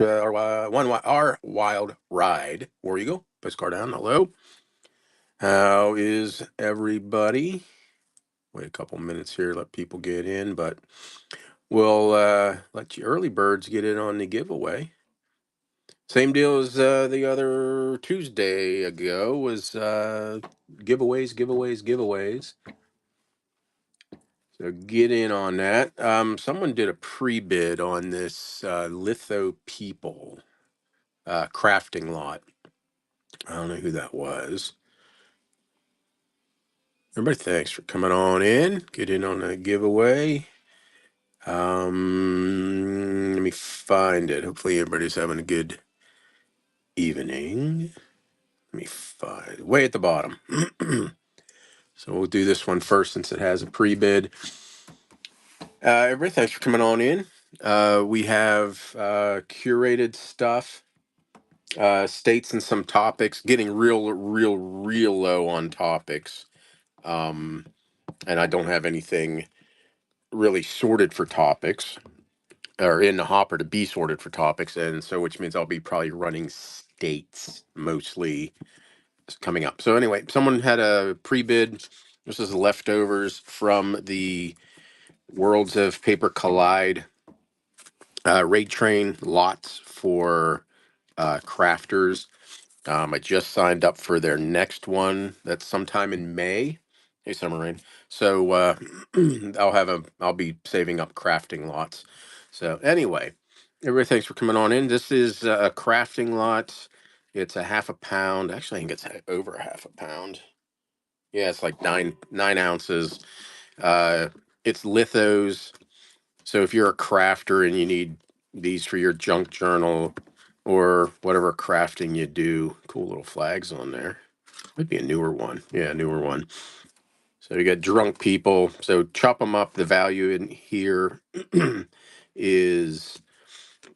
our wild ride. War Eagle, Postcard down. Hello. How is everybody? Wait a couple minutes here, let people get in, but we'll let you early birds get in on the giveaway. Same deal as the other Tuesday ago was giveaways. So get in on that. Someone did a pre-bid on this Litho People crafting lot. I don't know who that was. Everybody, thanks for coming on in. Get in on the giveaway. Let me find it. Hopefully everybody's having a good evening. Let me find way at the bottom. So we'll do this one first since it has a pre-bid. Everybody, thanks for coming on in. We have curated stuff, states and some topics, getting real low on topics. And I don't have anything really sorted for topics or in the hopper to be sorted for topics. And so, which means I'll be probably running states mostly coming up. So anyway, someone had a pre-bid. This is leftovers from the Worlds of Paper Collide raid train lots for crafters. I just signed up for their next one. That's sometime in May. Hey, Summer Rain. So I'll be saving up crafting lots. So anyway, everybody, thanks for coming on in. This is a crafting lot. It's a half a pound. Actually, I think it's over half a pound. Yeah, it's like nine ounces. It's lithos. So if you're a crafter and you need these for your junk journal or whatever crafting you do, cool little flags on there. Might be a newer one. Yeah, newer one. So you got drunk people. So chop them up. The value in here is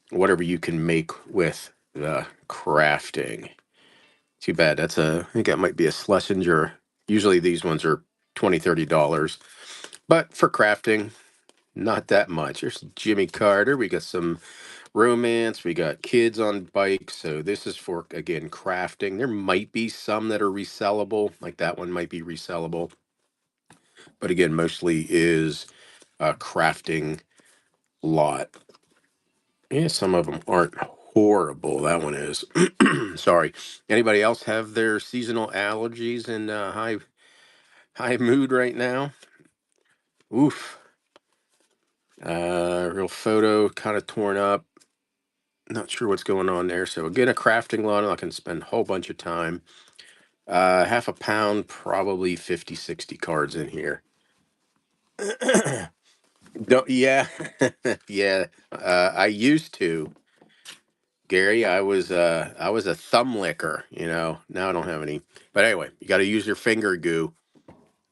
whatever you can make with the crafting. Too bad. I think that might be a Schlesinger. Usually these ones are $20-$30. But for crafting, not that much. Here's Jimmy Carter. We got some romance. We got kids on bikes. So this is for, again, crafting. There might be some that are resellable. Like that one might be resellable. But again, mostly is a crafting lot. Yeah, some of them aren't horrible. That one is. Sorry. Anybody else have their seasonal allergies and high mood right now? Oof. Real photo, kind of torn up. Not sure what's going on there. So again, a crafting lot. I can spend a whole bunch of time. Half a pound, probably 50, 60 cards in here. Don't, yeah, yeah. I used to, Gary. I was a thumb licker. Now I don't have any. But anyway, you got to use your finger goo.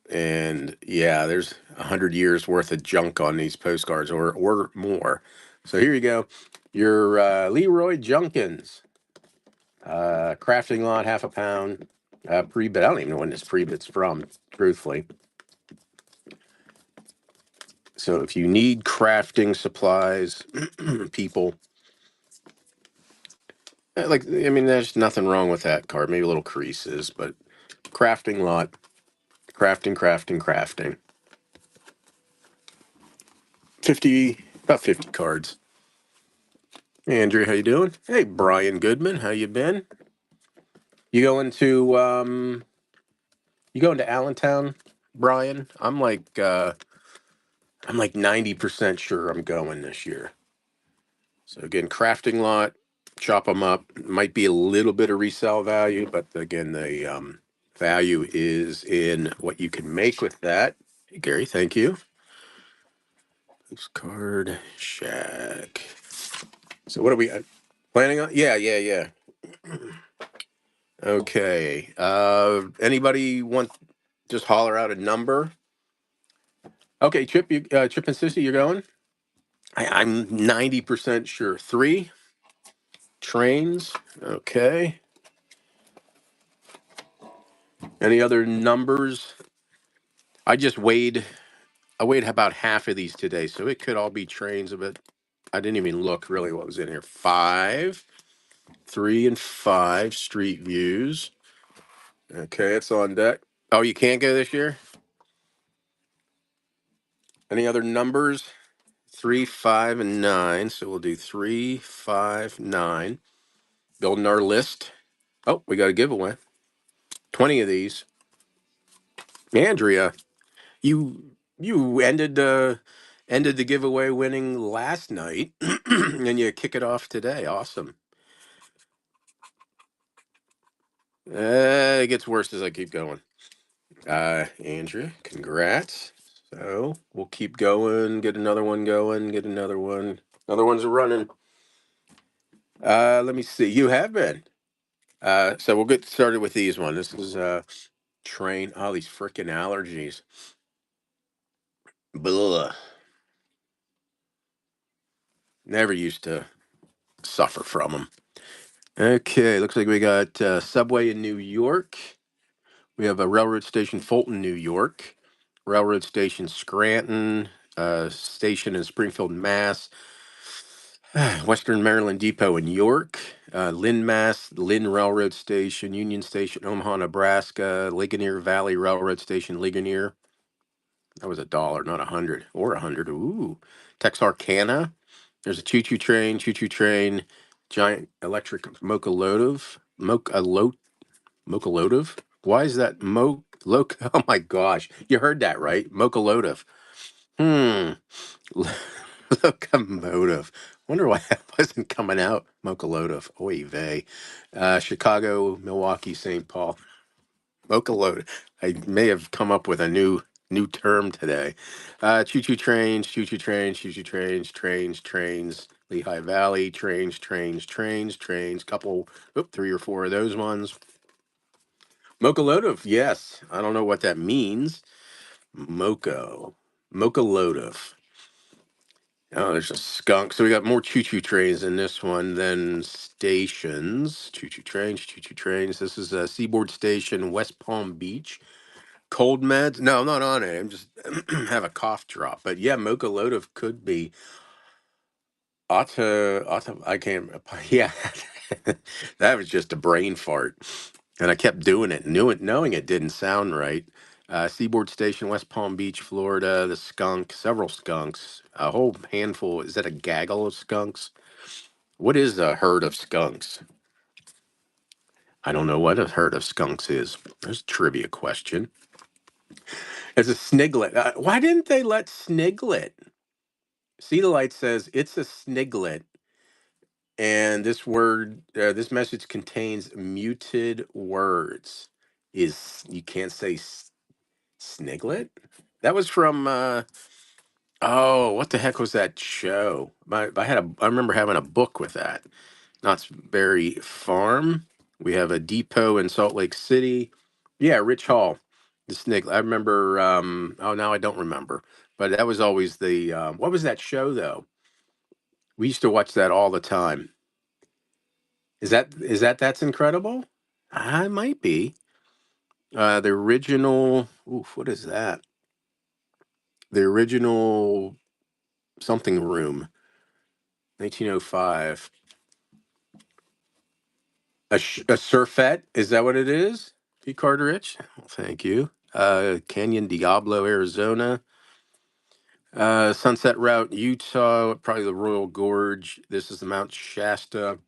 And yeah, there's 100 years worth of junk on these postcards, or more. So here you go. Your Leroy Junkins crafting lot, half a pound. Pre-bid. I don't even know when this pre-bid's from, truthfully. So if you need crafting supplies, people, there's nothing wrong with that card. Maybe a little creases, but crafting lot, crafting. 50, about 50 cards. Hey, Andrew, how you doing? Hey, Brian Goodman, how you been? You going to Allentown, Brian? I'm like 90% sure I'm going this year. So again, crafting lot, chop them up. Might be a little bit of resale value, but again, the value is in what you can make with that. Hey, Gary, thank you. Postcard Shack. So what are we planning on? Yeah. Okay. Anybody want just holler out a number? Okay, Chip, Chip and Sissy, you're going? I'm 90% sure. 3 trains. Okay. Any other numbers? I weighed about half of these today, so it could all be trains of it. I didn't even look really what was in here. 5, 3, and 5 street views. Okay, it's on deck. Oh, you can't go this year? Any other numbers? 3, 5, and 9. So we'll do 3, 5, 9. Building our list. Oh, we got a giveaway. 20 of these. Andrea, you ended the giveaway winning last night, and you kick it off today. Awesome. It gets worse as I keep going. Andrea, congrats. So we'll keep going, get another one going, get another one. Another one's running. Let me see. You have been. So we'll get started with these one. This is train. Oh, these freaking allergies. Blah. Never used to suffer from them. Okay, looks like we got subway in New York. We have a railroad station, Fulton, New York. Railroad station, Scranton. Station in Springfield, Mass. Western Maryland Depot in York. Lynn, Mass. Lynn Railroad Station. Union Station, Omaha, Nebraska. Ligonier Valley Railroad Station, Ligonier. That was $1, not 100 or 100. Ooh. Texarkana. There's a choo choo train, giant electric mochalotive. Why is that Oh my gosh, you heard that right? Mochalotive. Hmm. Locomotive. Wonder why that wasn't coming out. Mochalotive. Oy vey. Chicago, Milwaukee, St. Paul. Mochalotive. I may have come up with a new term today. Choo choo trains, choo choo trains, choo choo trains, trains. Lehigh Valley, trains. Couple, 3 or 4 of those ones. Mochalotive, yes. I don't know what that means. Mochalotive. Oh, there's a skunk. So we got more choo-choo trains in this one than stations. Choo-choo trains, choo-choo trains. This is a Seaboard Station, West Palm Beach. Cold meds? No, I'm not on it. I'm just have a cough drop. But yeah, Mochalotive could be I can't. Yeah, that was just a brain fart, and I kept doing it, knowing it didn't sound right. Seaboard Station, West Palm Beach, Florida. The skunk, several skunks, a whole handful. Is that a gaggle of skunks? What is a herd of skunks? I don't know what a herd of skunks is. There's a trivia question. It's a sniglet. Why didn't they let sniglet? See the light says it's a sniglet. And this message contains muted words. Is you can't say sniglet? That was from oh, what the heck was that show? I remember having a book with that. Knott's Berry Farm. We have a depot in Salt Lake City. Yeah, Rich Hall. The sniglet. I remember. Oh, now I don't remember. But that was always the. What was that show though? We used to watch that all the time. That's incredible? I might be. The original. Oof, what is that? The original something room, 1905. A surfette? Is that what it is? P. Carterich. Well, thank you. Canyon Diablo, Arizona. Sunset Route, Utah. Probably the Royal Gorge. This is the Mount Shasta.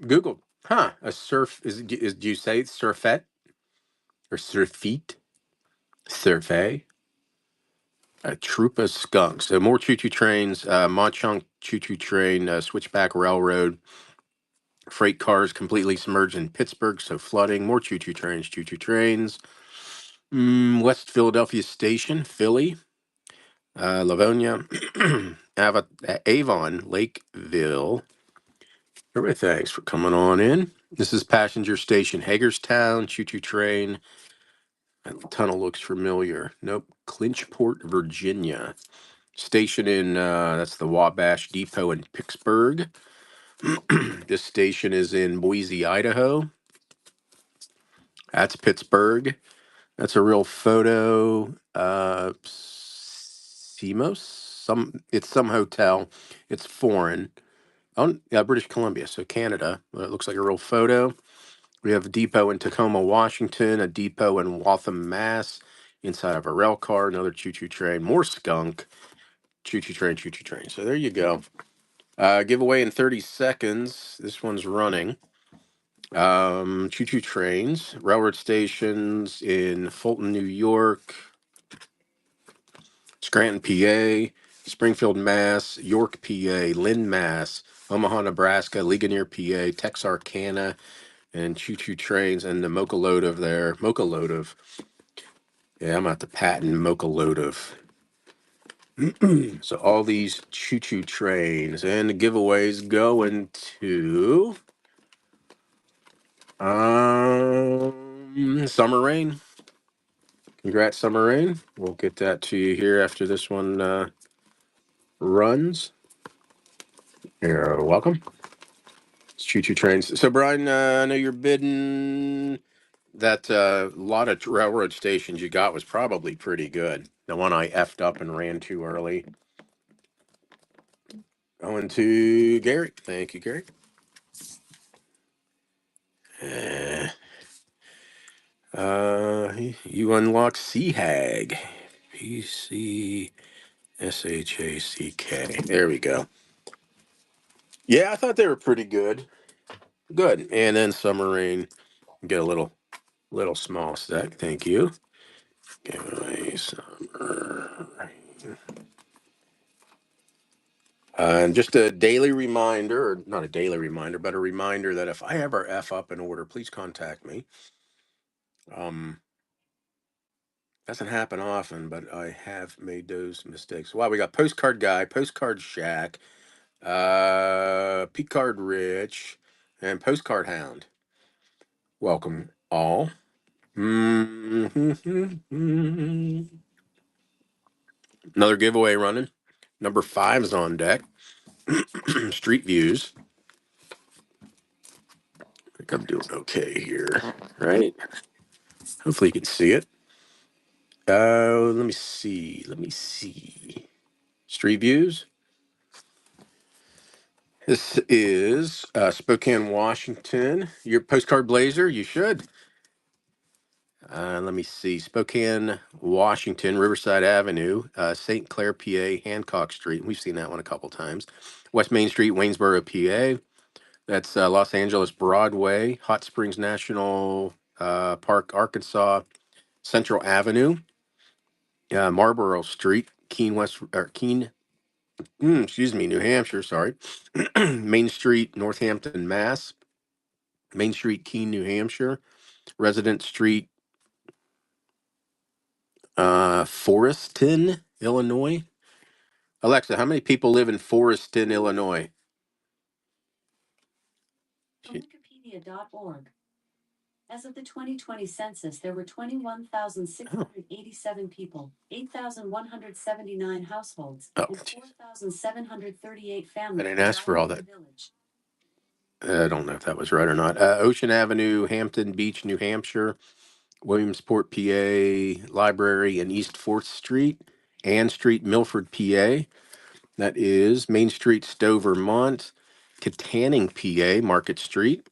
Google. Huh? A surf is do you say surfette or surfete? Survey. A troop of skunks. So more choo-choo trains, Mauchunk choo-choo train, switchback railroad, freight cars completely submerged in Pittsburgh, so flooding. More choo-choo trains, choo-choo trains. West Philadelphia Station, Philly, Livonia, Avon, Lakeville. Everybody, thanks for coming on in. This is passenger station, Hagerstown, choo-choo train. That tunnel looks familiar. Nope, Clinchport, Virginia. Station in that's the Wabash Depot in Pittsburgh. This station is in Boise, Idaho. That's Pittsburgh. That's a real photo. Simos. It's some hotel. It's foreign. Oh, yeah, British Columbia, so Canada. It looks like a real photo. We have a depot in Tacoma, Washington, a depot in Waltham, Mass, inside of a rail car, another choo-choo train, more skunk, choo-choo train, choo-choo train. So there you go. Giveaway in 30 seconds. This one's running. Choo-choo trains, railroad stations in Fulton, New York, Scranton, PA, Springfield, Mass, York, PA, Lynn, Mass, Omaha, Nebraska, Ligonier, PA, Texarkana, and choo-choo trains, and the Mocha Locomotive there. Mocha Locomotive. Yeah, I'm at the patent Mocha Locomotive. So all these choo-choo trains, and the giveaways going to Summer Rain. Congrats, Summer Rain. We'll get that to you here after this one runs. You're welcome. It's choo-choo trains. So Brian, I know you're bidding. That lot of railroad stations you got was probably pretty good. The one I effed up and ran too early. Going to Gary. Thank you, Gary. You unlock Sea Hag. PCSHACK. There we go. Yeah, I thought they were pretty good. Good. And then Summer Rain. Get a little small stack. Thank you. Give away Summer Rain. And just a daily reminder, or not a daily reminder, but a reminder that if I ever F up an order, please contact me. Doesn't happen often, but I have made those mistakes. Wow, we got Postcard Guy, Postcard Shack, P Card Rich, and Postcard Hound. Welcome all. Another giveaway running. Number 5 is on deck. Street Views. I think I'm doing okay here, right? Hopefully you can see it. Let me see. Street Views. This is Spokane, Washington. Your postcard blazer? You should. Let me see. Spokane, Washington, Riverside Avenue, St. Clair, PA, Hancock Street. We've seen that one a couple times. West Main Street, Waynesboro, PA. That's Los Angeles Broadway, Hot Springs National Park, Arkansas, Central Avenue, Marlborough Street, New Hampshire, sorry. Main Street, Northampton, Mass. Main Street, Keene, New Hampshire. Resident Street, Foreston, Illinois. Alexa, how many people live in Foreston, Illinois? From Wikipedia.org. As of the 2020 census, there were 21,687 people, 8,179 households, and 4,738 families. I didn't ask for all that. I don't know if that was right or not. Ocean Avenue, Hampton Beach, New Hampshire. Williamsport, PA, Library and East 4th Street. Ann Street, Milford, PA. That is Main Street, Stowe, Vermont. Katanning, PA, Market Street.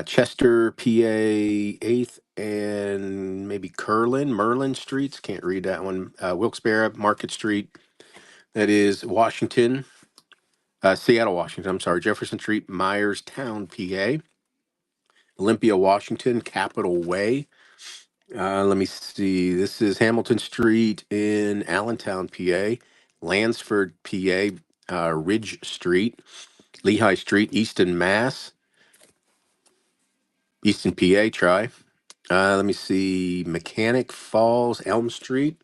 Chester, PA, 8th and maybe Merlin Streets. Can't read that one. Wilkes-Barre, Market Street. That is Washington, Seattle, Washington. I'm sorry. Jefferson Street, Myerstown, PA. Olympia, Washington, Capitol Way. Let me see. This is Hamilton Street in Allentown, PA. Lansford, PA. Ridge Street. Lehigh Street, Easton, Mass. Easton, PA, try. Let me see. Mechanic Falls, Elm Street.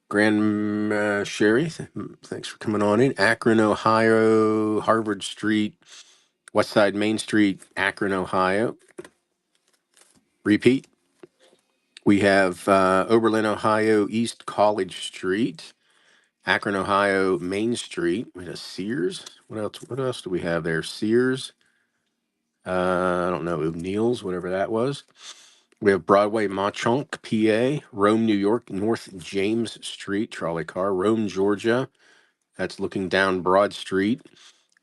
Grand Sherry, thanks for coming on in. Akron, Ohio, Harvard Street. Westside Main Street, Akron, Ohio. Repeat. We have Oberlin, Ohio, East College Street. Akron, Ohio, Main Street. We have Sears. What else do we have there? Sears. I don't know, O'Neill's, whatever that was. We have Broadway, Mauchunk, PA. Rome, New York, North James Street, trolley car. Rome, Georgia. That's looking down Broad Street.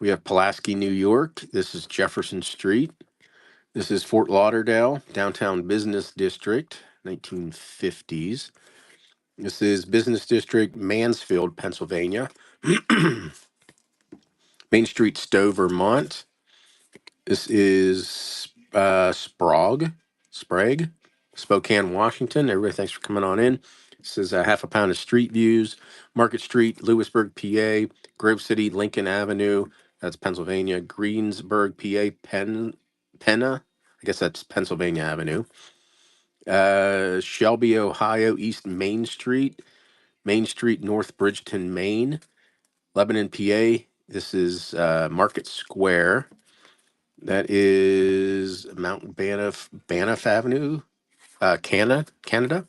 We have Pulaski, New York. This is Jefferson Street. This is Fort Lauderdale, downtown business district, 1950s. This is business district Mansfield, Pennsylvania. Main Street, Stowe, Vermont. This is Sprague, Spokane, Washington. Everybody, thanks for coming on in. This is a half a pound of street views. Market Street, Lewisburg, PA. Grove City, Lincoln Avenue. That's Pennsylvania. Greensburg, PA. Penna. I guess that's Pennsylvania Avenue. Shelby, Ohio, East Main Street. Main Street, North Bridgeton, Maine. Lebanon, PA. This is Market Square. That is Mount Banff Avenue, Canada.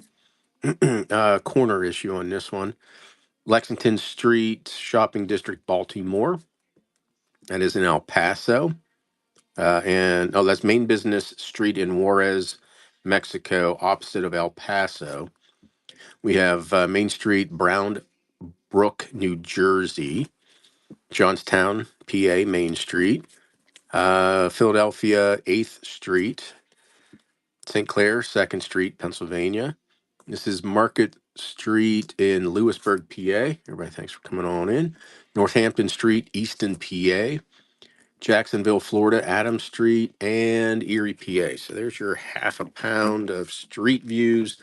Corner issue on this one. Lexington Street, Shopping District, Baltimore. That is in El Paso. And that's Main Business Street in Juarez, Mexico, opposite of El Paso. We have Main Street, Brown Brook, New Jersey. Johnstown, PA, Main Street. Philadelphia, 8th Street. St. Clair, 2nd Street, Pennsylvania. This is Market Street in Lewisburg, PA. Everybody, thanks for coming on in. Northampton Street, Easton, PA. Jacksonville, Florida, Adams Street, and Erie, PA. So there's your half a pound of street views.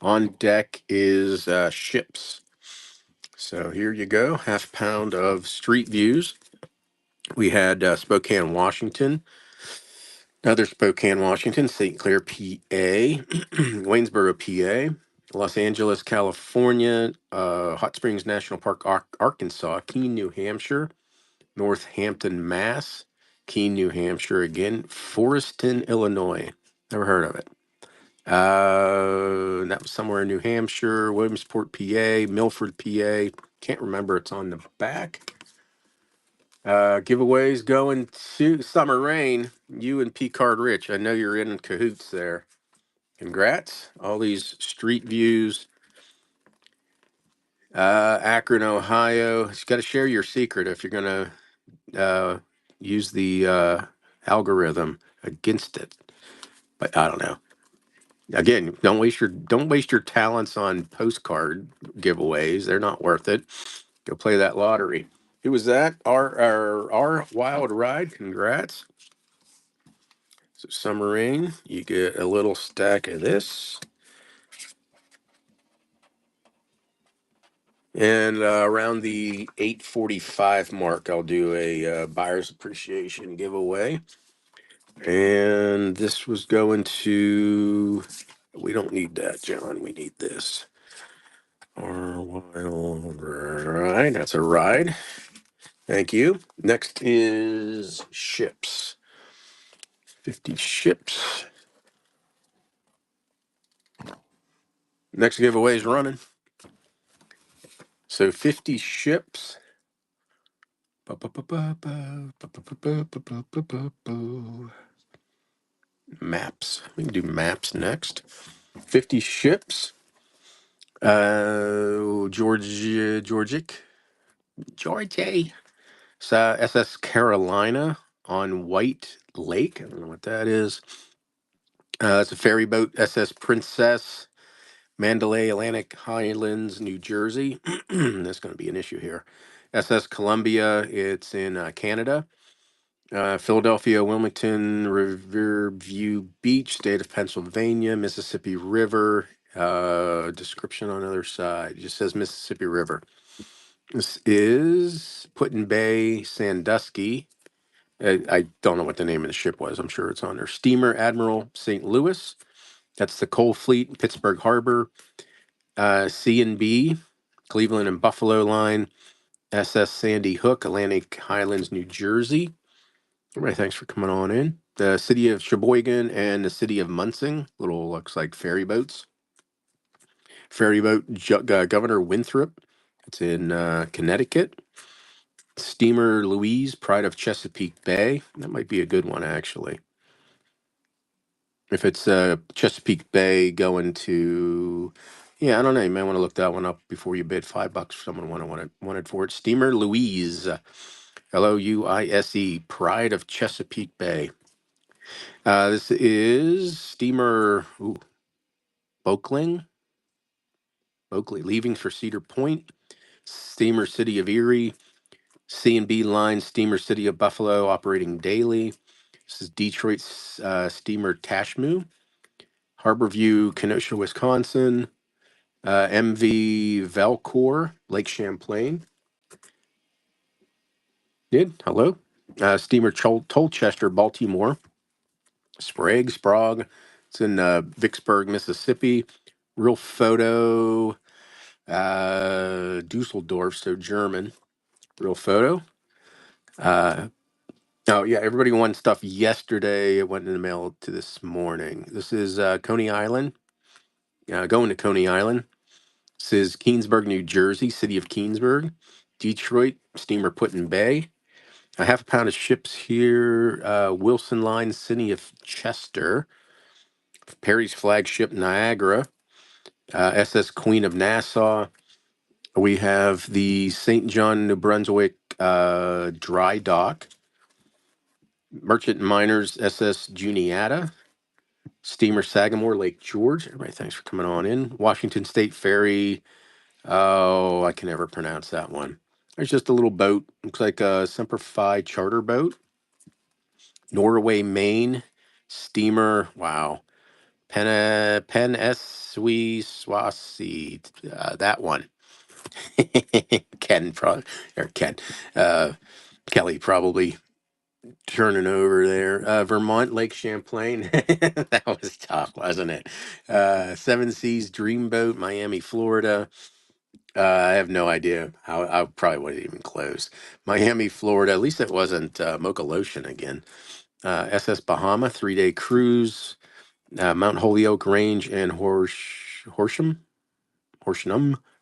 On deck is ships. So here you go, half pound of street views. We had Spokane, Washington. Another Spokane, Washington, St. Clair, PA, Waynesboro, PA, Los Angeles, California, Hot Springs National Park, Arkansas, Keene, New Hampshire, Northampton, Mass, Keene, New Hampshire again, Foreston, Illinois. Never heard of it. That was somewhere in New Hampshire, Williamsport, PA, Milford, PA. Can't remember. It's on the back. Giveaways going to Summer Rain. You and P-Card Rich. I know you're in cahoots there. Congrats. All these street views. Akron, Ohio. You got to share your secret if you're going to use the algorithm against it. But I don't know. Again, don't waste your talents on postcard giveaways. They're not worth it. Go play that lottery. Who was that? Our wild ride. Congrats. So Summer Rain, you get a little stack of this. And around the 8:45 mark, I'll do a buyer's appreciation giveaway. And this was going to. We don't need that, John. We need this. Our wild ride. That's a ride. Thank you. Next is ships. 50 ships. Next giveaway is running. So 50 ships. Maps. We can do maps next. 50 ships. Georgic. Georgia. SS Carolina on White Lake. I don't know what that is. It's a ferry boat. SS Princess. Mandalay, Atlantic Highlands, New Jersey. That's going to be an issue here. SS Columbia. It's in Canada. Philadelphia, Wilmington, Riverview Beach, state of Pennsylvania, Mississippi River. Description on the other side. It just says Mississippi River. This is Put-in Bay, Sandusky. I don't know what the name of the ship was. I'm sure it's on there. Steamer Admiral St. Louis. That's the Coal Fleet, Pittsburgh Harbor. C&B, Cleveland and Buffalo Line. SS Sandy Hook, Atlantic Highlands, New Jersey. Everybody, thanks for coming on in. The city of Sheboygan and the city of Munsing, little looks like ferry boats. Ferry boat Governor Winthrop, it's in Connecticut. Steamer Louise, Pride of Chesapeake Bay. That might be a good one, actually. If it's Chesapeake Bay going to Yeah, I don't know. You may want to look that one up before you bid $5. Someone wanted for it. Steamer Louise, Louise, Pride of Chesapeake Bay. This is Steamer Boakling, Oakley, leaving for Cedar Point. Steamer City of Erie, C&B Line, Steamer City of Buffalo, operating daily. This is Detroit's Steamer Tashmoo, Harborview, Kenosha, Wisconsin. MV Valcor, Lake Champlain. Did hello. Steamer Tolchester, Baltimore. Sprague. It's in Vicksburg, Mississippi. Real photo. Dusseldorf, so German. Real photo. Uh, oh yeah, everybody won stuff yesterday. It went in the mail to this morning. This is Coney Island. Going to Coney Island. This is Keensburg, New Jersey, city of Keensburg. Detroit, steamer Put-in Bay. A half a pound of ships here. Wilson Line, city of Chester. Perry's flagship, Niagara. SS Queen of Nassau. We have the St. John, New Brunswick dry dock. Merchant Miners, SS Juniata. Steamer Sagamore, Lake George. Everybody, thanks for coming on in. Washington State Ferry. Oh, I can never pronounce that one. There's just a little boat. Looks like a Semper Fi charter boat. Norway, Maine. Steamer. Wow. Pen Swasi. That one. Ken, or Ken. Uh, Kelly probably turning over there. Vermont, Lake Champlain. That was tough, wasn't it? Seven Seas Dreamboat, Miami, Florida. I have no idea how. I probably wouldn't even close. Miami, Florida. At least it wasn't Mocha Lotion again. SS Bahama, 3-day cruise. Mount Holyoke Range and Horsham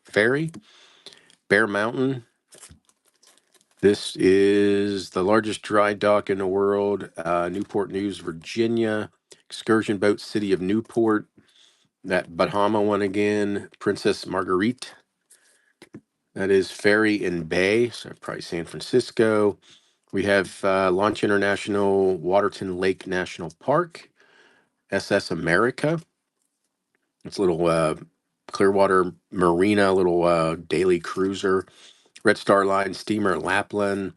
Ferry. Bear Mountain. This is the largest dry dock in the world. Newport News, Virginia. Excursion boat, city of Newport. That Bahama one again. Princess Marguerite. That is Ferry and Bay, so probably San Francisco. We have Launch International, Waterton Lake National Park. SS America. It's a little Clearwater Marina, little daily cruiser. Red Star Line steamer Lapland,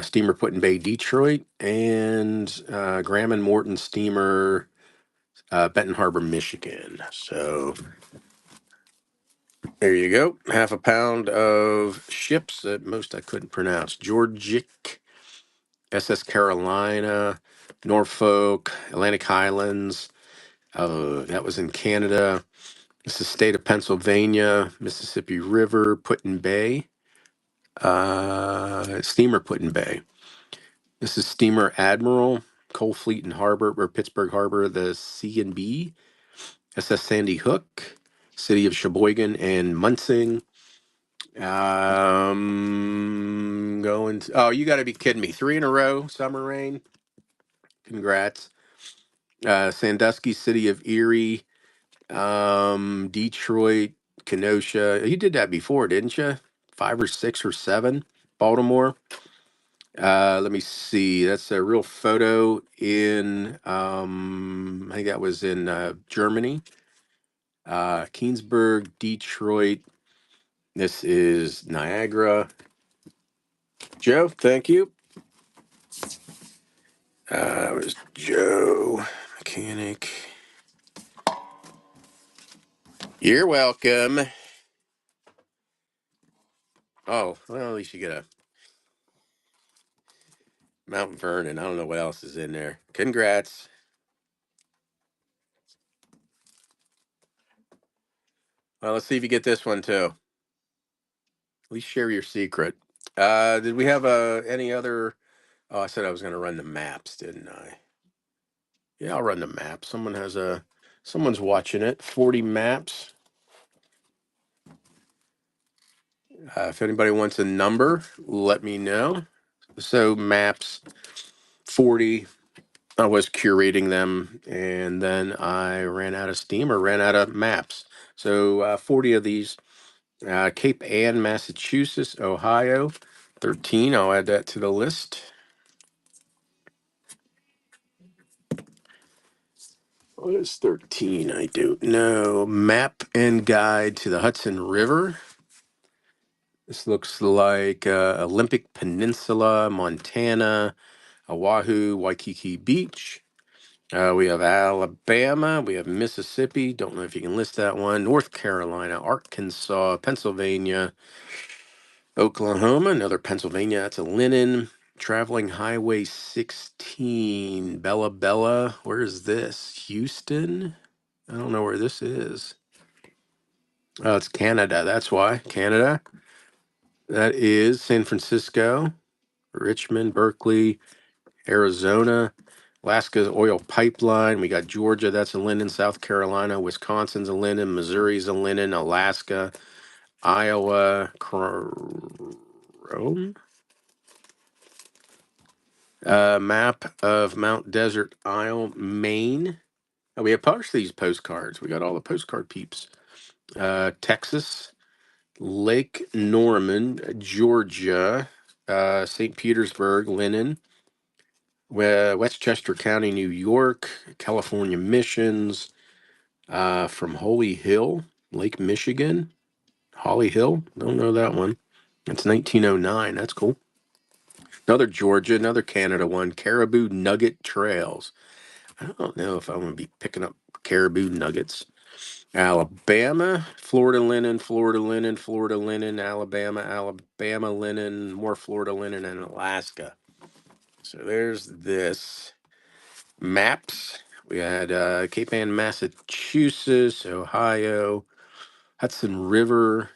steamer Put in Bay Detroit, and Graham and Morton steamer Benton Harbor, Michigan. So there you go. Half a pound of ships that most I couldn't pronounce. Georgic, SS Carolina, Norfolk, Atlantic Highlands. That was in Canada. This is state of Pennsylvania, Mississippi River, Put-in Bay, steamer Put-in Bay. This is steamer Admiral, Coal Fleet and Harbor, or Pittsburgh Harbor, the C&B, SS Sandy Hook, city of Sheboygan and Munsing. Oh, you got to be kidding me! 3 in a row, summer rain. Congrats. Sandusky, city of Erie. Detroit, Kenosha. You did that before, didn't you? 5 or 6 or 7. Baltimore. Let me see. That's a real photo in. I think that was in Germany. Keensburg, Detroit. This is Niagara. Joe, thank you. It was Joe, mechanic. You're welcome. Oh, well, at least you get a Mount Vernon. I don't know what else is in there. Congrats. Well, let's see if you get this one too. At least share your secret. Did we have any other? Oh, I said I was going to run the maps, didn't I? Yeah, I'll run the map. Someone's watching it. 40 maps. If anybody wants a number, let me know. So maps 40. I was curating them, and then I ran out of steam or ran out of maps. So 40 of these. Cape Ann, Massachusetts, Ohio, 13. I'll add that to the list. What is 13? I don't know. Map and guide to the Hudson River. This looks like Olympic Peninsula, Montana, Oahu, Waikiki Beach. We have Alabama. We have Mississippi. Don't know if you can list that one. North Carolina, Arkansas, Pennsylvania, Oklahoma, another Pennsylvania. That's a Linen. Traveling Highway 16, Bella Bella. Where is this? Houston? I don't know where this is. Oh, it's Canada. That's why. Canada. That is San Francisco, Richmond, Berkeley, Arizona, Alaska's oil pipeline. We got Georgia. That's a Linden. South Carolina. Wisconsin's a Linden. Missouri's a Linden. Alaska, Iowa, Rome. Map of Mount Desert Isle, Maine. Oh, we have published these postcards. We got all the postcard peeps. Texas, Lake Norman, Georgia, St. Petersburg, Linen, Westchester County, New York, California Missions, from Holy Hill, Lake Michigan, Holly Hill. Don't know that one. It's 1909. That's cool. Another Georgia, another Canada one, Caribou Nugget Trails. I don't know if I'm going to be picking up caribou nuggets. Alabama, Florida linen, Florida linen, Florida linen, Alabama, Alabama linen, more Florida linen, and Alaska. So there's this. Maps. We had Cape Ann, Massachusetts, Ohio, Hudson River,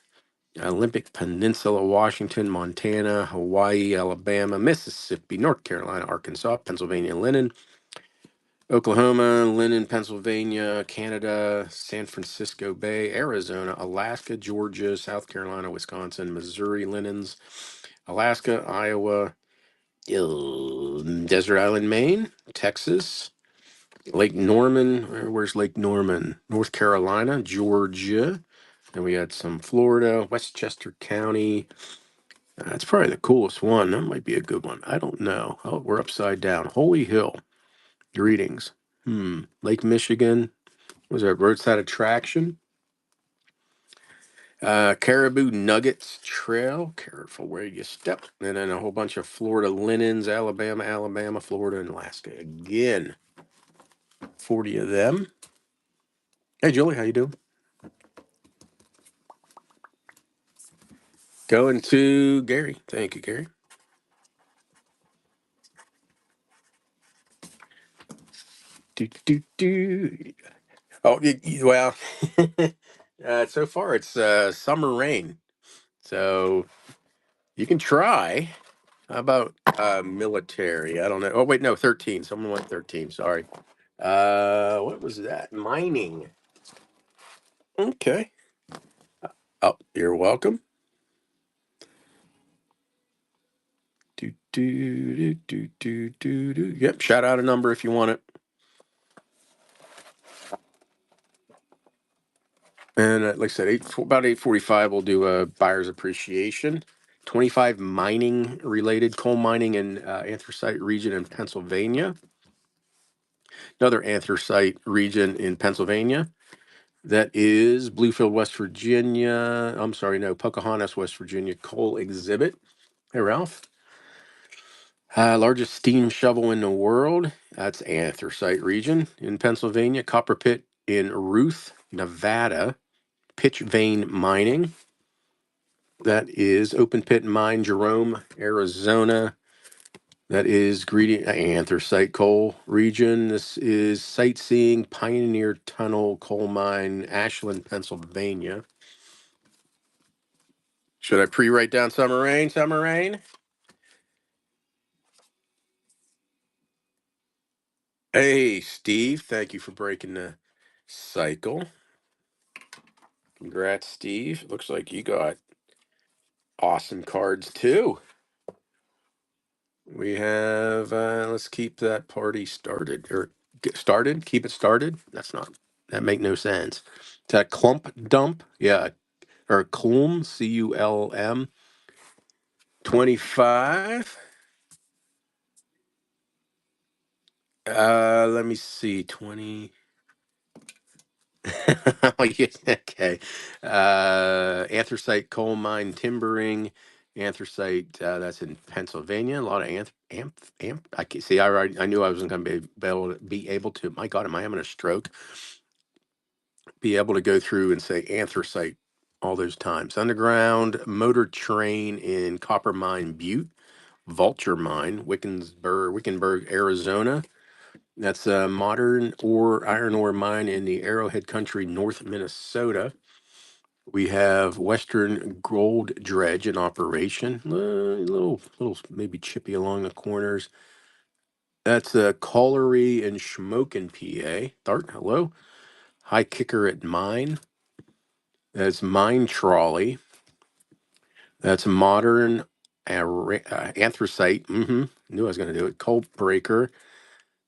Olympic Peninsula, Washington, Montana, Hawaii, Alabama, Mississippi, North Carolina, Arkansas, Pennsylvania linen, Oklahoma, Linen, Pennsylvania, Canada, San Francisco Bay, Arizona, Alaska, Georgia, South Carolina, Wisconsin, Missouri linens, Alaska, Iowa, Desert Island, Maine, Texas, Lake Norman. Where's Lake Norman? North Carolina, Georgia. Then we had some Florida, Westchester County. That's probably the coolest one. That might be a good one. I don't know. Oh, we're upside down. Holy Hill. Greetings. Lake Michigan. Was that roadside attraction? Caribou Nuggets Trail. Careful where you step. And then a whole bunch of Florida linens. Alabama, Alabama, Florida, and Alaska. Again, 40 of them. Hey, Julie, how you doing? Going to Gary. Thank you, Gary. Do, do, do. Oh, well, so far it's summer rain. So you can try. How about military? I don't know. Oh, wait, no, 13. Someone went 13. Sorry. What was that? Mining. Okay. Oh, you're welcome. Do. Yep, shout out a number if you want it. And like I said, about 8:45, we'll do a buyer's appreciation. 25 mining related coal mining in anthracite region in Pennsylvania. Another anthracite region in Pennsylvania. That is Bluefield, West Virginia. I'm sorry, no, Pocahontas, West Virginia coal exhibit. Hey, Ralph. Largest steam shovel in the world. That's anthracite region in Pennsylvania. Copper pit in Ruth, Nevada. Pitch vein mining. That is open pit mine, Jerome, Arizona. That is greedy anthracite coal region. This is sightseeing Pioneer Tunnel coal mine, Ashland, Pennsylvania. Should I pre-write down summer rain? Summer rain. Hey, Steve. Thank you for breaking the cycle. Congrats, Steve. Looks like you got awesome cards too. We have let's keep that party started or get started. Keep it started. That's not That make no sense. Is that clump dump? Yeah, or Culm, Culm. 25. Let me see. 20. Oh, yeah, okay. Anthracite coal mine timbering. Anthracite, that's in Pennsylvania. A lot of I can see. I knew I wasn't going to be able to. My God, am I having a stroke? Be able to go through and say anthracite all those times. Underground motor train in Copper Mine Butte. Vulture Mine, Wickenburg, Arizona. That's a modern iron ore mine in the Arrowhead Country, North Minnesota. We have Western Gold Dredge in operation. Little, maybe chippy along the corners. That's a colliery in Schmoken, PA. Dart, hello. High Kicker at Mine. That's Mine Trolley. That's modern anthracite. Knew I was going to do it. Coal Breaker.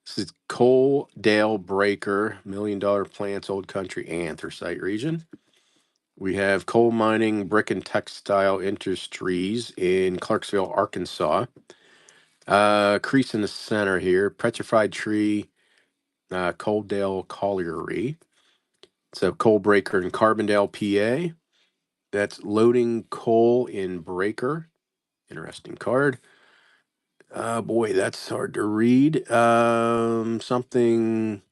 This is Coal Dale Breaker, $1 million plants, Old Country Anthracite region. We have coal mining, brick and textile industries in Clarksville, Arkansas. Crease in the center here, petrified tree, Coaldale Colliery. It's a coal breaker in Carbondale, PA. That's loading coal in Breaker. Interesting card. Boy, that's hard to read. Something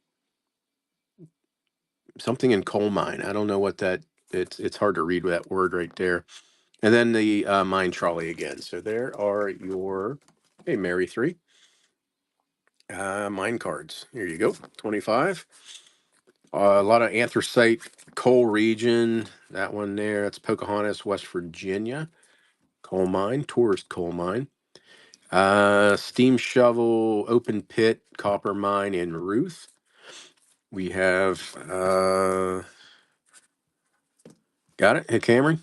in coal mine. I don't know what that. It's hard to read with that word right there. And then the mine trolley again. So there are your Mary 3 mine cards. Here you go. 25. A lot of anthracite coal region. That one there. That's Pocahontas, West Virginia. Coal mine, tourist coal mine. Steam shovel, open pit, copper mine in Ruth. We have got it. Hey, Cameron.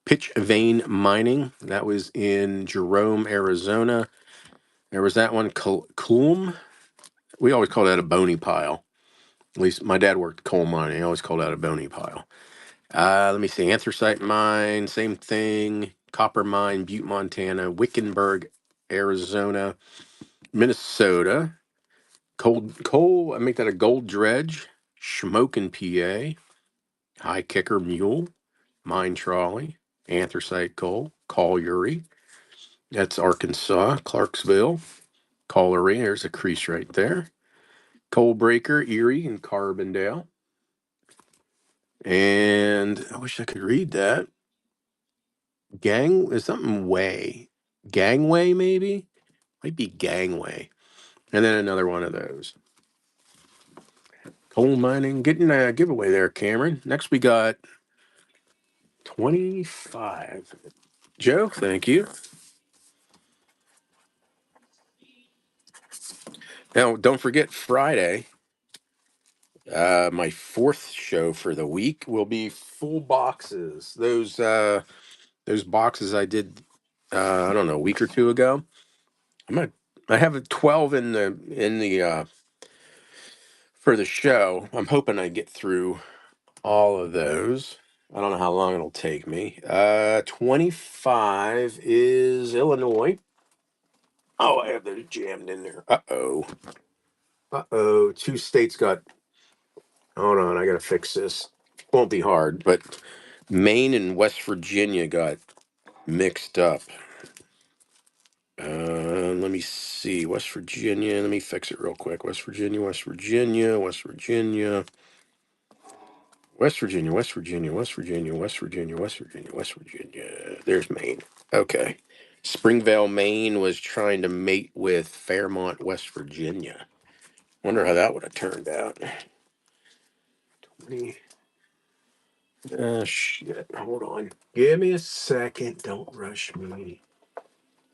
Pitch vein mining. That was in Jerome, Arizona. There was that one, Culm. We always call that a bony pile. At least my dad worked coal mining. He always called that a bony pile. Let me see. Anthracite mine, same thing. Copper mine, Butte, Montana. Wickenburg, Arizona. Minnesota. Coal. I make that a gold dredge. Schmoken, PA. High kicker mule. Mine trolley. Anthracite coal. Colliery. That's Arkansas. Clarksville. Colliery. There's a crease right there. Coal breaker, Erie, and Carbondale. And I wish I could read that. Gang is something way. Gangway, maybe? Might be gangway. And then another one of those. Coal mining, getting a giveaway there, Cameron. Next we got 25. Joe, thank you. Now, don't forget Friday. My fourth show for the week will be full boxes. Those boxes I did I don't know, a week or two ago. I have 12 in the for the show. I'm hoping I get through all of those. I don't know how long it'll take me. 25 is Illinois. Oh, I have those jammed in there. Uh-oh. Uh-oh. Two states got. Hold on, I gotta fix this. Won't be hard, but Maine and West Virginia got mixed up. Let me see. West Virginia. Let me fix it real quick. West Virginia, West Virginia, West Virginia, West Virginia, West Virginia, West Virginia, West Virginia, West Virginia, West Virginia. There's Maine. Okay. Springvale, Maine was trying to mate with Fairmont, West Virginia. Wonder how that would have turned out. 20. Shit. Hold on. Give me a second. Don't rush me.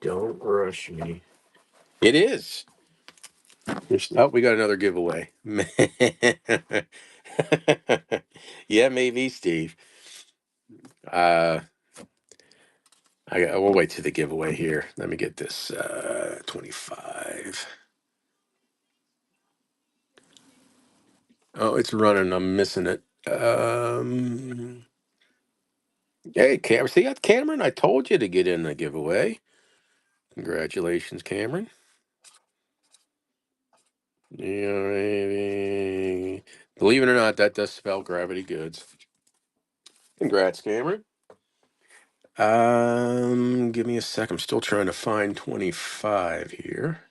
Don't rush me. It is. Oh, we got another giveaway. Yeah, maybe, Steve. Uh, we'll wait to the giveaway here. Let me get this 25. Oh, it's running. I'm missing it. Hey, Cameron. See, Cameron, I told you to get in the giveaway. Congratulations, Cameron. Yeah, believe it or not, that does spell gravity goods. Congrats, Cameron. Give me a sec. I'm still trying to find 25 here.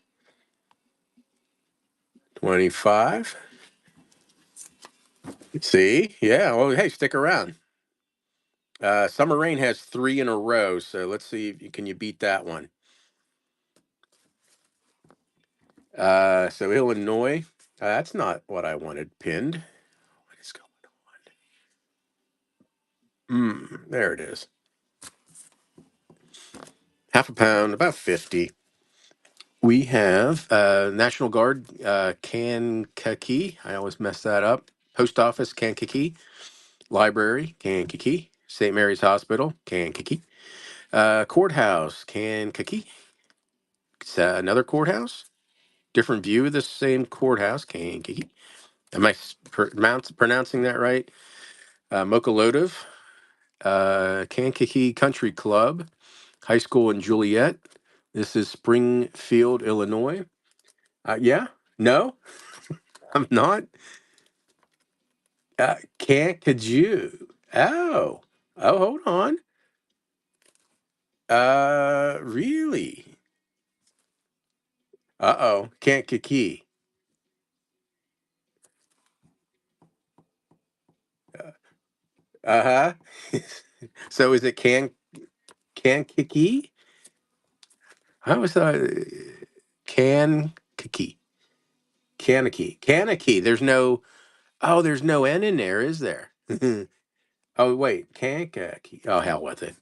25. See? Yeah. Well, hey, stick around. Summer Rain has 3 in a row, so let's see if can you beat that one. So Illinois. That's not what I wanted pinned. What is going on? There it is. Half a pound, about 50. We have National Guard, Kankakee. I always mess that up. Post Office, Kankakee. Library, Kankakee. St. Mary's Hospital, Kankakee. Courthouse, Kankakee. It's another courthouse. Different view of the same courthouse, Kankakee. Am I pronouncing that right? Mokolodov, Kankakee Country Club, High School in Juliet. This is Springfield, Illinois. Yeah? No? I'm not. Kankajou. Oh. Oh, hold on. Really? Uh-oh. Kankakee. Uh-huh. So is it Kankakee? I was Kankakee. Kankakee. There's no N in there, is there? Oh, wait. Kankakee. Oh, hell with it.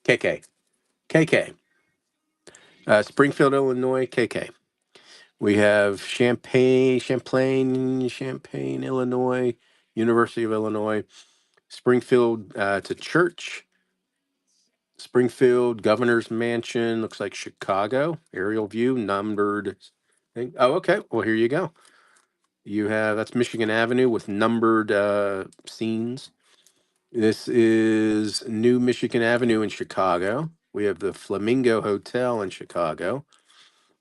KK. KK. Springfield, Illinois, KK. We have Champaign, Illinois, University of Illinois, Springfield to Church, Springfield, Governor's Mansion, looks like Chicago, aerial view, numbered thing. Oh, okay. Well, here you go. That's Michigan Avenue with numbered scenes. This is New Michigan Avenue in Chicago. We have the Flamingo Hotel in Chicago.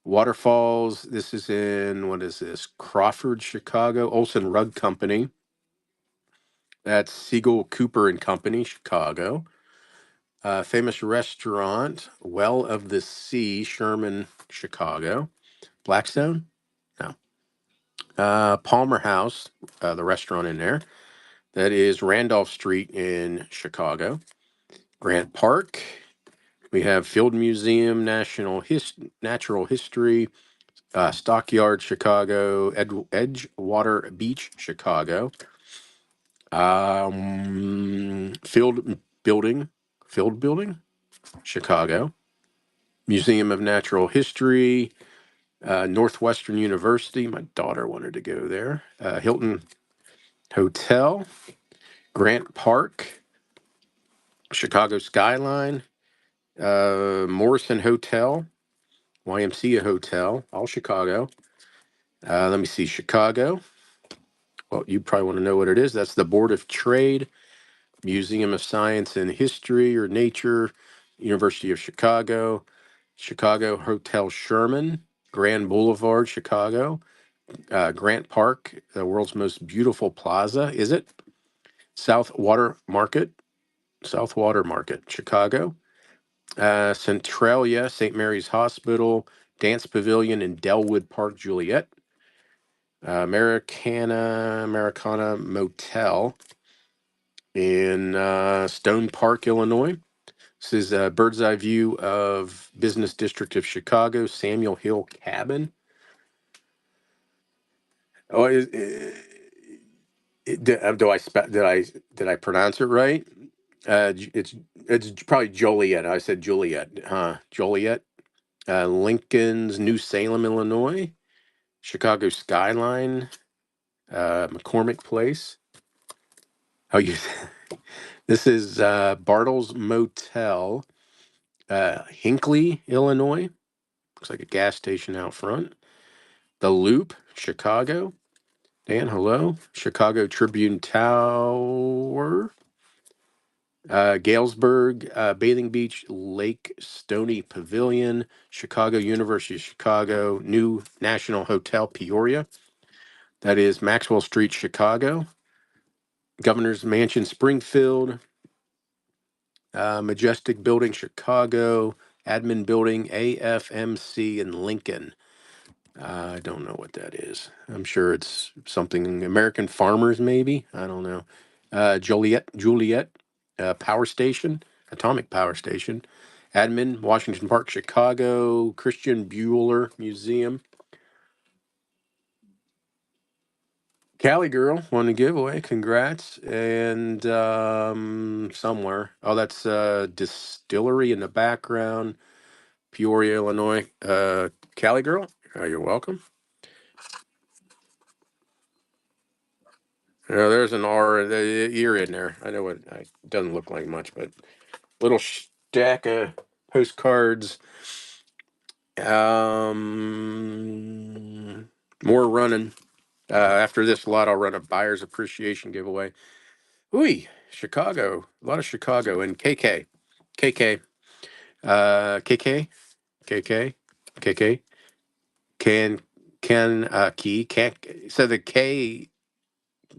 Waterfalls. This is in, what is this? Crawford, Chicago. Olson Rug Company. That's Siegel Cooper and Company, Chicago. Famous restaurant, Well of the Sea, Sherman, Chicago. Blackstone? No. Palmer House, the restaurant in there. That is Randolph Street in Chicago. Grant Park. We have Field Museum, Natural History, Stockyard, Chicago, Edgewater Beach, Chicago. Field Building, Chicago. Museum of Natural History, Northwestern University. My daughter wanted to go there. Hilton Hotel, Grant Park, Chicago Skyline, Morrison Hotel, YMCA Hotel, all Chicago. Let me see, Chicago. Well, you probably want to know what it is. That's the Board of Trade, Museum of Science and History or Nature, University of Chicago, Chicago Hotel Sherman, Grand Boulevard, Chicago, Grant Park, the world's most beautiful plaza, is it? South Water Market, Chicago, Centralia, St. Mary's Hospital, Dance Pavilion in Delwood Park, Juliet, Americana Motel in Stone Park, Illinois. This is a bird's eye view of Business District of Chicago, Samuel Hill Cabin. Oh, did I pronounce it right? It's probably Joliet. I said Juliet, huh? Joliet. Lincoln's New Salem, Illinois. Chicago Skyline. McCormick Place. Oh, you. This is Bartles Motel, Hinckley, Illinois. Looks like a gas station out front. The Loop, Chicago. Dan, hello. Chicago Tribune Tower. Galesburg, Bathing Beach, Lake Stony Pavilion, Chicago, University of Chicago, New National Hotel, Peoria. That is Maxwell Street, Chicago. Governor's Mansion, Springfield. Majestic Building, Chicago. Admin Building, AFMC in Lincoln. I don't know what that is. I'm sure it's something American Farmers, maybe. I don't know. Joliet Power Station, Atomic Power Station. Admin, Washington Park, Chicago. Christian Bueller Museum. Cali Girl won a giveaway. Congrats. And somewhere. Oh, that's Distillery in the background. Peoria, Illinois. Cali Girl, you're welcome. There's an R, the ear in there. I know it doesn't look like much, but little stack of postcards. More running. After this lot, I'll run a buyer's appreciation giveaway. Ooh, Chicago. A lot of Chicago and KK. KK. KK. KK. KK. Key. Can so the K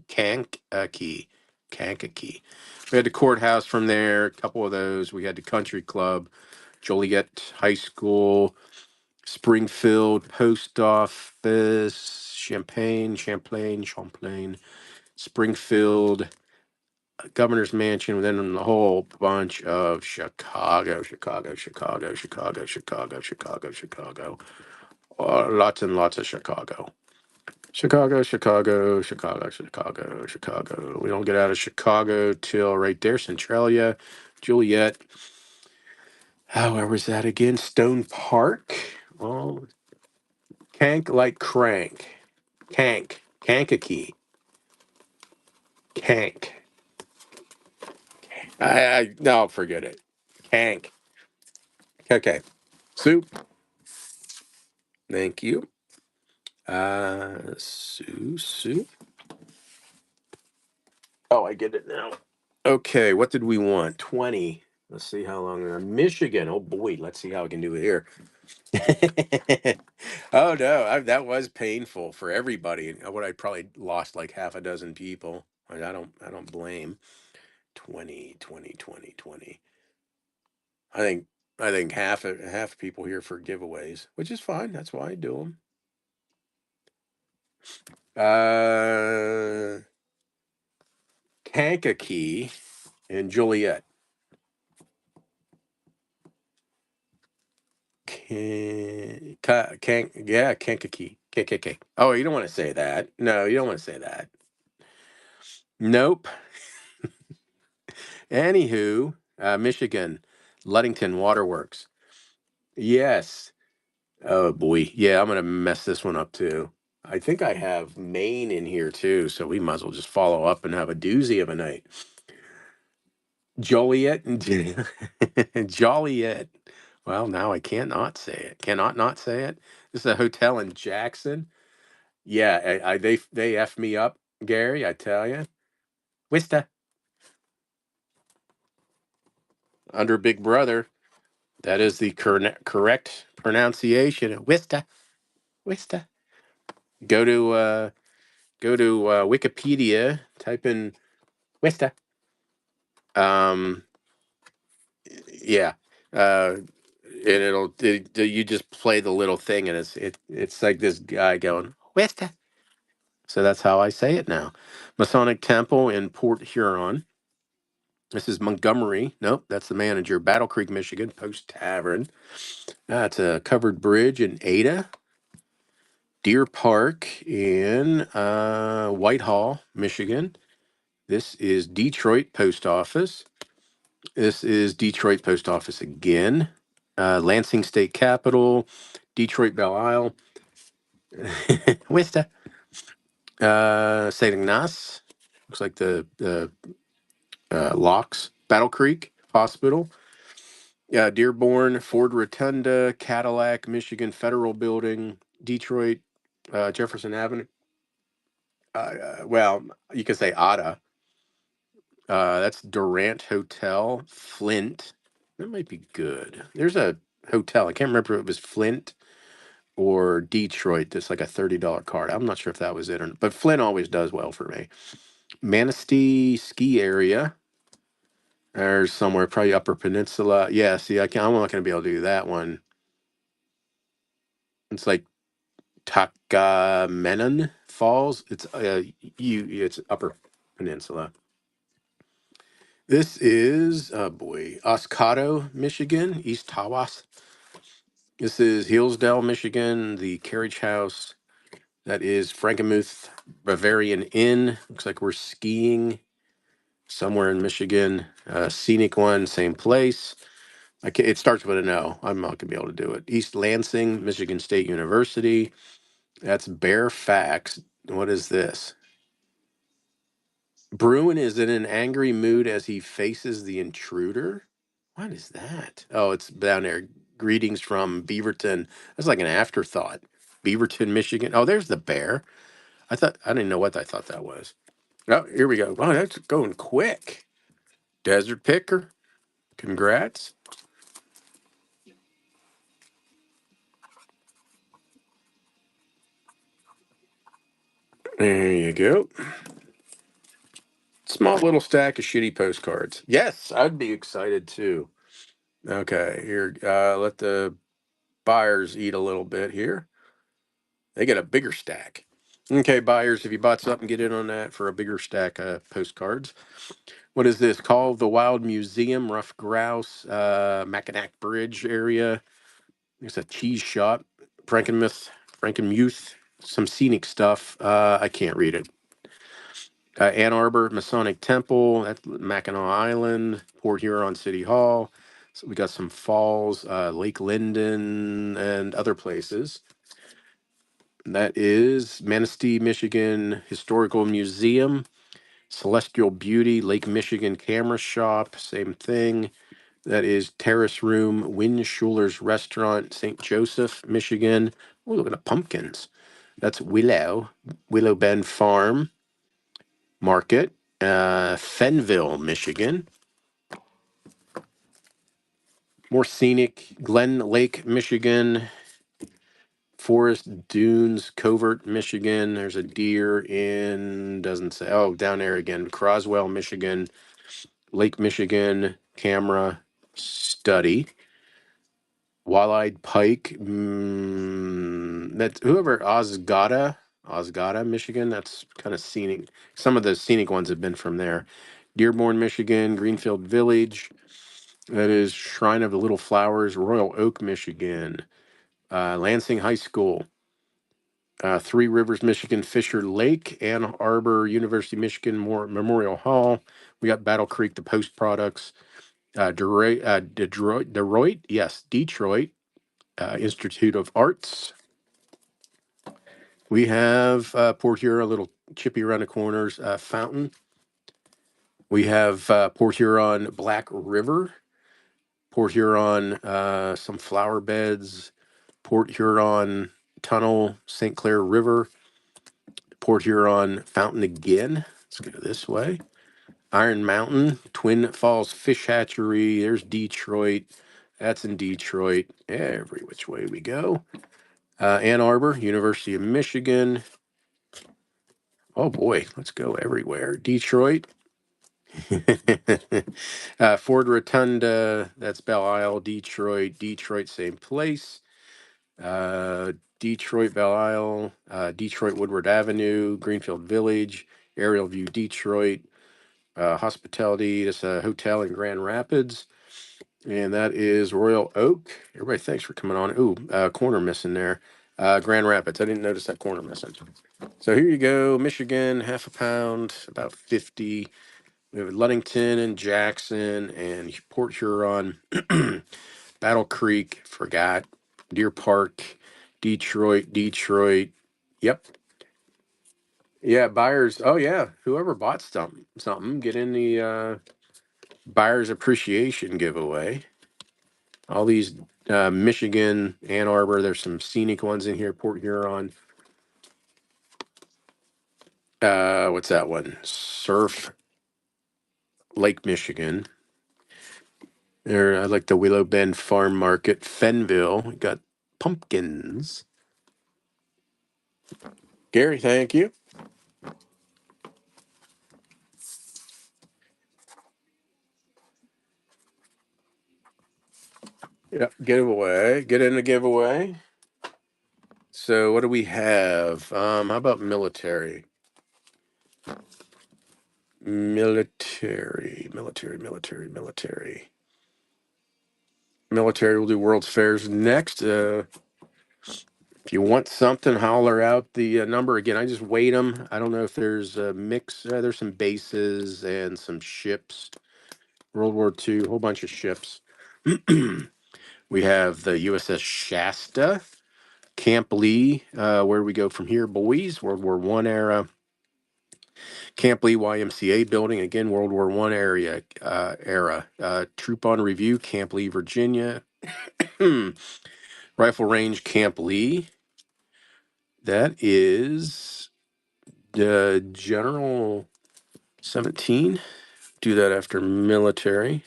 Kankakee. Kankakee. We had the courthouse from there, a couple of those. We had the country club, Joliet High School, Springfield Post Office, Champlain, Springfield, Governor's Mansion, and then a whole bunch of Chicago. Lots and lots of Chicago. Chicago. We don't get out of Chicago till right there, Centralia, Juliet. Where was that again? Stone Park. Oh, Kank like crank. Kankakee. Kank. No, forget it. Kank. Okay. Soup. Thank you. Sue. Oh, I get it now. Okay, what did we want? 20. Let's see how long. Michigan. Oh boy, let's see how we can do it here. Oh no, that was painful for everybody. I probably lost like half a dozen people. I don't blame. 20. I think I think half people here for giveaways, which is fine. That's why I do them. Kankakee and Juliet. Yeah, Kankakee. KKK. Oh, you don't want to say that. No, you don't want to say that. Nope. Anywho, Michigan, Ludington Waterworks. Yes. Oh boy. Yeah, I'm gonna mess this one up too. I think I have Maine in here too, so we might as well just follow up and have a doozy of a night. Joliet and Joliet. Well, now I can't not say it. Cannot not say it. This is a hotel in Jackson. Yeah, they f me up, Gary. I tell you, Wista under Big Brother. That is the correct pronunciation. Wista. Go to Wikipedia. Type in Wista. Um, yeah. And you just play the little thing, and it's like this guy going Wista. So that's how I say it now. Masonic Temple in Port Huron. This is Montgomery. Nope, that's the manager. Battle Creek, Michigan. Post Tavern. That's a covered bridge in Ada. Deer Park in Whitehall, Michigan. This is Detroit Post Office. This is Detroit Post Office again. Lansing State Capitol, Detroit Belle Isle. Wista. St. Ignace. Looks like the locks. Battle Creek Hospital. Dearborn, Ford Rotunda, Cadillac, Michigan Federal Building, Detroit, Jefferson Avenue. Well, you could say Otta. That's Durant Hotel, Flint. That might be good. There's a hotel. I can't remember if it was Flint or Detroit. That's like a $30 card. I'm not sure if that was it or not, but Flint always does well for me. Manistee ski area. There's somewhere, probably Upper Peninsula. Yeah, see, I'm not going to be able to do that one. It's like Takamenon Falls. It's Upper Peninsula. This is, oh boy, Oscodo, Michigan, East Tawas. This is Hillsdale, Michigan, the carriage house. That is Frankenmuth Bavarian Inn. Looks like we're skiing somewhere in Michigan. Scenic one, same place. It starts with an O. I'm not gonna be able to do it. East Lansing, Michigan State University. That's Bear Facts. What is this? Bruin is in an angry mood as he faces the intruder. What is that? Oh, it's down there. Greetings from Beaverton. That's like an afterthought. Beaverton, Michigan. Oh, there's the bear. I didn't know what I thought that was. Oh, here we go. Wow, that's going quick. Desert Picker. Congrats. There you go. Small little stack of shitty postcards. Yes, I'd be excited too. Okay, here, let the buyers eat a little bit here. They get a bigger stack. Okay, buyers, if you bought something, get in on that for a bigger stack of postcards. What is this? Call of the Wild Museum, Rough Grouse, Mackinac Bridge area. There's a cheese shop, Frankenmuth, some scenic stuff. I can't read it. Ann Arbor Masonic Temple, that's Mackinac Island, Port Huron City Hall. So we got some falls, Lake Linden, and other places. That is Manistee, Michigan Historical Museum, Celestial Beauty, Lake Michigan Camera Shop, same thing. That is Terrace Room, Windschuler's Restaurant, St. Joseph, Michigan. Oh, look at the pumpkins. That's Willow Bend Farm Market, Fenville, Michigan. More scenic, Glen Lake, Michigan. Forest Dunes, Covert, Michigan. There's a deer in, doesn't say, oh, down there again, Croswell, Michigan. Lake Michigan, Camera Study. Wall-eyed pike. That's whoever Osgada, Michigan. That's kind of scenic. Some of the scenic ones have been from there. Dearborn, Michigan. Greenfield Village. That is Shrine of the Little Flowers, Royal Oak, Michigan. Lansing High School. Three Rivers, Michigan. Fisher Lake, Ann Arbor, University, Michigan. Memorial Hall. We got Battle Creek, the Post Products. Detroit, yes, Detroit. Institute of Arts. We have Port Huron, a little chippy around the corners, fountain. We have Port Huron Black River, Port Huron some flower beds, Port Huron Tunnel, St. Clair River, Port Huron Fountain again. Let's go this way. Iron Mountain, Twin Falls Fish Hatchery. There's Detroit. That's in Detroit. Every which way we go. Ann Arbor, University of Michigan. Oh boy, let's go everywhere. Detroit. Ford Rotunda, that's Belle Isle, Detroit, same place. Detroit, Belle Isle, Detroit, Woodward Avenue, Greenfield Village, Aerial View, Detroit, Hospitality, that's a hotel in Grand Rapids. And that is Royal Oak. Everybody, thanks for coming on. Ooh, corner missing there. Grand Rapids. I didn't notice that corner missing. So here you go, Michigan, half a pound, about 50. We have Ludington and Jackson and Port Huron, Battle Creek, forgot, Deer Park, Detroit. Yep. Yeah, buyers. Oh yeah, whoever bought something, get in the buyers appreciation giveaway. All these Michigan, Ann Arbor. There's some scenic ones in here. Port Huron. What's that one? Surf Lake Michigan. There, I like the Willow Bend Farm Market, Fenville. We got pumpkins. Gary, thank you. Yep, giveaway. Get in the giveaway. So what do we have? How about military? Military. Military will do World's Fairs next. If you want something, holler out the number. Again, I just weight them. I don't know if there's a mix. There's some bases and some ships. World War II, a whole bunch of ships. We have the USS Shasta, Camp Lee. Where do we go from here, boys? World War One era. Camp Lee YMCA building, again, World War One era. Troop on review, Camp Lee, Virginia. Rifle range, Camp Lee. That is General 17. Do that after military.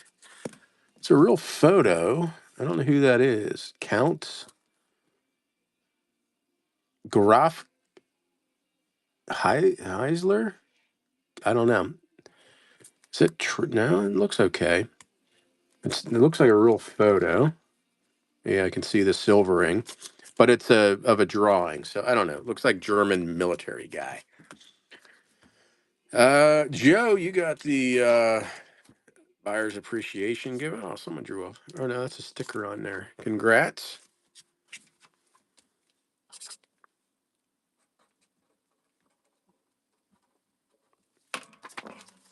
It's a real photo. I don't know who that is. Count Graf Heisler? I don't know. Is it true? No, it looks okay. It looks like a real photo. Yeah, I can see the silvering, but it's of a drawing. So I don't know. It looks like German military guy. Joe, you got the buyer's appreciation given. Oh, someone drew off. Oh no, that's a sticker on there. Congrats.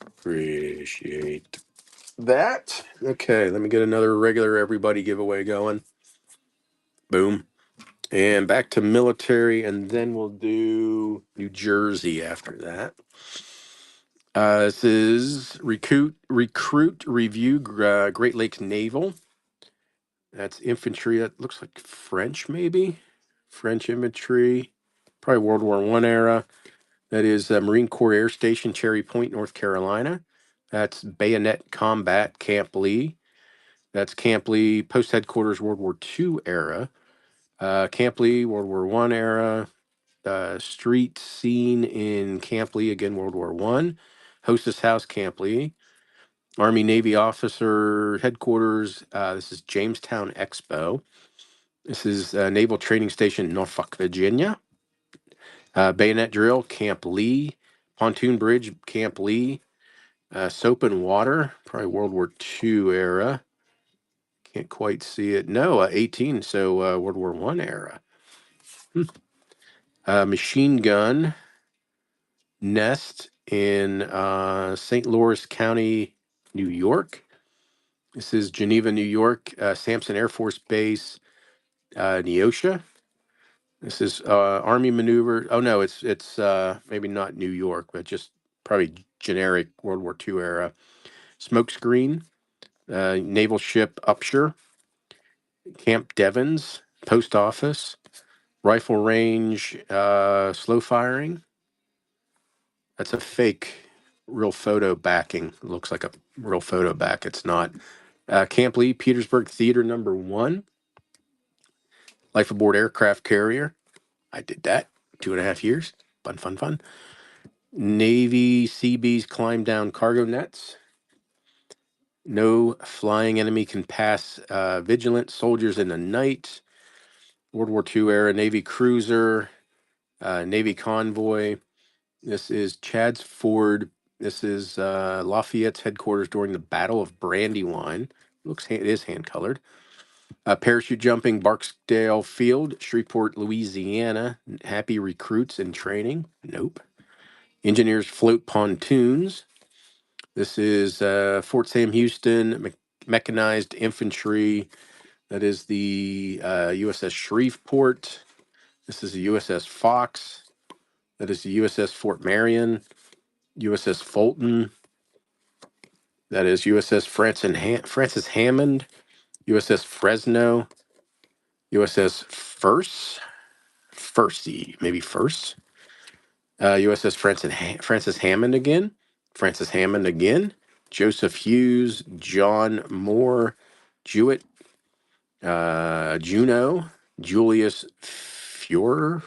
Appreciate that. Okay, let me get another regular everybody giveaway going. Boom. And back to military, and then we'll do New Jersey after that. This is recruit review, Great Lakes Naval. That's infantry. That looks like French, maybe French infantry, probably World War One era. That is Marine Corps Air Station, Cherry Point, North Carolina. That's Bayonet Combat Camp Lee. That's Camp Lee Post Headquarters World War II era. Camp Lee World War One era. Street scene in Camp Lee, again World War One. Hostess House, Camp Lee. Army Navy Officer Headquarters. This is Jamestown Expo. This is Naval Training Station, Norfolk, Virginia. Bayonet Drill, Camp Lee. Pontoon Bridge, Camp Lee. Soap and Water, probably World War II era. Can't quite see it. No, 18, so World War One era. Machine Gun Nest in St. Louis County, New York. This is Geneva, New York, Sampson Air Force Base, Neosha. This is Army maneuver. Oh no, it's maybe not New York, but just probably generic World War II era. Smokescreen, naval ship Upshur, Camp Devens, post office, rifle range, slow firing. That's a fake real photo backing. It looks like a real photo back. It's not. Camp Lee, Petersburg Theater number 1. Life aboard aircraft carrier. I did that 2.5 years. Fun. Navy Seabees climb down cargo nets. No flying enemy can pass vigilant soldiers in the night. World War II era Navy cruiser, Navy convoy. This is Chad's Ford. This is Lafayette's headquarters during the Battle of Brandywine. It is hand colored. Parachute jumping, Barksdale Field, Shreveport, Louisiana. Happy recruits in training. Nope. Engineers float pontoons. This is Fort Sam Houston, mechanized infantry. That is the USS Shreveport. This is the USS Fox. That is the USS Fort Marion, USS Fulton. That is USS Francis Hammond, USS Fresno, USS First, maybe First. USS Francis Hammond again. Francis Hammond again. Joseph Hughes, John Moore, Jewett, Juno, Julius Fuhrer,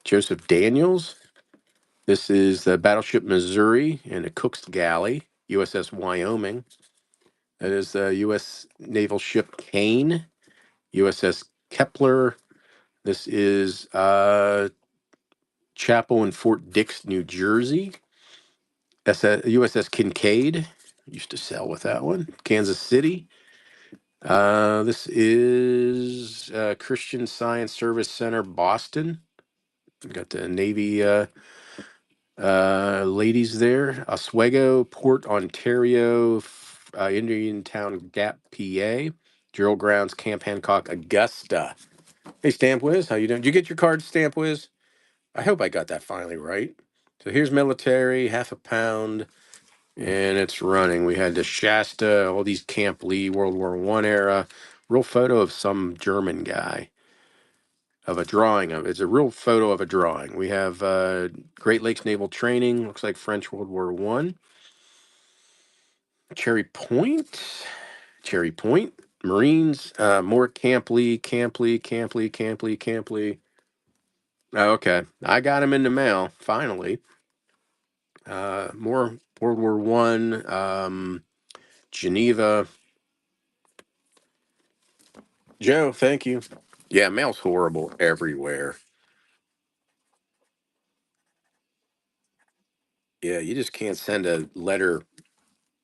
Joseph Daniels. This is the Battleship Missouri and the Cook's Galley, USS Wyoming. That is the U.S. naval ship Kane, USS Kepler. This is Chapel in Fort Dix, New Jersey. USS Kincaid. Used to sail with that one. Kansas City. This is Christian Science Service Center, Boston. We've got the Navy ladies there. Oswego, Port Ontario, Indiantown Gap, PA. Drill Grounds, Camp Hancock, Augusta. Hey, Stamp Wiz, how you doing? Did you get your card, Stamp Wiz? I hope I got that finally right. So here's military, half a pound, and it's running. We had the Shasta, all these Camp Lee, World War One era. Real photo of some German guy, of a drawing of it's a real photo of a drawing. We have Great Lakes Naval Training, looks like French World War One. Cherry Point, Cherry Point, Marines, more Camp Lee, Camp Lee, Camp Lee, Camp Lee, Camp Lee. Oh, okay, I got him in the mail finally. More World War One, Geneva. Joe, thank you. Yeah, mail's horrible everywhere. Yeah, you just can't send a letter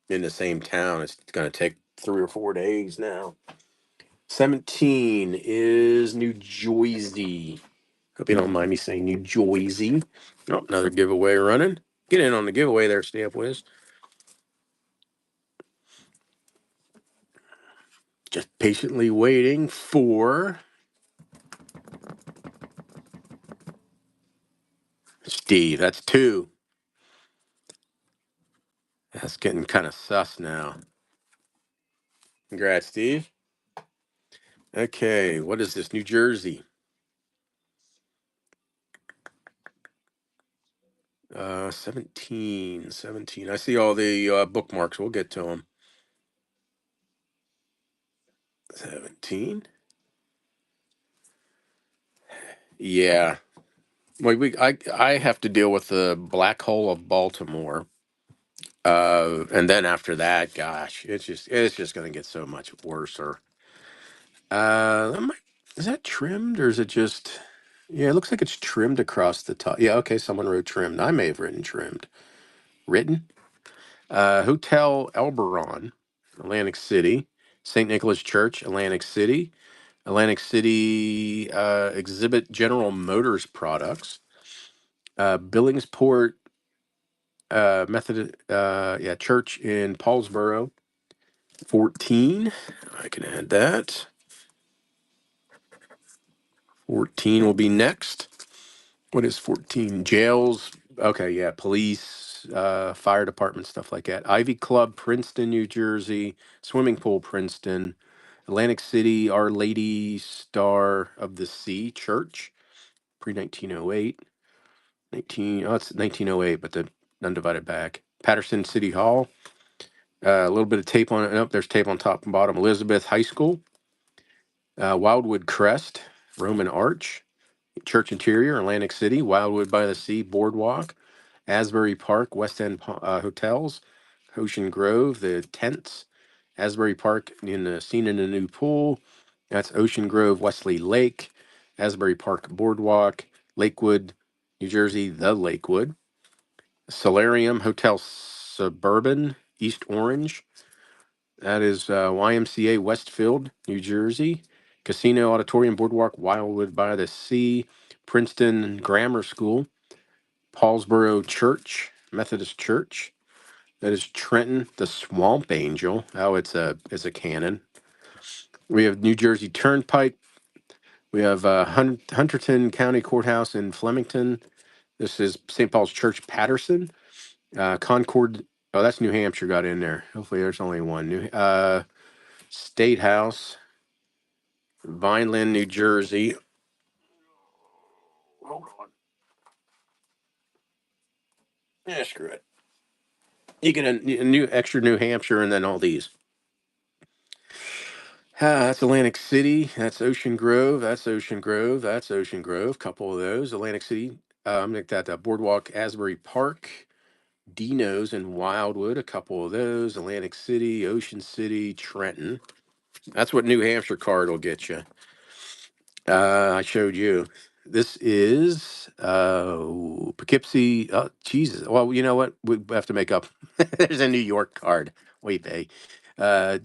in the same town. It's going to take 3 or 4 days now. 17 is New Jersey. Hope you don't mind me saying New Jersey. Oh, another giveaway running. Get in on the giveaway there, Stamp Wiz. Just patiently waiting for Steve. That's two. That's getting kind of sus now. Congrats, Steve. Okay, what is this? New Jersey. 17, 17. I see all the bookmarks. We'll get to them. 17. Yeah. I have to deal with the black hole of Baltimore. And then after that, gosh, it's just going to get so much worse. Is that trimmed or is it just? Yeah, it looks like it's trimmed across the top. Yeah, okay, someone wrote trimmed. I may have written trimmed. Written. Hotel Elberon, Atlantic City. St. Nicholas Church, Atlantic City. Atlantic City Exhibit General Motors Products. Billingsport Methodist Church in Paulsboro. 14. I can add that. 14 will be next. What is 14? Jails. Okay, yeah, police, fire department, stuff like that. Ivy Club, Princeton, New Jersey. Swimming pool, Princeton. Atlantic City, Our Lady Star of the Sea Church, pre 1908. It's 1908, but the undivided back. Patterson City Hall. A little bit of tape on it. Nope, there's tape on top and bottom. Elizabeth High School. Wildwood Crest, Roman Arch. Church Interior, Atlantic City. Wildwood by the Sea Boardwalk. Asbury Park, West End Hotels. Ocean Grove, the tents. Asbury Park in the scene in the new pool. That's Ocean Grove, Wesley Lake. Asbury Park Boardwalk. Lakewood, New Jersey, the Lakewood. Solarium Hotel Suburban, East Orange. That is YMCA Westfield, New Jersey. Casino Auditorium Boardwalk, Wildwood by the Sea. Princeton Grammar School. Paulsboro Church, Methodist Church. That is Trenton, the Swamp Angel. Oh, it's a cannon. We have New Jersey Turnpike. We have Hunterton County Courthouse in Flemington. This is St. Paul's Church, Patterson. Concord. Oh, that's New Hampshire. Got in there. Hopefully, there's only one. State House, Vineland, New Jersey. Yeah, screw it. You get a new extra New Hampshire and then all these. That's Atlantic City. That's Ocean Grove. That's Ocean Grove. That's Ocean Grove. Couple of those. Atlantic City. I'm like that. Boardwalk, Asbury Park, Dino's and Wildwood. A couple of those. Atlantic City, Ocean City, Trenton. That's what New Hampshire card will get you. I showed you. This is Poughkeepsie. Oh, Jesus. Well, you know what? We have to make up. There's a New York card. Wait, they. Uh,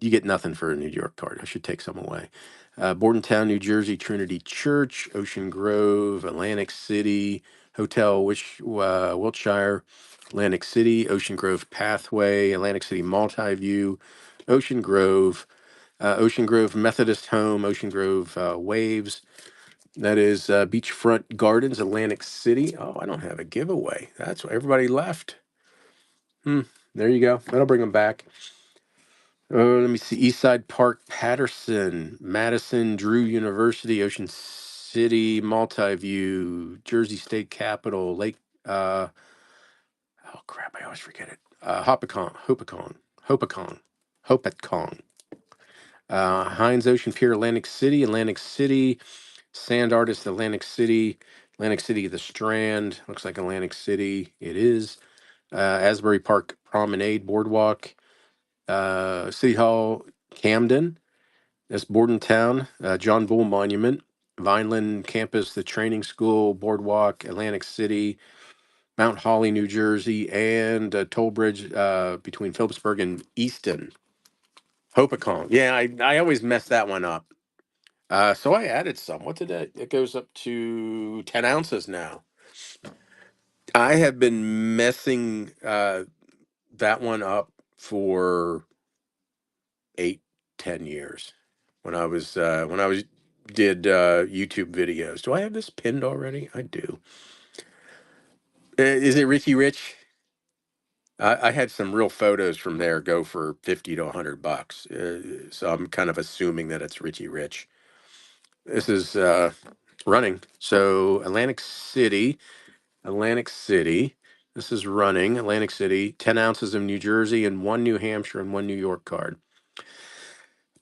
you get nothing for a New York card. I should take some away. Bordentown, New Jersey, Trinity Church, Ocean Grove, Atlantic City, Hotel Wiltshire, Atlantic City, Ocean Grove Pathway, Atlantic City Multiview, Ocean Grove Methodist Home, Ocean Grove Waves. That is Beachfront Gardens, Atlantic City. Oh, I don't have a giveaway. That's why everybody left. There you go. That'll bring them back. Oh, let me see. Eastside Park, Patterson, Madison, Drew University, Ocean City, Multiview, Jersey State Capitol, Lake. Oh crap! I always forget it. Hopatcong. Hines Ocean Pier, Atlantic City, Sand Artist, Atlantic City, the Strand. Looks like Atlantic City. It is. Asbury Park Promenade Boardwalk, City Hall, Camden. That's Bordentown, John Bull Monument, Vineland Campus, the Training School, Boardwalk, Atlantic City, Mount Holly, New Jersey, and Toll Bridge between Phillipsburg and Easton. Hopacon. Yeah, I always mess that one up. So I added some. What did that? It goes up to 10 ounces now. I have been messing that one up for 8, 10 years when I was did YouTube videos. Do I have this pinned already? I do. Is it Richie Rich? I had some real photos from there go for 50 to $100, so I'm kind of assuming that it's Richie Rich. This is running. So Atlantic City. This is running Atlantic City. 10 ounces of New Jersey and one New Hampshire and one New York card.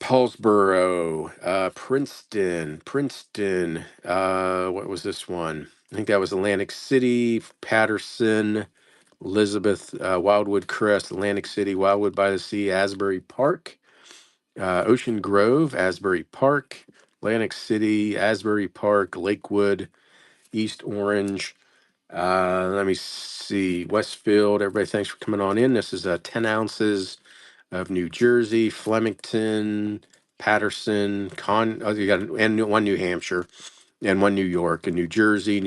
Paulsboro, Princeton. What was this one? I think that was Atlantic City, Patterson, Elizabeth, Wildwood Crest, Atlantic City, Wildwood by the Sea, Asbury Park, Ocean Grove, Asbury Park, Atlantic City, Asbury Park, Lakewood, East Orange. Let me see, Westfield. Everybody, thanks for coming on in. This is 10 ounces of New Jersey, Flemington, Patterson, you got and one New Hampshire, and one New York, and New Jersey,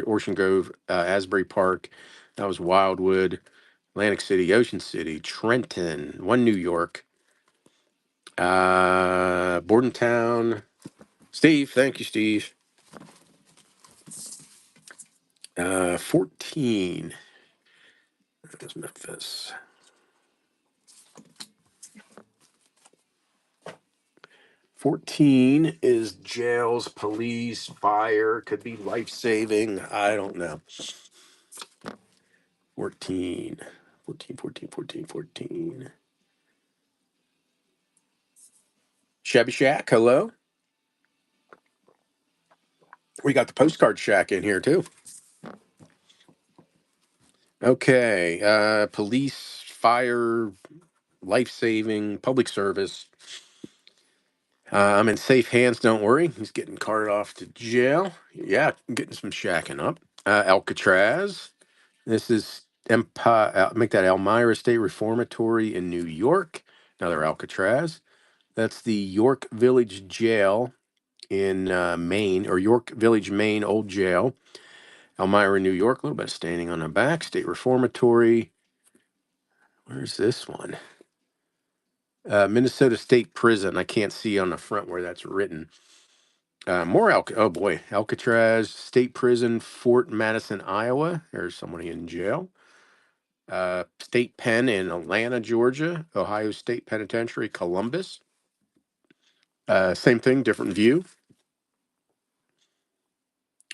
Ocean Grove, Asbury Park. That was Wildwood, Atlantic City, Ocean City, Trenton, one New York, Bordentown. Steve, thank you, Steve. 14. That's Memphis. 14 is jails, police, fire, could be life saving. I don't know. 14. 14. Shabby Shack, hello. We got the Postcard Shack in here too. Okay. Police, fire, life saving, public service. I'm in safe hands, don't worry. He's getting carted off to jail. Yeah, getting some shacking up. Alcatraz. This is Empire, make that Elmira State Reformatory in New York. Another Alcatraz. That's the York Village Jail in Maine, or York Village, Maine, Old Jail. Elmira, New York. A little bit of staining on the back. State Reformatory. Where's this one? Minnesota State Prison. I can't see on the front where that's written. Oh boy, Alcatraz State Prison, Fort Madison, Iowa. There's somebody in jail. State Pen in Atlanta, Georgia. Ohio State Penitentiary, Columbus. Same thing, different view.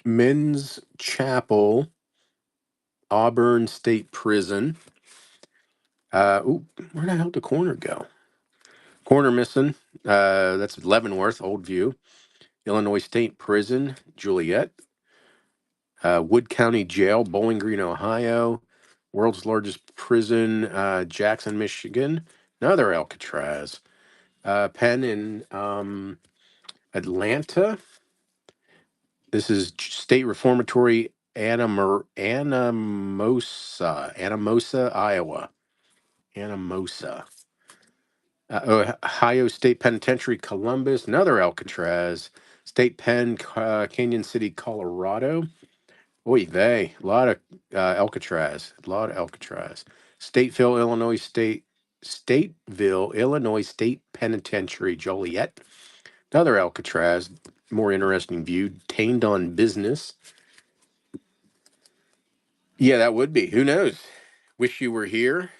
Men's Chapel, Auburn State Prison. Where the hell did corner go? Corner missing. That's Leavenworth, Old View. Illinois State Prison, Juliet. Wood County Jail, Bowling Green, Ohio. World's largest prison, Jackson, Michigan. Another Alcatraz. Penn in Atlanta. This is State Reformatory Anamosa, Iowa. Anamosa. Ohio State Penitentiary, Columbus. Another Alcatraz. State Penn, Canyon City, Colorado. Oy vey, a lot of Alcatraz, a lot of Alcatraz. Stateville, Illinois State Penitentiary, Joliet. Another Alcatraz, more interesting view. Tamed on business. Yeah, that would be. Who knows? Wish you were here.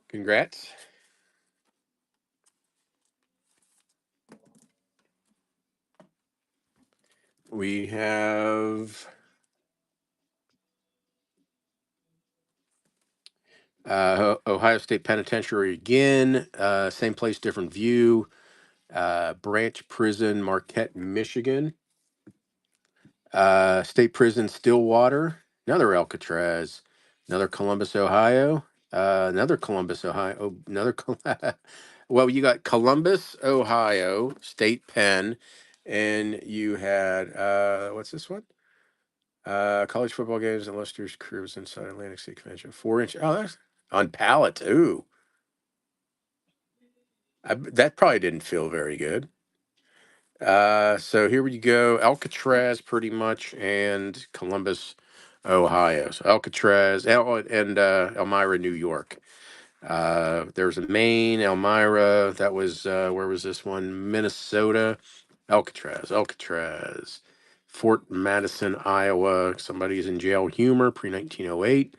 Congrats. We have Ohio State Penitentiary again. Same place, different view. Branch Prison, Marquette, Michigan. State Prison, Stillwater. Another Alcatraz. Another Columbus, Ohio. Another Columbus, Ohio. Oh, another. Well, you got Columbus, Ohio State Penn, and you had what's this one? College football games and Luster's Cruise inside Atlantic City Convention. 4-inch. Oh, that's on pallet. Ooh, that probably didn't feel very good. So here we go. Alcatraz, pretty much, and Columbus, Ohio. So Alcatraz, and Elmira, New York. There's a Maine, Elmira. That was where was this one? Minnesota, Alcatraz. Fort Madison, Iowa. Somebody's in jail. Humor, pre 1908.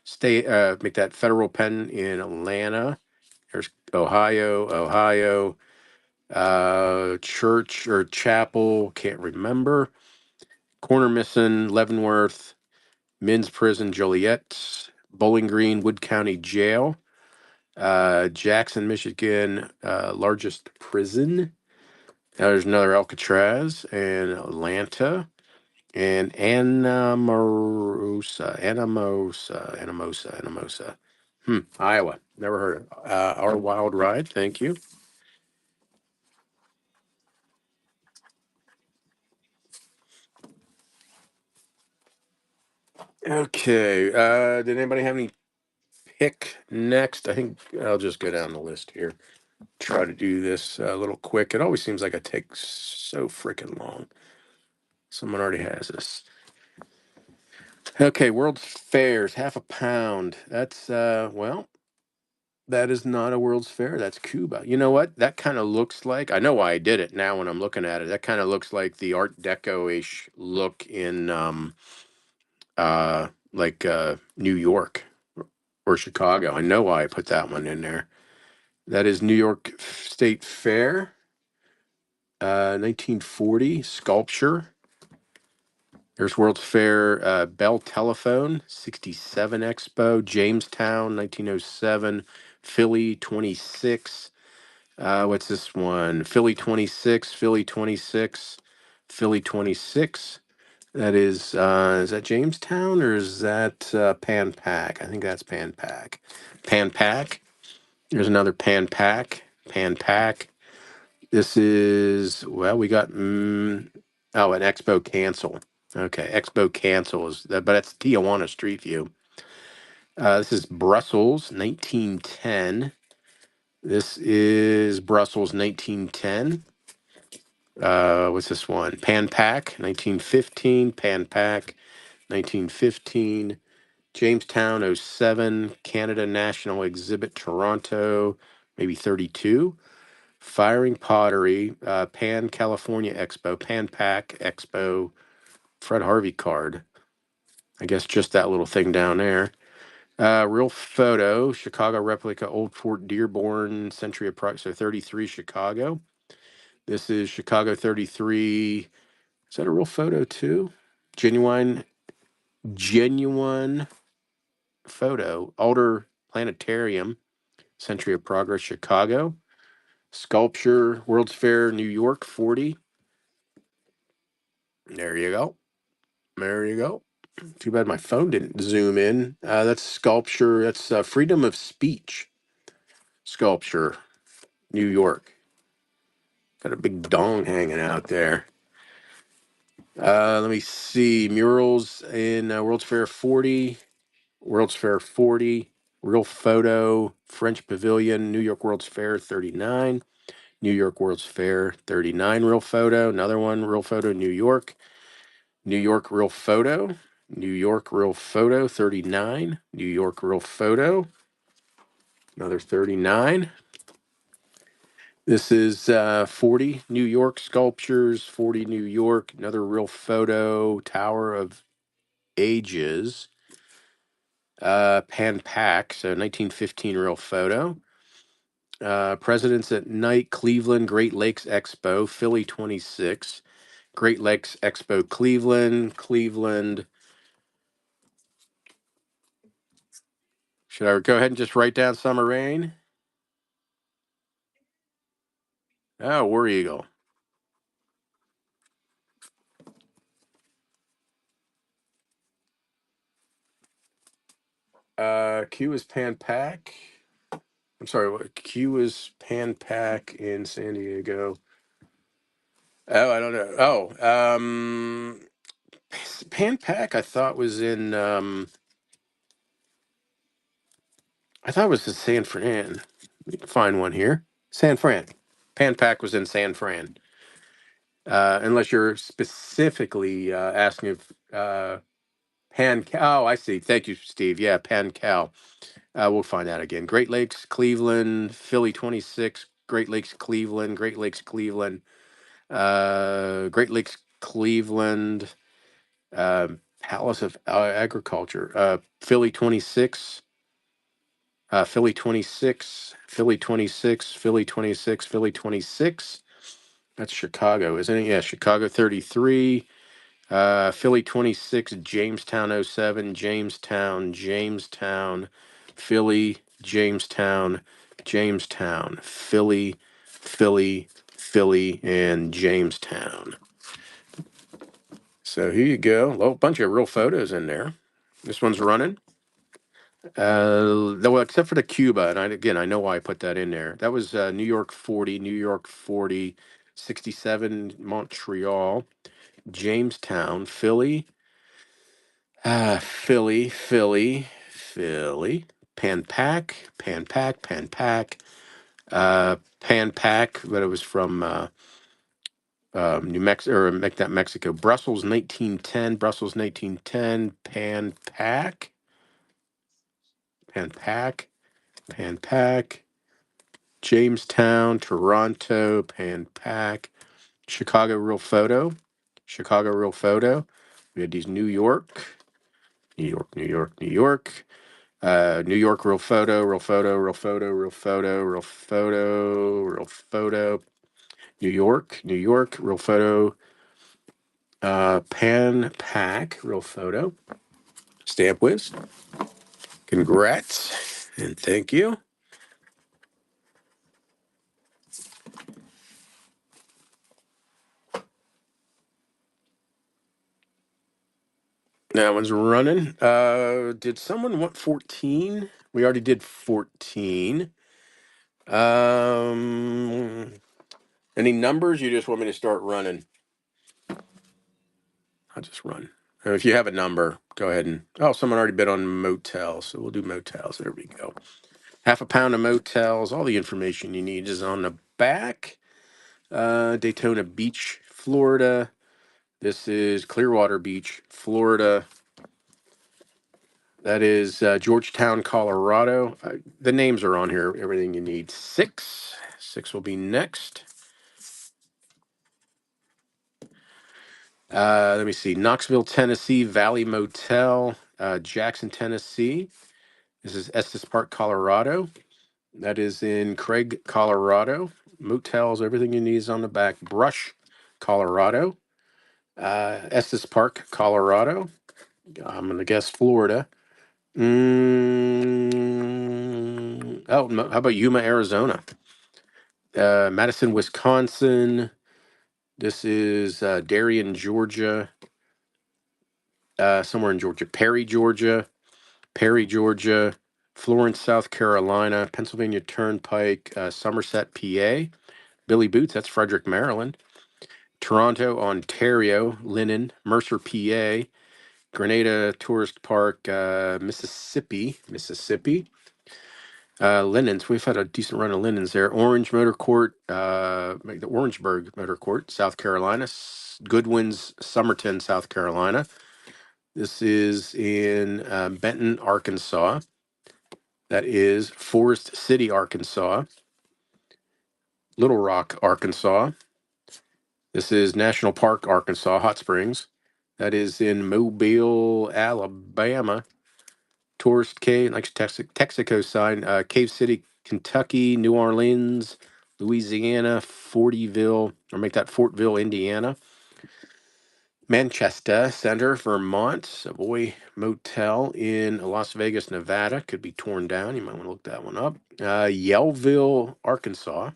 Stay. Make that federal pen in Atlanta. There's Ohio. Church or chapel, can't remember. Corner missing, Leavenworth. Men's prison, Joliet. Bowling Green, Wood County Jail. Jackson, Michigan, largest prison. There's another Alcatraz and Atlanta and Anamosa. Iowa. Never heard of it. Our Wild Ride. Thank you. Okay. Did anybody have any pick next? I think I'll just go down the list here. Try to do this a little quick. It always seems like it takes so freaking long. Someone already has this. Okay, World's Fairs, half a pound. That's well, that is not a World's Fair. That's Cuba. You know what? That kind of looks like. I know why I did it now when I'm looking at it. That kind of looks like the Art Deco-ish look in New York or Chicago. I know why I put that one in there. That is New York State Fair, 1940 sculpture. There's World's Fair, Bell Telephone, 67 Expo, Jamestown, 1907, Philly 26. What's this one? Philly 26, Philly 26, Philly 26. That is that Jamestown or is that Pan Pac? I think that's Pan Pac. Pan Pac. There's another Pan Pac. Pan Pac. This is, well, we got, an Expo cancel. Okay, Expo cancel is that, but that's Tijuana Street View. This is Brussels, 1910. This is Brussels, 1910. What's this one? Pan Pac, 1915. Pan Pac, 1915. Jamestown, '07. Canada National Exhibit, Toronto, maybe 32. Firing Pottery, Pan California Expo, Pan Pac Expo, Fred Harvey card. I guess just that little thing down there. Real photo, Chicago replica, Old Fort Dearborn, Century Approx. So 33 Chicago. This is Chicago 33. Is that a real photo too? Genuine photo. Alder Planetarium, Century of Progress, Chicago. Sculpture, World's Fair, New York 40. There you go. There you go. Too bad my phone didn't zoom in. That's sculpture. That's freedom of speech sculpture, New York. Got a big dong hanging out there. Let me see. Murals in World's Fair 40. World's Fair 40. Real photo, French Pavilion, New York World's Fair 39. New York World's Fair 39. Real photo. Another one. Real photo, New York. New York Real Photo. New York Real Photo 39. New York Real Photo. Another 39. This is 40 New York Sculptures, 40 New York, another real photo, Tower of Ages, Pan Pac, so 1915 real photo. Presidents at Night, Cleveland, Great Lakes Expo, Philly 26, Great Lakes Expo, Cleveland, Cleveland. Should I go ahead and just write down Summer Rain? Oh, War Eagle. Q is Pan Pac. I'm sorry, what Q is Pan Pac in San Diego. Oh, I don't know. Pan Pac I thought was in I thought it was in San Fran. Let me find one here. San Fran. Pan Pac was in San Fran. Unless you're specifically asking if Pan Cal. Oh, I see. Thank you, Steve. Yeah, Pan Cal. We'll find out again. Great Lakes, Cleveland, Philly 26, Great Lakes, Cleveland, Great Lakes, Cleveland, Great Lakes, Cleveland, Palace of Agriculture, Philly 26, Philly 26, Philly 26, Philly 26, Philly 26. That's Chicago, isn't it? Yeah, Chicago 33, Philly 26, Jamestown '07, Jamestown, Philly, Jamestown, Philly, and Jamestown. So here you go. A bunch of real photos in there. This one's running. Well, except for the Cuba, and I know why I put that in there. That was New York 40, New York 40, 67 Montreal, Jamestown, Philly, Philly, Pan Pac, Pan Pac, but it was from New Mexico or Mexico, Brussels 1910, Pan Pac, Pan Pac, Pan Pac. Jamestown, Toronto, Pan Pac, Chicago Real Photo, Chicago Real Photo. We had these New York, New York Real Photo, Real Photo, Real Photo, Real Photo, Real Photo, Real Photo, New York Real Photo, Pan Pac Real Photo, Stamp Whiz. Congrats and thank you. That one's running. Did someone want 14? We already did 14. Um, any numbers? You just want me to start running? I'll just run. If you have a number, go ahead and. Oh, someone already bid on motels, so we'll do motels. There we go. Half a pound of motels. All the information you need is on the back. Daytona Beach, Florida. This is Clearwater Beach, Florida. That is Georgetown, Colorado. The names are on here. Everything you need. Six will be next. Let me see. Knoxville, Tennessee, Valley Motel, Jackson, Tennessee. This is Estes Park, Colorado. That is in Craig, Colorado. Motels, everything you need is on the back. Brush, Colorado. Estes Park, Colorado. I'm going to guess Florida. How about Yuma, Arizona? Madison, Wisconsin. This is Darien, Georgia. Somewhere in Georgia. Perry, Georgia. Perry, Georgia. Florence, South Carolina. Pennsylvania Turnpike. Somerset, PA. Billy Boots, that's Frederick, Maryland. Toronto, Ontario. Lynn. Mercer, PA. Grenada Tourist Park, Mississippi. Linens, we've had a decent run of linens there. Orange Motor Court, the Orangeburg Motor Court, South Carolina. Goodwin's, Somerton, South Carolina. This is in Benton, Arkansas. That is Forest City, Arkansas. Little Rock, Arkansas. This is National Park, Arkansas, Hot Springs. That is in Mobile, Alabama. Tourist Cave, like Texaco sign, Cave City, Kentucky, New Orleans, Louisiana, Fortyville, or make that Fortville, Indiana. Manchester Center, Vermont, Savoy Motel in Las Vegas, Nevada. Could be torn down. You might want to look that one up. Yellville, Arkansas.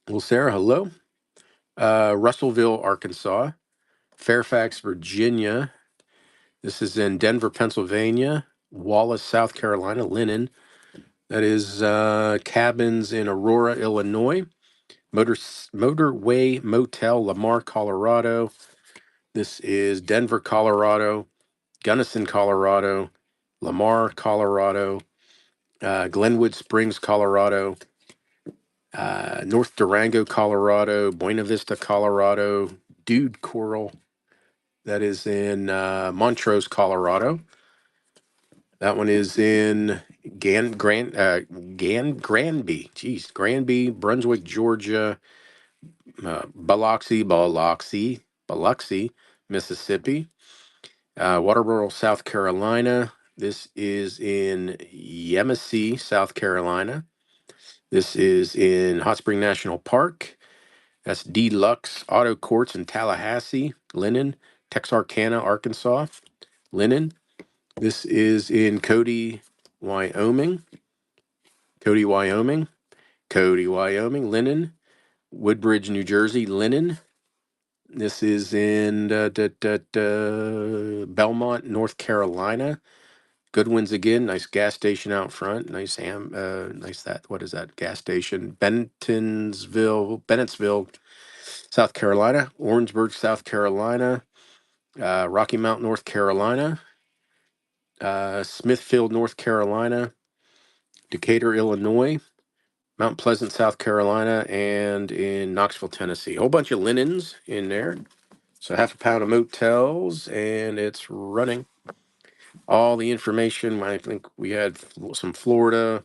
Well, Sarah, hello. Russellville, Arkansas. Fairfax, Virginia. This is in Denver, Pennsylvania. Wallace, South Carolina. Linen. That is cabins in Aurora, Illinois. Motorway Motel, Lamar, Colorado. This is Denver, Colorado. Gunnison, Colorado. Lamar, Colorado. Glenwood Springs, Colorado. North Durango, Colorado. Buena Vista, Colorado. Dude Coral. That is in Montrose, Colorado. That one is in Granby. Geez, Granby, Brunswick, Georgia. Biloxi, Mississippi. Waterboro, South Carolina. This is in Yemassee, South Carolina. This is in Hot Spring National Park. That's Deluxe Auto Courts in Tallahassee, Linen. Texarkana, Arkansas, Linen. This is in Cody, Wyoming. Cody, Wyoming. Cody, Wyoming, Linen. Woodbridge, New Jersey, Linen. This is in Belmont, North Carolina. Goodwin's again. Nice gas station out front. Nice that. What is that gas station? Bennettsville, South Carolina. Orangeburg, South Carolina. Rocky Mount, North Carolina. Smithfield, North Carolina. Decatur, Illinois. Mount Pleasant, South Carolina, and in Knoxville, Tennessee. A whole bunch of linens in there. So half a pound of motels, and it's running. All the information. I think we had some Florida,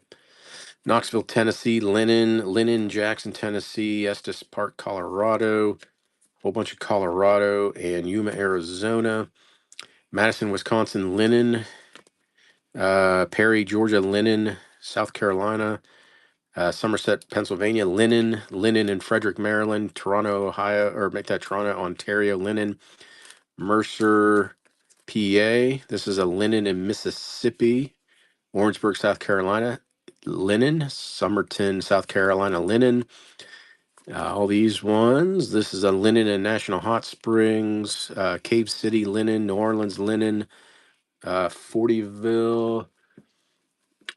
Knoxville, Tennessee, Linen, Jackson, Tennessee, Estes Park, Colorado, a whole bunch of Colorado, and Yuma, Arizona, Madison, Wisconsin, Linen, Perry, Georgia, Linen, South Carolina, Somerset, Pennsylvania, Linen in Frederick, Maryland, Toronto, Ohio, or make that Toronto, Ontario, Linen, Mercer, PA. This is a Linen in Mississippi, Orangeburg, South Carolina, Linen, Somerton, South Carolina, Linen. All these ones. This is a Linen in National Hot Springs, Cave City, Linen, New Orleans, Linen, Fortyville.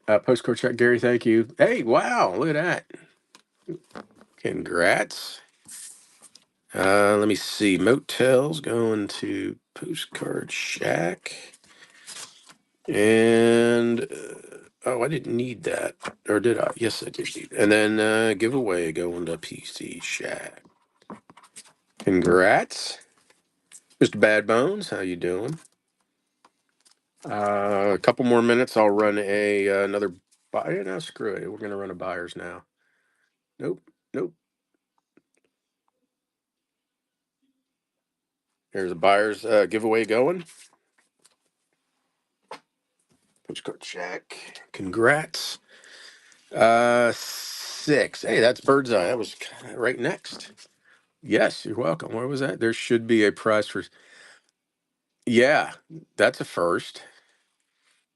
Postcard check, Gary. Thank you. Hey, wow, look at that. Congrats. Let me see. Motels going to Postcard Shack. And I didn't need that. Or did I? Yes, I did need. And then giveaway going to PC Shack. Congrats. Mr. Bad Bones, how you doing? A couple more minutes. I'll run another buy. No, screw it. We're gonna run a buyers now. Nope. Nope. There's a buyer's giveaway going. Postcard check. Congrats. 6. Hey, that's Bird's Eye. That was kinda right next. Yes, you're welcome. Where was that? There should be a prize for. Yeah, that's a first.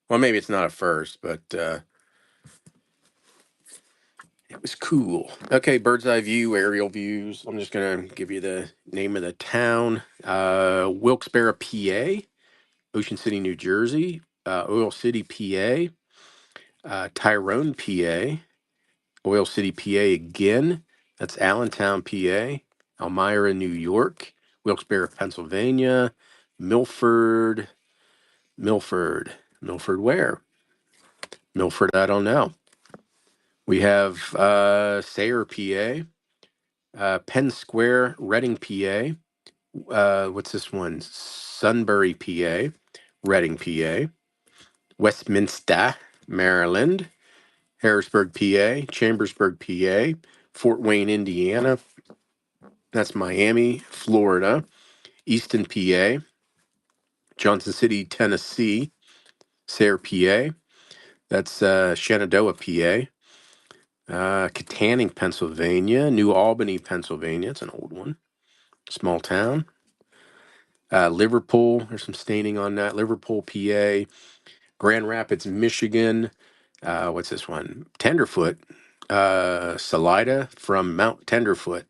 Well, maybe it's not a first, but it was cool. Okay, bird's eye view, aerial views. I'm just gonna give you the name of the town. Wilkes-Barre, PA, Ocean City, New Jersey, Oil City, PA, Tyrone, PA, Oil City, PA again. That's Allentown, PA, Elmira, New York, Wilkes-Barre, Pennsylvania, Milford, Milford where? Milford, I don't know. We have Sayre, PA, Penn Square, Reading, PA. What's this one? Sunbury, PA, Reading, PA, Westminster, Maryland, Harrisburg, PA, Chambersburg, PA, Fort Wayne, Indiana. That's Miami, Florida, Easton, PA, Johnson City, Tennessee, Sayre, PA. That's Shenandoah, PA. Katanning, Pennsylvania, New Albany, Pennsylvania. It's an old one. Small town. Liverpool, there's some staining on that. Liverpool, PA. Grand Rapids, Michigan. What's this one? Tenderfoot. Salida from Mount Tenderfoot.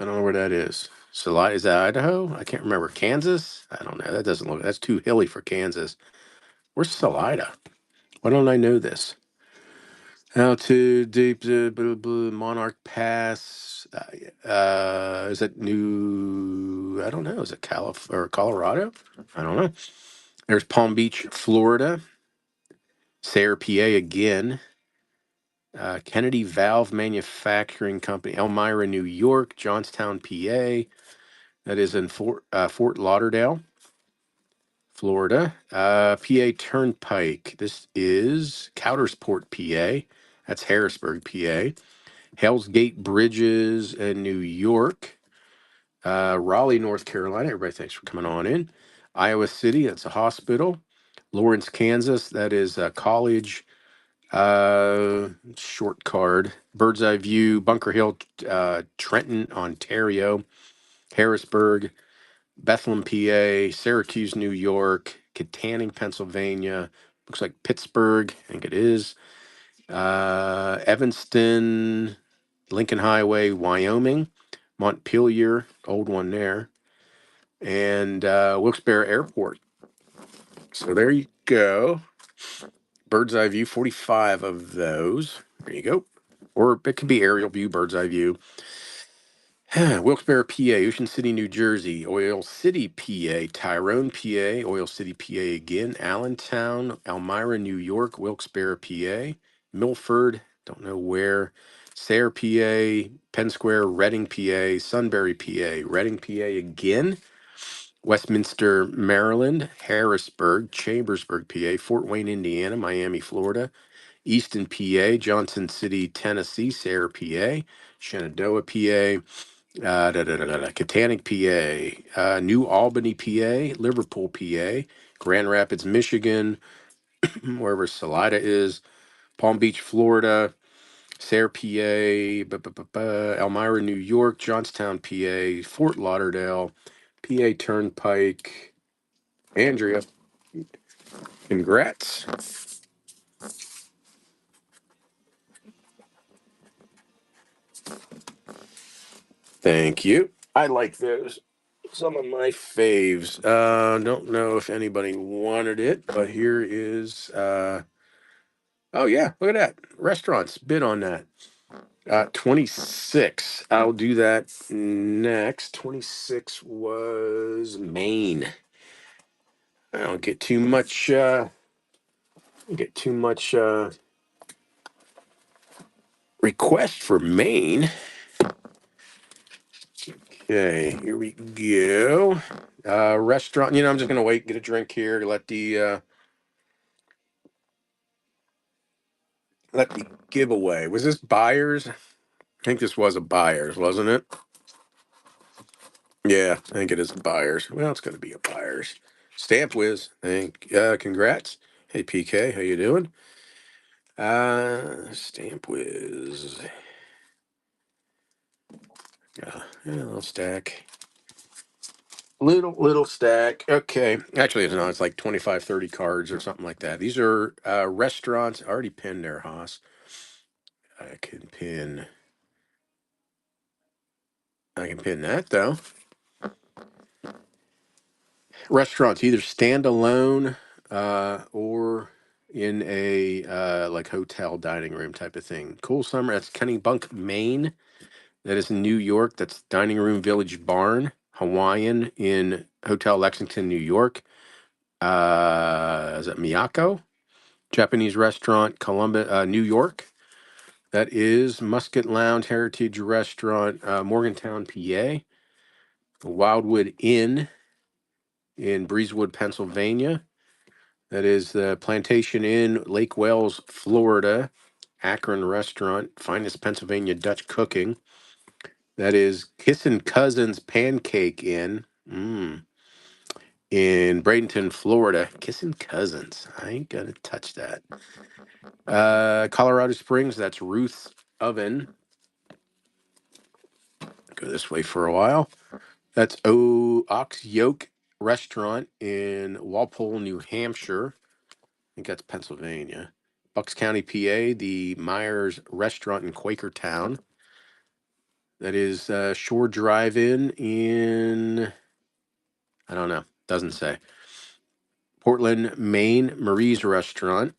I don't know where that is. Salida, is that Idaho? I can't remember. Kansas? I don't know. That doesn't look, that's too hilly for Kansas. Where's Salida? Why don't I know this? Out to deep Monarch Pass. Is it New? I don't know. Is it Or Colorado? I don't know. There's Palm Beach, Florida. Sayre, PA again. Kennedy Valve Manufacturing Company, Elmira, New York. Johnstown, PA. That is in Fort Lauderdale, Florida. PA Turnpike. This is Coudersport, PA. That's Harrisburg, PA. Hell's Gate Bridges in New York. Raleigh, North Carolina. Everybody, thanks for coming on in. Iowa City, that's a hospital. Lawrence, Kansas, that is a college. Short card. Bird's Eye View, Bunker Hill, Trenton, Ontario. Harrisburg, Bethlehem, PA. Syracuse, New York. Katanning, Pennsylvania. Looks like Pittsburgh, I think it is. Evanston, Lincoln Highway, Wyoming, Montpelier, old one there, and Wilkes-Barre Airport. So there you go. Bird's eye view, 45 of those. There you go. Or it could be aerial view, bird's eye view. Wilkes-Barre, PA, Ocean City, New Jersey, Oil City, PA, Tyrone, PA, Oil City, PA again, Allentown, Elmira, New York, Wilkes-Barre, PA, Milford, don't know where, Sayre, PA, Penn Square, Reading, PA, Sunbury, PA, Reading, PA again, Westminster, Maryland, Harrisburg, Chambersburg, PA, Fort Wayne, Indiana, Miami, Florida, Easton, PA, Johnson City, Tennessee, Sayre, PA, Shenandoah, PA, Katanning, PA, New Albany, PA, Liverpool, PA, Grand Rapids, Michigan, wherever Salida is, Palm Beach, Florida, Sayre, PA, Elmira, New York, Johnstown, PA, Fort Lauderdale, PA Turnpike. Andrea, congrats. Thank you. I like those. Some of my faves. Don't know if anybody wanted it, but here is oh yeah, look at that. Restaurants bid on that. 26. I'll do that next. 26 was Maine. I don't get too much request for Maine. Okay, here we go. Restaurant, I'm just gonna wait, get a drink here, let the giveaway. Was this buyers? I think this was a buyers, wasn't it? Yeah, I think it is a buyers. Well, it's gonna be a buyers. Stamp Whiz. Congrats. Hey PK, how you doing? Stamp Whiz. Yeah, a little stack. Little stack. Okay. Actually, it's not. It's like 25, 30 cards or something like that. These are restaurants. I already pinned there, Haas. I can pin. I can pin that though. Restaurants either standalone or in a like hotel dining room type of thing. Cool Summer. That's Kennebunk, Maine. That is in New York. That's Dining Room Village Barn, Hawaiian in Hotel Lexington, New York. Is that Miyako? Japanese restaurant, Columbus, New York. That is Musket Lounge Heritage Restaurant, Morgantown, PA. Wildwood Inn in Breezewood, Pennsylvania. That is the Plantation Inn, Lake Wales, Florida. Akron Restaurant, finest Pennsylvania Dutch cooking. That is Kissin' Cousins Pancake Inn in Bradenton, Florida. Kissin' Cousins. I ain't gonna touch that. Colorado Springs, that's Ruth's Oven. Go this way for a while. That's Ox Yoke Restaurant in Walpole, New Hampshire. I think that's Pennsylvania. Bucks County, PA, the Myers Restaurant in Quakertown. That is Shore Drive-In in, I don't know, doesn't say. Portland, Maine, Marie's Restaurant.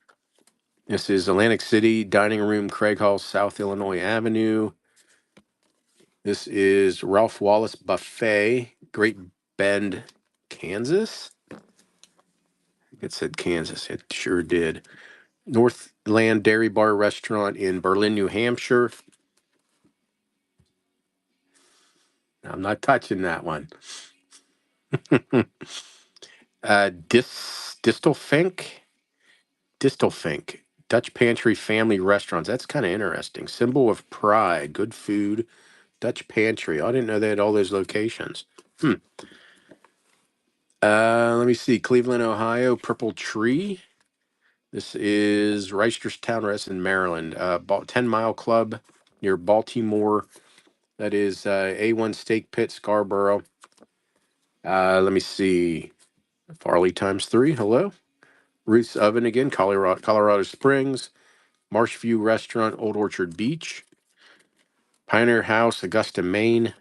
This is Atlantic City Dining Room, Craig Hall, South Illinois Avenue. This is Ralph Wallace Buffet, Great Bend, Kansas. I think it said Kansas. It sure did. Northland Dairy Bar Restaurant in Berlin, New Hampshire. I'm not touching that one. Distelfink, Dutch Pantry Family Restaurants. That's kind of interesting. Symbol of pride, good food, Dutch Pantry. I didn't know they had all those locations. Let me see. Cleveland, Ohio, Purple Tree. This is Reisterstown Rest in Maryland. 10 Mile Club near Baltimore. That is A1 Steak Pit, Scarborough. Let me see. Farley times 3. Hello. Ruth's Oven again, Colorado Springs. Marshview Restaurant, Old Orchard Beach. Pioneer House, Augusta, Maine.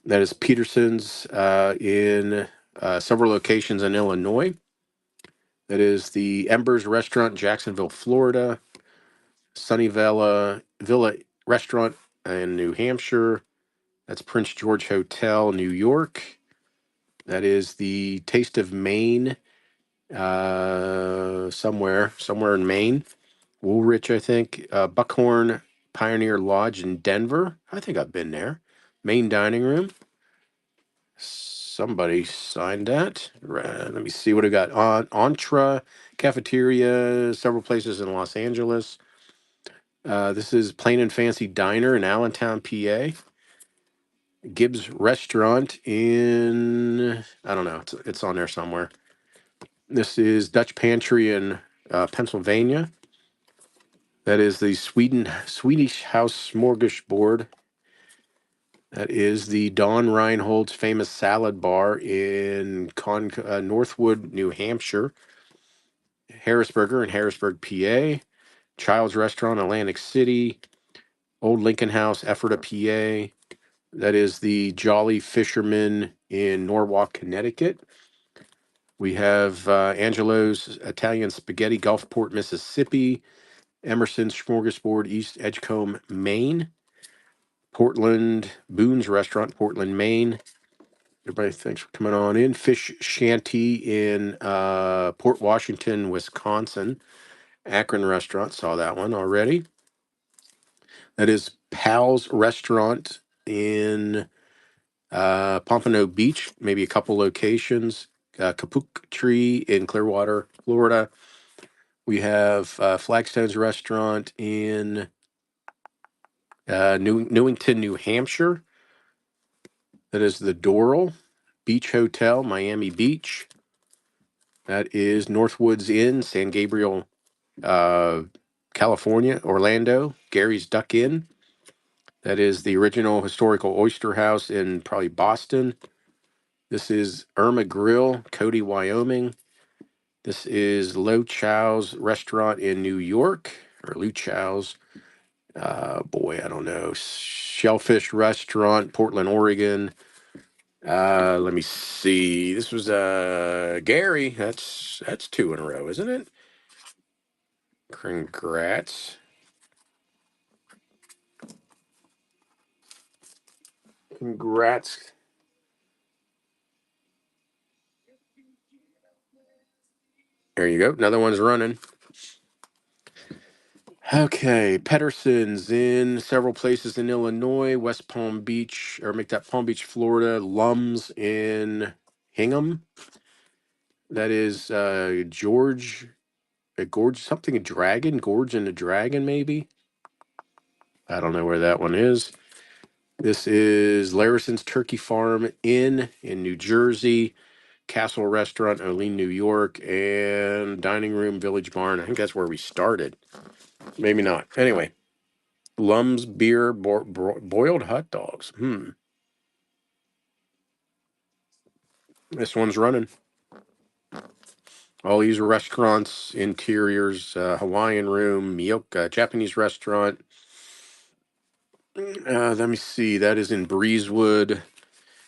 That is Peterson's in several locations in Illinois. That is the Embers Restaurant, Jacksonville, Florida. Villa Restaurant in New Hampshire. That's Prince George Hotel, New York. That is the Taste of Maine, somewhere in Maine. Woolrich, I think. Buckhorn Pioneer Lodge in Denver. I think I've been there. Main dining room. Somebody signed that. Let me see what I got. Entra Cafeteria, several places in Los Angeles. This is Plain and Fancy Diner in Allentown, PA. Gibbs Restaurant in, I don't know, it's on there somewhere. This is Dutch Pantry in Pennsylvania. That is the Swedish House Smorgasbord. That is the Don Reinhold's famous salad bar in Northwood, New Hampshire. Harrisburger in Harrisburg, PA. Child's Restaurant, Atlantic City. Old Lincoln House, Ephrata, PA. That is the Jolly Fisherman in Norwalk, Connecticut. We have Angelo's Italian Spaghetti, Gulfport, Mississippi. Emerson's Smorgasbord, East Edgecombe, Maine. Portland Boone's Restaurant, Portland, Maine. Everybody, thanks for coming on in. Fish Shanty in Port Washington, Wisconsin. Akron Restaurant, saw that one already. That is Pal's Restaurant in Pompano Beach, maybe a couple locations. Kapuk Tree in Clearwater, Florida. We have Flagstone's Restaurant in Newington, New Hampshire. That is the Doral Beach Hotel, Miami Beach. That is Northwoods Inn, San Gabriel, uh, California, Orlando. Gary's Duck Inn. That is the original historical oyster house in probably Boston. This is Irma Grill, Cody, Wyoming. This is Lo Chow's restaurant in New York, or Lu Chow's. Boy, I don't know. Shellfish Restaurant, Portland, Oregon. Let me see. This was Gary. That's two in a row, isn't it? Congrats. Congrats. There you go. Another one's running. Okay, Pedersen's in several places in Illinois, West Palm Beach, or make that Palm Beach, Florida. Lums in Hingham. That is George, a Gorge, something, a dragon, Gorge and a dragon, maybe. I don't know where that one is. This is Larison's Turkey Farm in New Jersey, Castle Restaurant, Olean, New York, and Dining Room Village Barn. I think that's where we started. Maybe not. Anyway, Lum's Beer, boiled hot dogs. This one's running. All these restaurants, interiors, Hawaiian room, Miyoka, Japanese restaurant. Let me see. That is in Breezewood.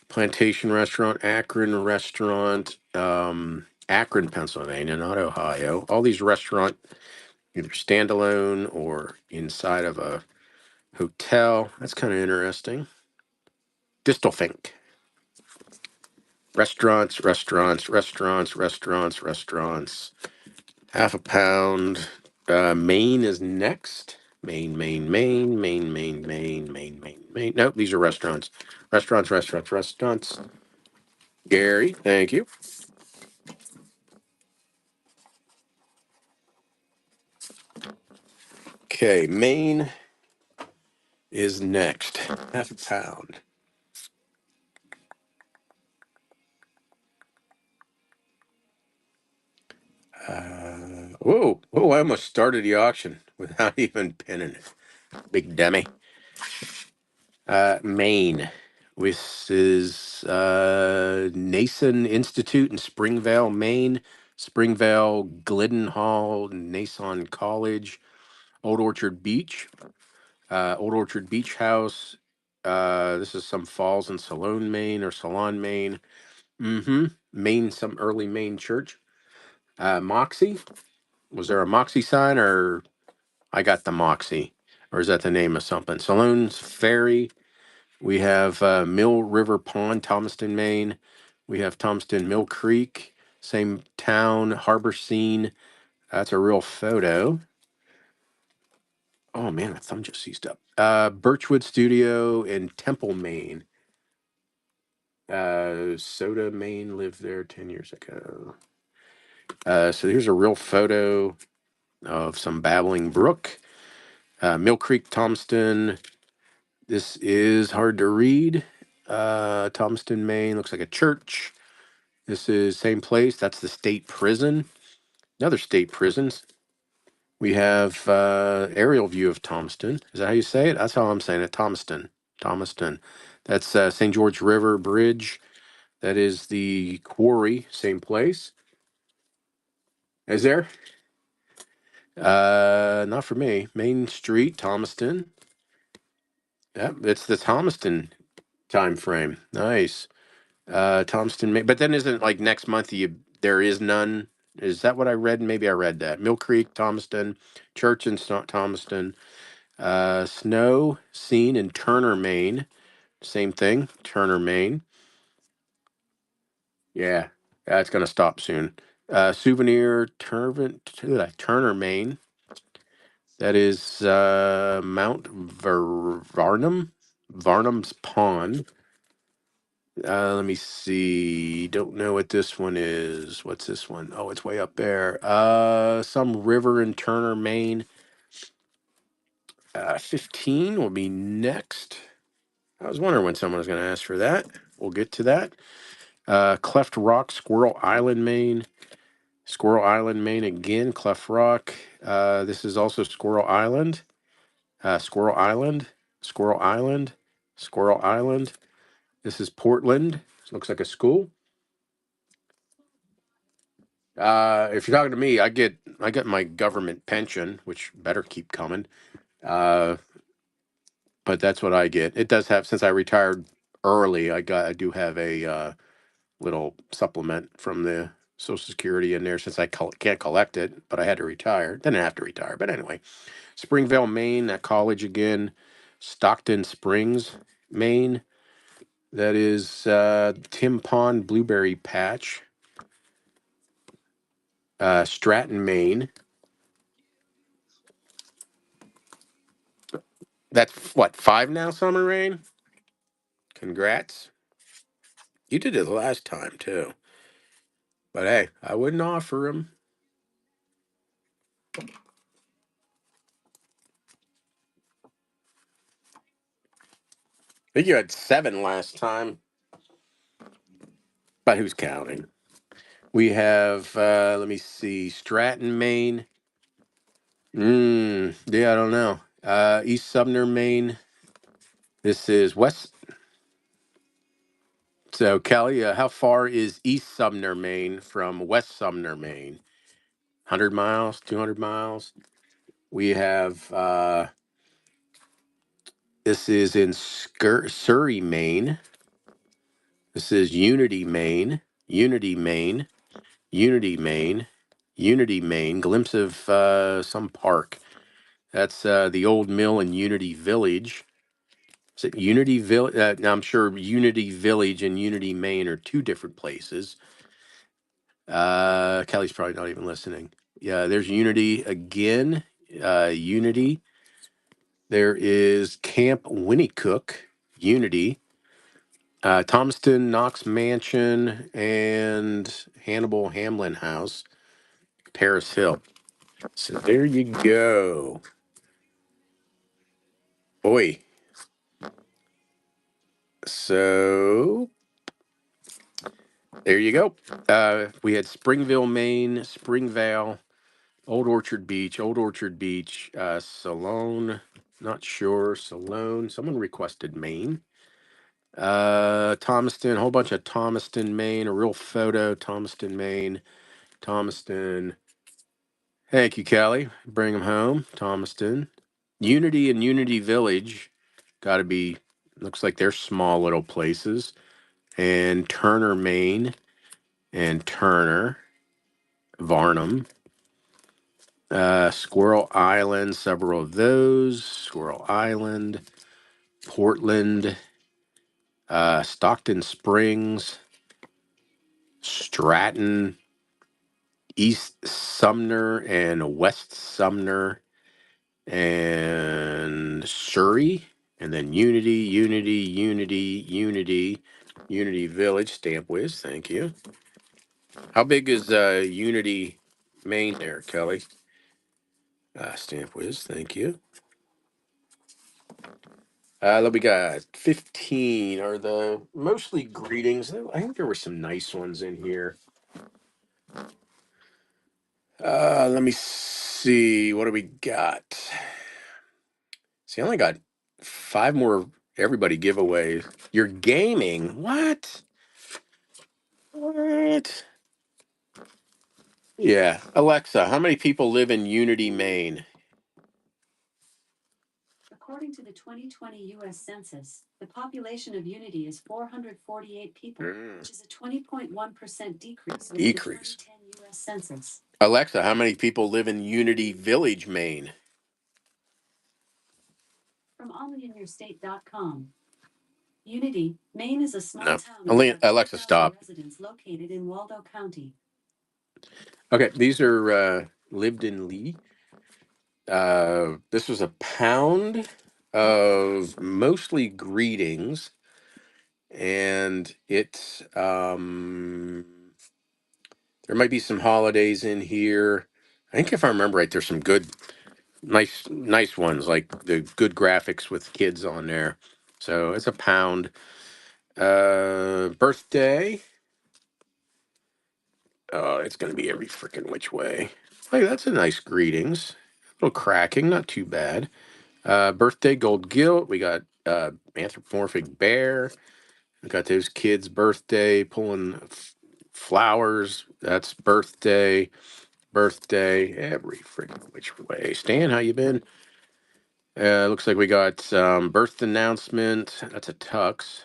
Plantation Restaurant, Akron Restaurant, Akron, Pennsylvania, not Ohio. All these restaurants, either standalone or inside of a hotel. That's kind of interesting. Distelfink. Restaurants, restaurants, restaurants, restaurants, restaurants. Half a pound. Maine is next. Maine, Maine, Maine, Maine, Maine, Maine, Maine, Maine, Maine. Nope, these are restaurants. Restaurants, restaurants, restaurants. Gary, thank you. Okay, Maine is next. Half a pound. Whoa, I almost started the auction without even pinning it. Big dummy. Maine. This is Nason Institute in Springvale, Maine. Springvale, Glidden Hall, Nason College, Old Orchard Beach, Old Orchard Beach House. This is some falls in Salone, Maine, or Salon, Maine. Maine, some early Maine church. Moxie. Was there a Moxie sign, or I got the Moxie? Or is that the name of something? Saloon's Ferry. We have Mill River Pond, Thomaston, Maine. We have Thomaston Mill Creek, same town, harbor scene. That's a real photo. Oh man, my thumb just seized up. Birchwood Studio in Temple, Maine. Soda, Maine, lived there 10 years ago. So here's a real photo of some babbling brook. Mill Creek, Thomaston. This is hard to read. Thomaston, Maine, looks like a church. This is same place. That's the state prison. Another state prisons. We have aerial view of Thomaston. Is that how you say it? That's how I'm saying it. Thomaston. Thomaston. That's St. George River Bridge. That is the quarry. Same place. Is there? Not for me. Main Street, Thomaston. Yep, it's the Thomaston time frame. Nice. Thomaston, but then isn't like next month there is none? Is that what I read? Maybe I read that. Mill Creek, Thomaston, Church in Thomaston, snow seen in Turner, Maine. Same thing, Turner, Maine. Yeah, that's gonna stop soon. Souvenir Turner, Maine. That is Mount Varnum, Varnum's Pond. Let me see. Don't know what this one is. What's this one? Oh, it's way up there. Some river in Turner, Maine. 15 will be next. I was wondering when someone was going to ask for that. We'll get to that. Cleft Rock, Squirrel Island, Maine. Squirrel Island, Maine again. Cleft Rock. This is also Squirrel Island. Squirrel Island. Squirrel Island. Squirrel Island. This is Portland. This looks like a school. If you're talking to me, I get my government pension, which better keep coming. Uh, but that's what I get. It does have, since I retired early, I do have a little supplement from the Social Security in there since I can't collect it, but I had to retire. Didn't have to retire, but anyway. Springvale, Maine, that college again. Stockton Springs, Maine. That is Tim Pond Blueberry Patch. Stratton, Maine. That's what, 5 now, Summer Rain? Congrats. You did it the last time, too. But hey, I wouldn't offer them. I think you had 7 last time. But who's counting? We have, let me see, Stratton, Maine. Yeah, I don't know. East Sumner, Maine. This is West. So, Kelly, how far is East Sumner, Maine from West Sumner, Maine? 100 miles, 200 miles. We have, this is in Surrey, Maine. This is Unity, Maine. Unity, Maine. Unity, Maine. Unity, Maine. Glimpse of some park. That's the old mill in Unity Village. Is it Unity Village? Now I'm sure Unity Village and Unity, Maine are 2 different places. Kelly's probably not even listening. Yeah, there's Unity again. Unity. There is Camp Winnicook, Unity. Thomaston, Knox Mansion, and Hannibal Hamlin House, Paris Hill. So there you go. Boy. So there you go. We had Springville, Maine, Springvale, Old Orchard Beach, Salone, not sure, Salone. Someone requested Maine. Thomaston, a whole bunch of Thomaston, Maine, a real photo, Thomaston, Maine, Thomaston. Thank you, Kelly. Bring them home, Thomaston. Unity and Unity Village, got to be, looks like they're small little places. And Turner, Maine, and Turner, Varnum. Squirrel Island, several of those. Squirrel Island, Portland, Stockton Springs, Stratton, East Sumner, and West Sumner, and Surrey, and then Unity Village, Stamp Whiz, thank you. How big is Unity, Maine there, Kelly? Stamp Whiz, thank you. We got 15 are the mostly greetings. I think there were some nice ones in here. Let me see. What do we got? See, I only got 5 more everybody giveaways. You're gaming. What? What? Yeah. Alexa, how many people live in Unity, Maine? According to the 2020 U.S. Census, the population of Unity is 448 people, which is a 20.1% decrease over the 2010 U.S. Census. Alexa, how many people live in Unity Village, Maine? From onlyinYourState.com. Unity, Maine is a small No. town of about Alexa, 2,000 stop. residents located in Waldo County. Okay, these are lived in Lee. This was a pound of mostly greetings, and there might be some holidays in here. I think if I remember right, there's some good, nice ones like the good graphics with kids on there. So it's a pound. Birthday. It's going to be every freaking which way. Hey, that's a nice greetings. A little cracking, not too bad. Birthday gold gilt. We got anthropomorphic bear. We got those kids' birthday pulling flowers. That's birthday, birthday, every freaking which way. Stan, how you been? Looks like we got birth announcement. That's a tux.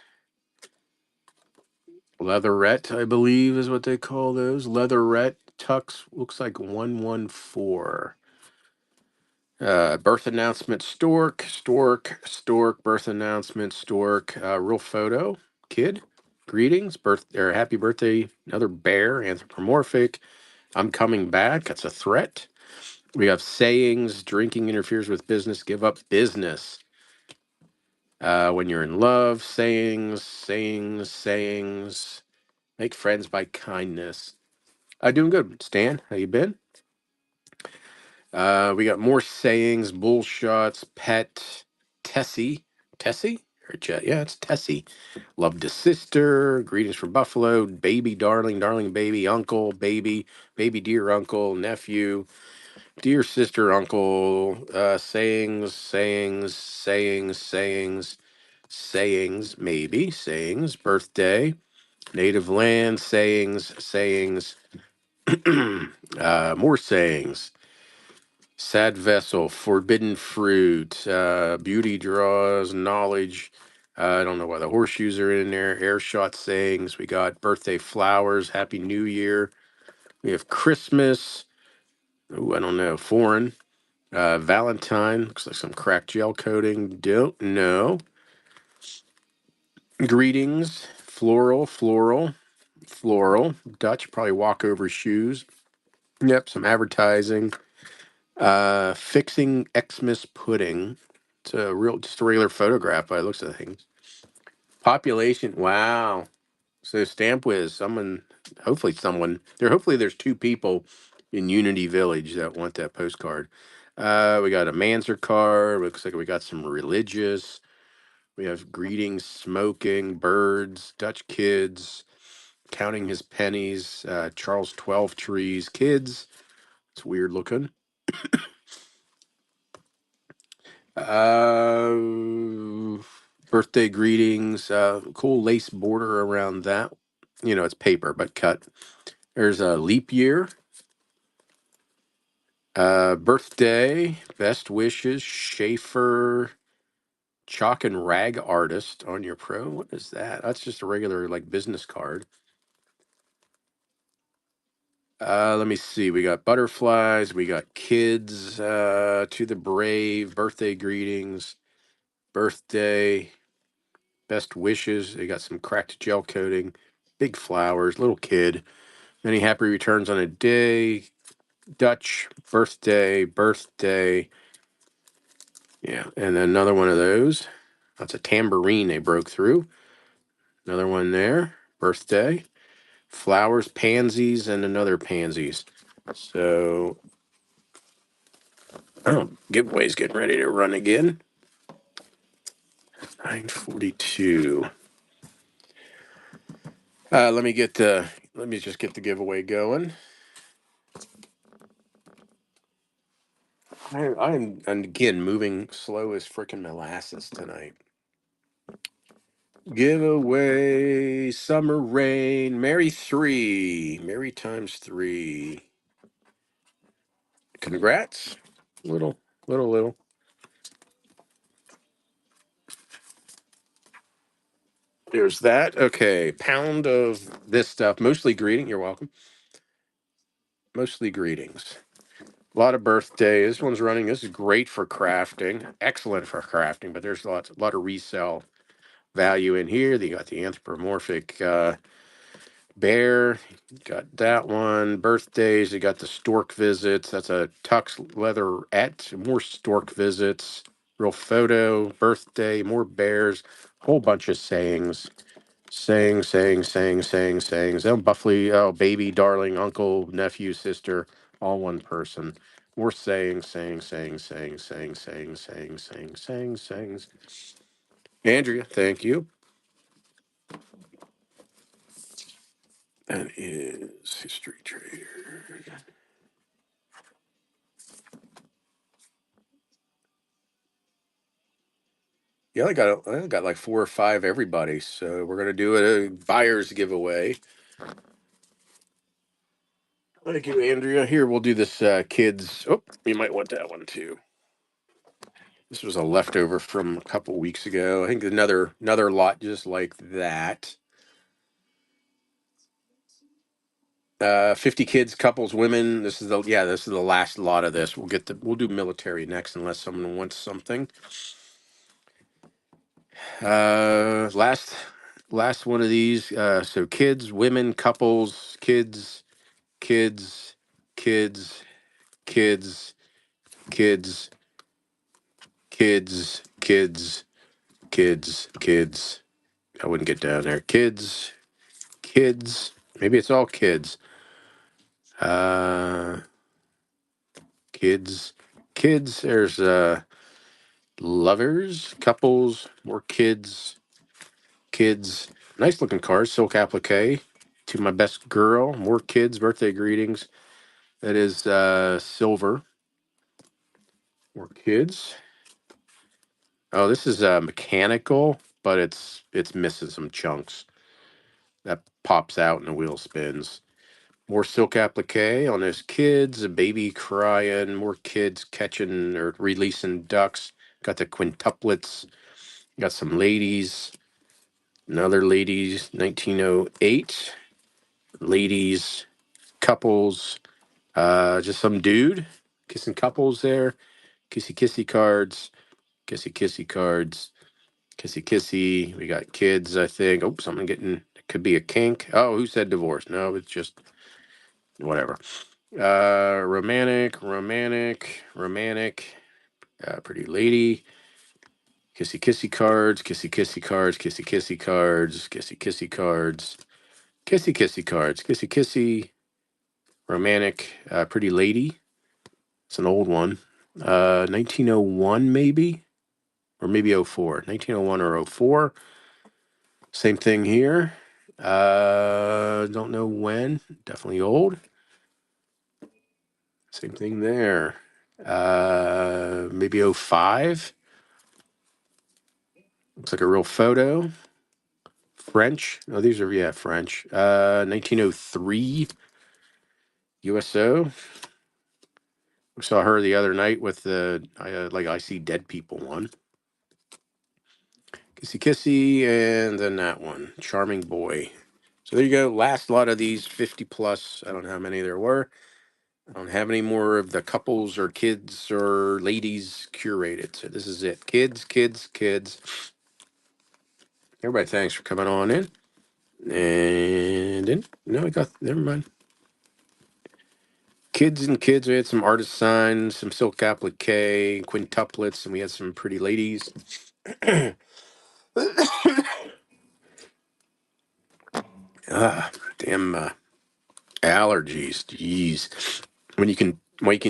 Leatherette, I believe, is what they call those. Leatherette tux looks like 114. Birth announcement, stork, birth announcement, stork, real photo, kid, greetings, birth or happy birthday, another bear, anthropomorphic. I'm coming back. That's a threat. We have sayings, drinking interferes with business, give up business. When you're in love, sayings, make friends by kindness. Doing good. Stan, how you been? We got more sayings, bullshots, pet, Tessie or Jet? Yeah, it's Tessie. Loved a sister. Greetings from Buffalo. Baby, darling baby, uncle, baby dear uncle, nephew, dear sister, uncle. Sayings, maybe sayings. Birthday, native land, sayings. More sayings. Sad vessel, forbidden fruit, beauty draws, knowledge. I don't know why the horseshoes are in there. Air shot sayings. We got birthday flowers, happy new year. We have Christmas. Oh, I don't know. Foreign. Valentine. Looks like some cracked gel coating. Don't know. Greetings. Floral. Dutch, probably walkover shoes. Yep, some advertising. Fixing Xmas pudding. It's just a regular photograph by the looks of things. Population. Wow. So Stamp Wiz, hopefully there's two people in Unity Village that want that postcard. We got a Manzer card. Looks like we got some religious. We have greetings, smoking, birds, Dutch kids, counting his pennies, Charles 12 trees, kids. It's weird looking. Uh, Birthday greetings. Cool lace border around that. It's paper but cut. There's a leap year. Birthday. Best wishes. Schaefer. Chalk and rag artist on your pro. What is that? That's just a regular like business card. Let me see. We got butterflies. We got kids. To the brave. Birthday greetings. Birthday. Best wishes. They got some cracked gel coating, big flowers, little kid. Many happy returns on a day. Dutch birthday. Yeah, and then another one of those. That's a tambourine they broke through. Another one there. Birthday. Flowers, pansies, and another pansies. So, giveaway's getting ready to run again. 9:42. Let me just get the giveaway going. I'm again moving slow as freaking molasses tonight. Giveaway, summer rain, Mary times three. Congrats, little. There's that. Okay, pound of this stuff. Mostly greeting. You're welcome. Mostly greetings. A lot of birthday. This one's running. This is great for crafting. Excellent for crafting, but there's a lot of resale value in here. They got the anthropomorphic bear. Got that one. Birthdays. You got the stork visits. That's a tux leatherette. More stork visits. Real photo. Birthday. More bears. Whole bunch of sayings. Sayings. Oh, Buffly. Oh, baby, darling, uncle, nephew, sister. All one person. More sayings. Andrea, thank you. That is History Trader. Yeah, I got like 4 or 5 everybody. So we're gonna do a buyer's giveaway. Thank you, Andrea. Here, we'll do this kids. Oh, you might want that one too. This was a leftover from a couple weeks ago. I think another lot just like that. 50 kids, couples, women. This is the last lot of this. We'll do military next unless someone wants something. Last one of these. So kids, women, couples, kids, kids, kids, kids, kids, kids, kids, kids, kids. I wouldn't get down there. Kids, kids. Maybe it's all kids. Uh, kids, kids. There's lovers, couples, more kids, kids. Nice looking cards. Silk applique. To my best girl. More kids. Birthday greetings. That is silver. More kids. Oh, this is mechanical, but it's missing some chunks. That pops out and the wheel spins. More silk applique on those kids, a baby crying, more kids catching or releasing ducks. Got the quintuplets, got some ladies, another ladies, 1908. Ladies, couples, just some dude kissing couples there. Kissy kissy cards, kissy kissy cards, kissy kissy. We got kids, I think. Oh, something getting, it could be a kink. Oh, who said divorce? No, it's just whatever. Romantic, pretty lady, kissy kissy cards, kissy kissy cards, kissy kissy cards, kissy kissy cards, kissy kissy cards, kissy kissy, romantic, pretty lady. It's an old one. 1901 maybe, or maybe '04. 1901 or '04. Same thing here. Don't know when. Definitely old. Same thing there. Maybe '05. Looks like a real photo. French. Oh, these are, yeah, French. 1903 USO. We saw her the other night with the like I See Dead People one. Kissy Kissy, and then that one. Charming Boy. So there you go. Last lot of these 50 plus. I don't know how many there were. I don't have any more of the couples or kids or ladies curated. So this is it. Kids, kids, kids. Everybody, thanks for coming on in. And then, no, I got, never mind. Kids and kids. We had some artist signs, some silk applique, quintuplets, and we had some pretty ladies. Damn allergies. Jeez. When you can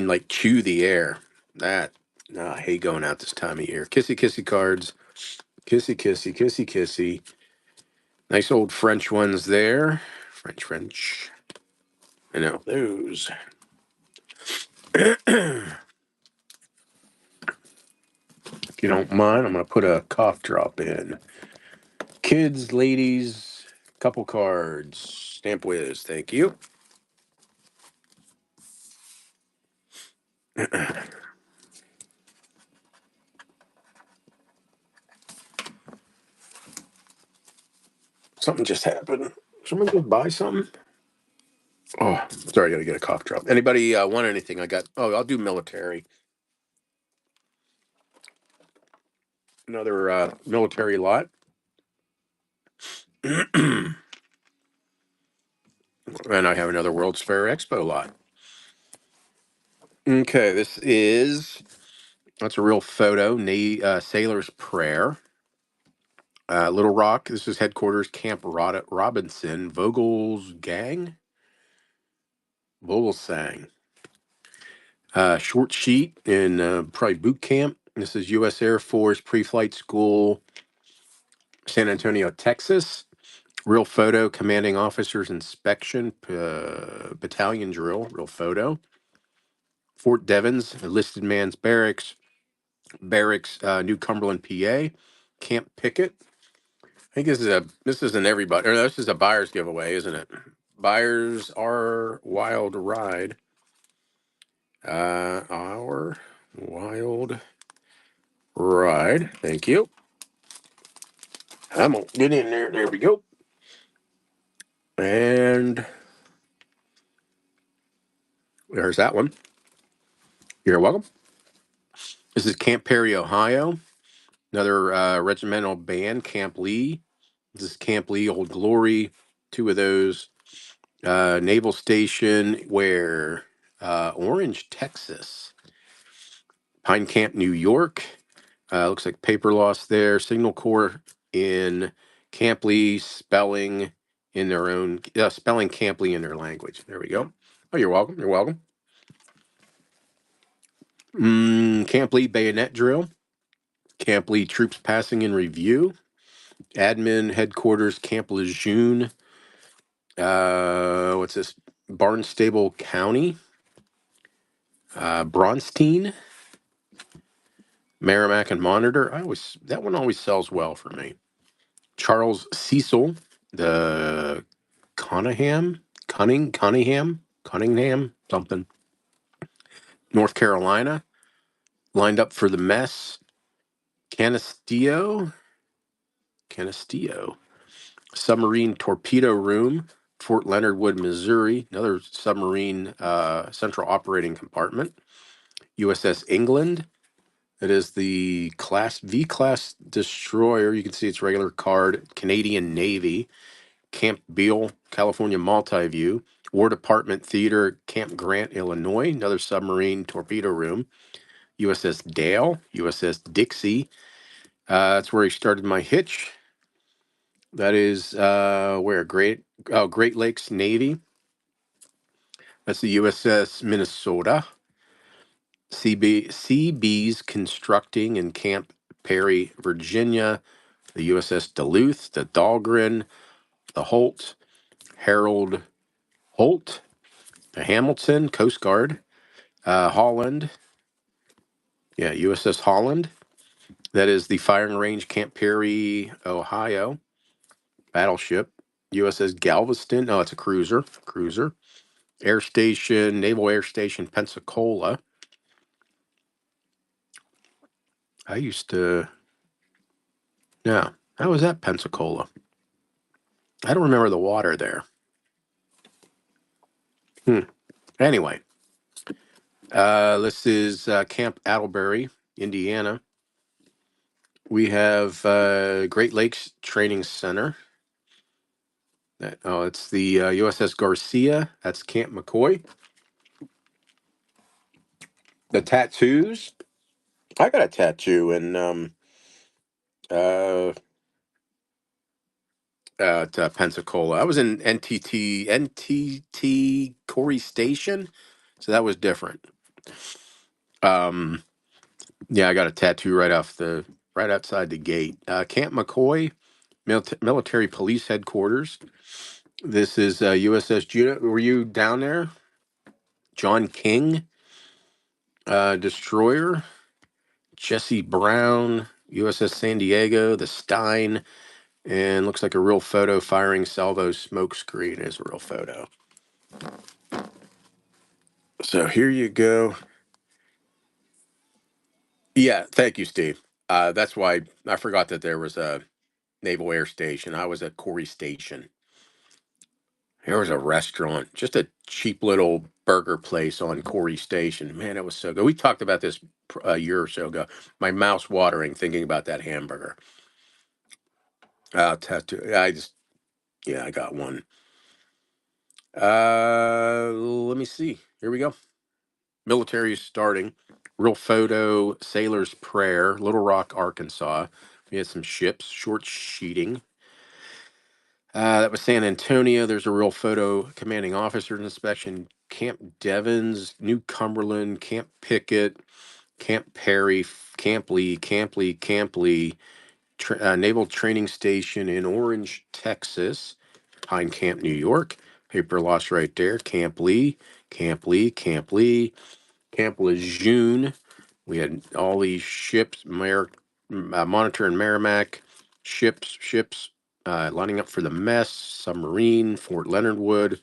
like chew the air. That, I hate going out this time of year. Kissy kissy cards. Kissy kissy kissy kissy. Nice old French ones there. French. I know those. If you don't mind, I'm gonna put a cough drop in. Kids, ladies, couple cards. Stamp whiz, thank you. Something just happened. Someone go buy something? Oh, sorry, I gotta get a cough drop. Anybody want anything? I'll do military. Another military lot. And I have another World's Fair Expo lot. Okay, that's a real photo. Sailor's Prayer. Little Rock. This is headquarters, Camp Robinson. Vogel's Gang. Vogelsang. Short sheet in probably boot camp. This is U.S. Air Force Pre-Flight School, San Antonio, Texas. Real photo, commanding officers inspection, battalion drill, real photo. Fort Devens, enlisted man's barracks, New Cumberland, PA. Camp Pickett. I think this isn't everybody, or this is a buyer's giveaway, isn't it? Buyers are wild ride. Our wild ride. Thank you. I'm gonna get in there. There we go. And there's that one. You're welcome. This is Camp Perry, Ohio. Another regimental band, Camp Lee. This is Camp Lee, Old Glory. Two of those. Naval Station, where Orange, Texas. Pine Camp, New York. Looks like paper loss there. Signal Corps in Camp Lee, spelling in their own, spelling Camp Lee in their language. There we go. Oh, you're welcome. You're welcome. Camp Lee bayonet drill. Camp Lee troops passing in review. Admin headquarters, Camp Lejeune. What's this? Barnstable County. Bronstein. Merrimack and Monitor. That one always sells well for me. Charles Cecil, the Cunningham, something. North Carolina, lined up for the mess. Canisteo, submarine torpedo room, Fort Leonard Wood, Missouri, another submarine central operating compartment. USS England. It is the V-class destroyer. You can see its regular card. Canadian Navy. Camp Beale, California Multiview. War Department Theater, Camp Grant, Illinois. Another submarine torpedo room. USS Dale. USS Dixie. That's where he started my hitch. That is where Great Lakes Navy. That's the USS Minnesota. CB's constructing in Camp Perry, Virginia. The USS Duluth, the Dahlgren, the Holt, Harold Holt, the Hamilton, Coast Guard, Holland. Yeah, USS Holland. That is the firing range, Camp Perry, Ohio. Battleship. USS Galveston. Oh, it's a cruiser. Air Station, Naval Air Station, Pensacola. I used to. Yeah, how was that Pensacola? I don't remember the water there. Anyway, this is Camp Attlebury, Indiana. We have Great Lakes Training Center. It's the USS Garcia. That's Camp McCoy. The tattoos. I got a tattoo in uh, at Pensacola. I was in NTT Corey Station, so that was different. Yeah, I got a tattoo right outside the gate. Camp McCoy, Military Police Headquarters. This is USS Juno. Were you down there? John King, Destroyer. Jesse Brown, USS San Diego, the Stein, and looks like a real photo firing salvo smoke screen is a real photo. So here you go. Yeah, thank you, Steve. That's why I forgot that there was a Naval Air Station. I was at Corey Station. There was a restaurant, just a cheap little burger place on Corey Station. Man, it was so good. We talked about this a year or so ago. My mouth's watering thinking about that hamburger. Tattoo. Yeah, I got one. Let me see. Here we go. Military is starting. Real photo, Sailor's Prayer, Little Rock, Arkansas. We had some ships, short sheeting. That was San Antonio. There's a real photo, commanding officers inspection, Camp Devens, New Cumberland, Camp Pickett, Camp Perry, Camp Lee, Naval Training Station in Orange, Texas. Pine Camp, New York. Paper loss right there. Camp Lee, Camp Lee, Camp Lee, Camp Lejeune. We had all these ships, Monitor and Merrimack, ships lining up for the mess. Submarine, Fort Leonard Wood,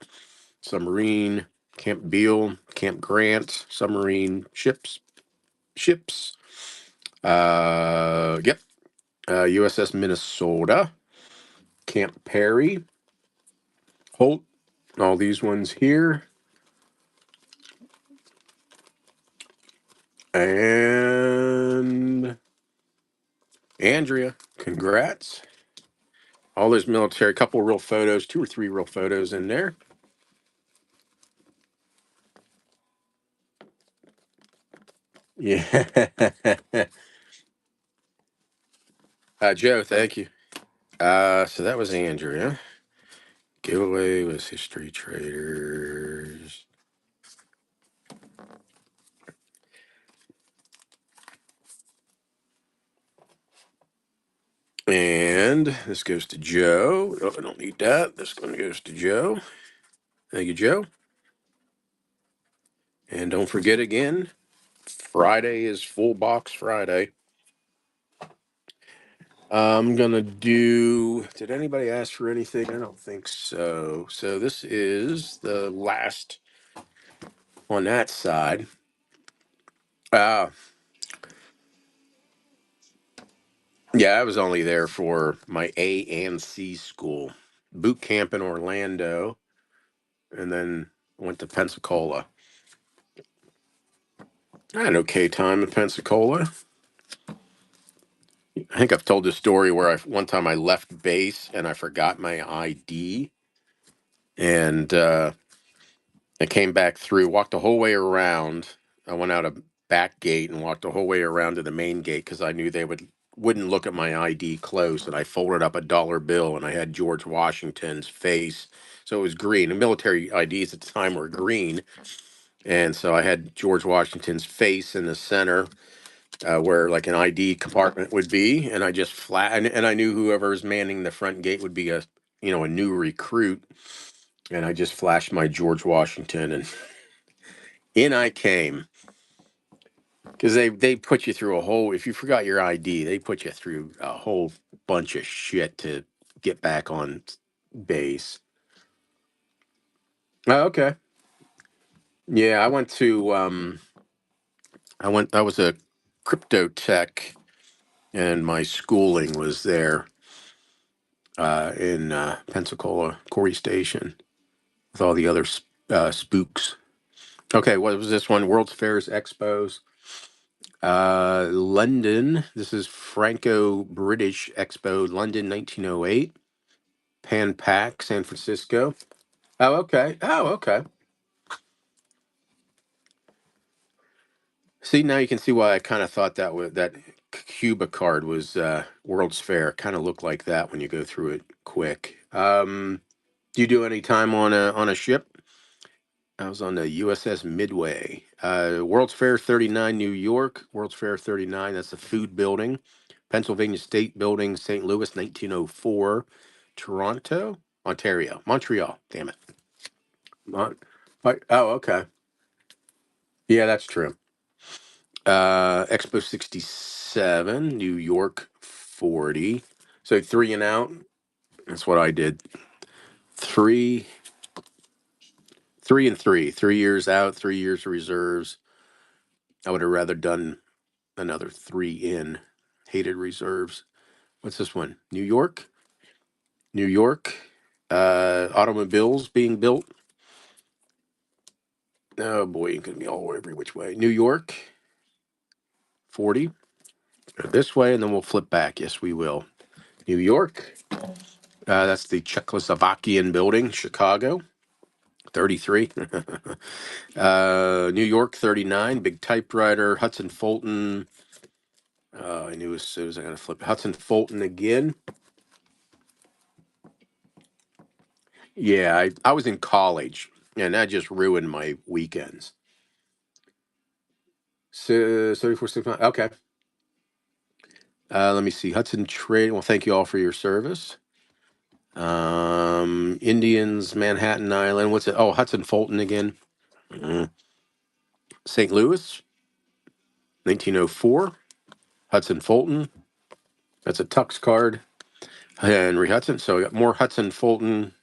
submarine, Camp Beale, Camp Grant, submarine, ships. Yep. USS Minnesota, Camp Perry, Holt, all these ones here. And Andrea, congrats. All those military, couple real photos, 2 or 3 real photos in there. Yeah. Joe, thank you. So that was Andrea. Giveaway was History Traders. And this goes to Joe. Oh, I don't need that. This one goes to Joe. Thank you, Joe. And don't forget again, Friday is Full Box Friday. I'm gonna do. Did anybody ask for anything? I don't think so. So this is the last on that side. Uh yeah, I was only there for my A and C school, boot camp in Orlando, and then went to Pensacola. I had an okay time in Pensacola. I think I've told this story where one time I left base and I forgot my ID, and I came back through, walked the whole way around. I went out a back gate and walked the whole way around to the main gate because I knew they wouldn't look at my ID close. And I folded up a dollar bill and I had George Washington's face. So it was green. The military IDs at the time were green. And so I had George Washington's face in the center where like an ID compartment would be. And I just and I knew whoever was manning the front gate would be a new recruit. And I just flashed my George Washington and in I came. Because they put you through a whole. If you forgot your ID, they put you through a whole bunch of shit to get back on base. Oh, okay. Yeah, I went to. I was a crypto tech, and my schooling was there in Pensacola, Corey Station, with all the other spooks. Okay, what was this one? World's Fairs Expos. London. This is Franco-British Expo, London, 1908. Pan Pac, San Francisco. Oh, okay. Oh, okay. See, now you can see why I kind of thought that Cuba card was World's Fair. Kind of looked like that when you go through it quick. Do you do any time on a ship? I was on the USS Midway. World's Fair 39, New York. World's Fair 39. That's the food building. Pennsylvania State Building, St. Louis, 1904. Toronto, Ontario, Montreal. Damn it. Oh, okay. Yeah, that's true. Expo 67, New York 40. So 3 and out. That's what I did. Three, 3 and 3. 3 years out, 3 years of reserves. I would have rather done another 3 in. Hated reserves. What's this one? New York. New York. Automobiles being built. Oh boy, it can be all every which way. New York. 40. Go this way, and then we'll flip back. Yes, we will. New York. That's the Czechoslovakian building, Chicago, 33. New York, 39. Big typewriter, Hudson Fulton. I knew as soon as I got to flip Hudson Fulton again. Yeah, I was in college, and that just ruined my weekends. So 34, 69. Okay. Let me see. Hudson Trade. Well, thank you all for your service. Indians, Manhattan Island. What's it? Oh, Hudson Fulton again. Mhm. St. Louis, 1904. Hudson Fulton. That's a Tux card. Henry Hudson. So we got more Hudson Fulton.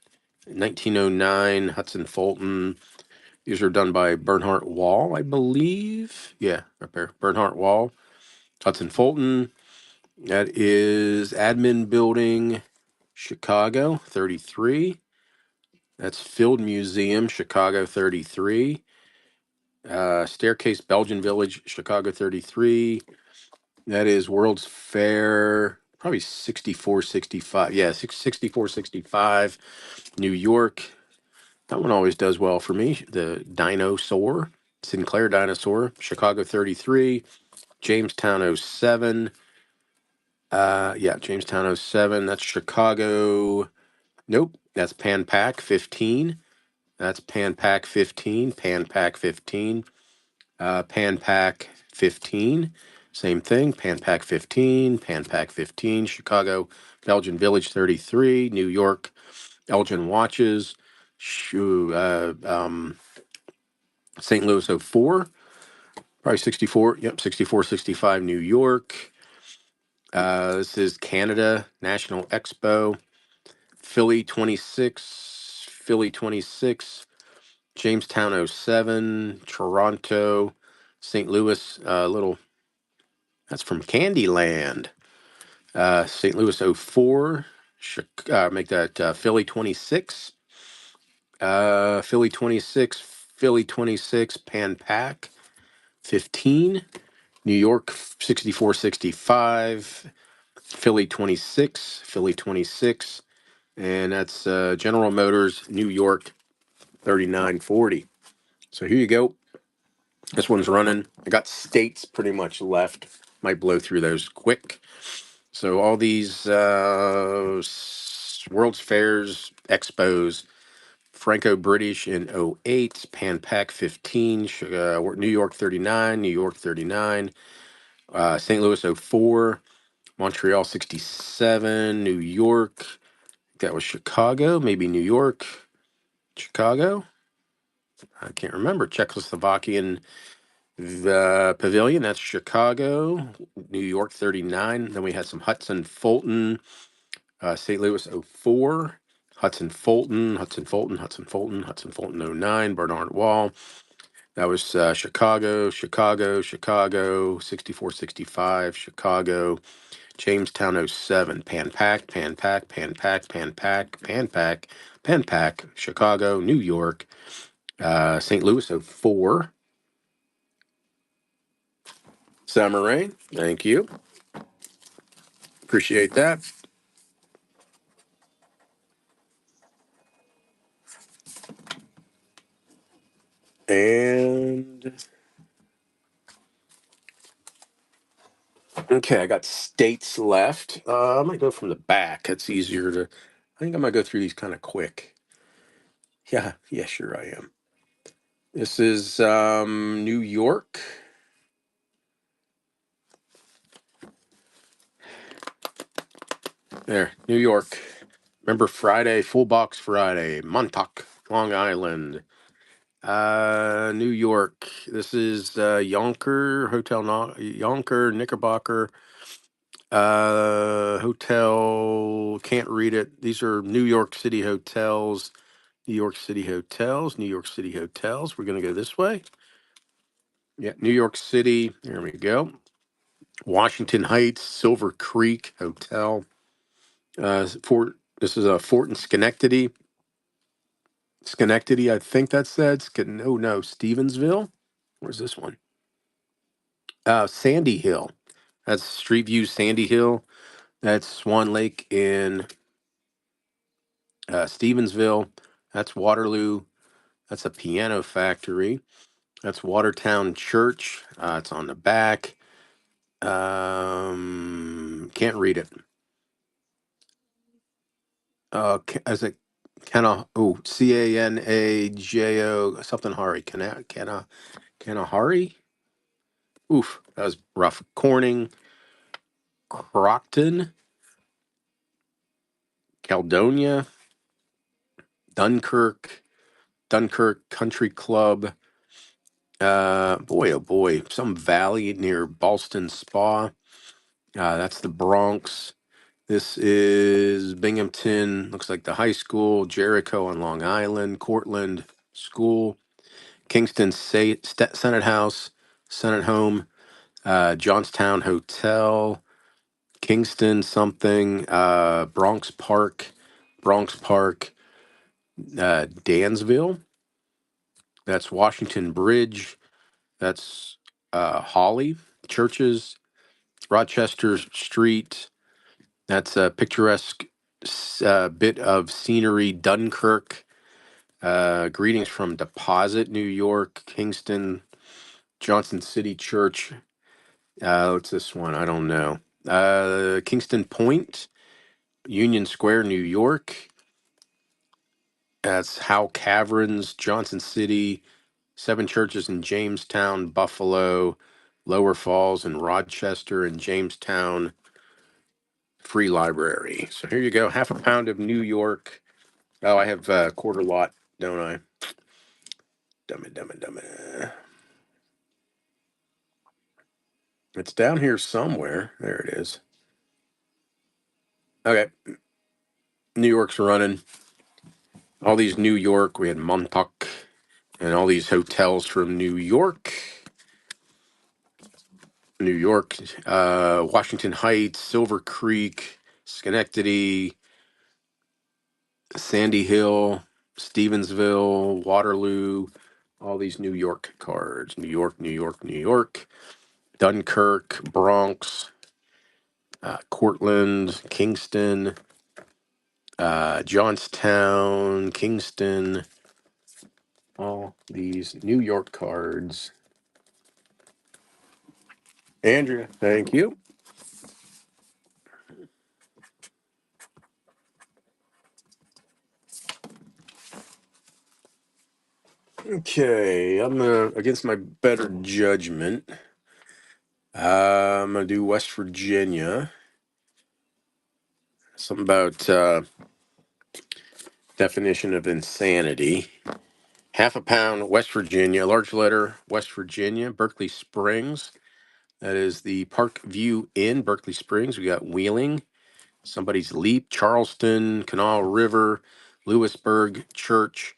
1909. Hudson Fulton. These are done by Bernhardt Wall, I believe. Yeah, right there. Bernhardt Wall. Hudson Fulton. That is Admin Building, Chicago, 33. That's Field Museum, Chicago, 33. Staircase, Belgian Village, Chicago, 33. That is World's Fair, probably 64, 65. Yeah, 64, 65. New York. That one always does well for me. The Dinosaur, Sinclair Dinosaur, Chicago, 33. Jamestown, '07. Yeah, Jamestown, '07. That's Chicago. Nope, that's Pan Pac 15. That's Pan Pac 15. Pan Pac 15. Pan Pac 15. Same thing. Pan Pac 15. Pan Pac 15. Chicago, Belgian Village 33. New York, Elgin Watches. St. Louis '04. Probably 64. Yep, 64, 65. New York. This is Canada National Expo. Philly 26. Philly 26. Jamestown '07, Toronto, St. Louis, little, that's from Candyland. St. Louis '04, make that Philly 26, Philly 26, Philly 26, Pan Pac 15, New York 64, 65, Philly 26, Philly 26, and that's General Motors, New York 3940. So here you go. This one's running. I got states pretty much left. Might blow through those quick. So all these World's Fairs, Expos, Franco-British in '08, Pan Pac 15, New York 39, New York 39, St. Louis '04, Montreal 67, New York. That was Chicago, maybe New York, Chicago. I can't remember. Czechoslovakian the Pavilion, that's Chicago, New York 39. Then we had some Hudson Fulton, St. Louis '04, Hudson Fulton, Hudson Fulton, Hudson Fulton, Hudson Fulton '09, Bernard Wall. That was Chicago, Chicago, Chicago, 64, 65, Chicago, Jamestown '07, Pan Pac, Pan Pac, Pan Pac, Pan Pac, Pan Pac, Pan Pac, Chicago, New York, St. Louis '04. Summer Rain, thank you. Appreciate that. And okay, I got states left. I might go from the back. It's easier to. I think I might go through these kind of quick. Yeah, yeah, sure I am. This is New York. There, New York. Remember Friday, Full Box Friday, Montauk, Long Island. New York. This is Yonker Hotel, Yonker Knickerbocker. Hotel, can't read it. These are New York City hotels. New York City hotels. New York City hotels. We're going to go this way. Yeah, New York City. There we go. Washington Heights, Silver Creek Hotel. Fort. This is a Fort in Schenectady. Schenectady, I think that said. Oh no, Stevensville. Where's this one? Sandy Hill. That's Street View, Sandy Hill. That's Swan Lake in Stevensville. That's Waterloo. That's a piano factory. That's Watertown Church. It's on the back. Can't read it. Is it Cana? Oh, Canajo something Hari. Kanahari. Oof, that was rough. Corning, Crockton, Caledonia, Dunkirk Country Club. Boy, oh boy, some valley near Ballston Spa. That's the Bronx. This is Binghamton. Looks like the high school. Jericho on Long Island. Cortland School. Kingston Senate House. Senate Home. Johnstown Hotel. Kingston something. Bronx Park. Bronx Park. Dansville. That's Washington Bridge. That's Holly. Churches. Rochester Street. That's a picturesque bit of scenery. Dunkirk. Greetings from Deposit, New York. Kingston. Johnson City Church. What's this one? I don't know. Kingston Point. Union Square, New York. That's Howe Caverns. Johnson City. Seven churches in Jamestown, Buffalo, Lower Falls, and Rochester, and Jamestown Free Library. So here you go. Half a pound of New York. Oh, I have a quarter lot, don't I? Dummy. It's down here somewhere. There it is. Okay. New York's running. All these New York. We had Montauk and all these hotels from New York. New York, Washington Heights, Silver Creek, Schenectady, Sandy Hill, Stevensville, Waterloo, all these New York cards. New York, Dunkirk, Bronx, Cortland, Kingston, Johnstown, Kingston, all these New York cards. Andrea, thank you. Okay, I'm against my better judgment. I'm gonna do West Virginia. Something about definition of insanity. Half a pound, West Virginia. Large letter, West Virginia. Berkeley Springs. That is the Park View Inn, Berkeley Springs. We got Wheeling, Somebody's Leap, Charleston, Canal River, Lewisburg Church,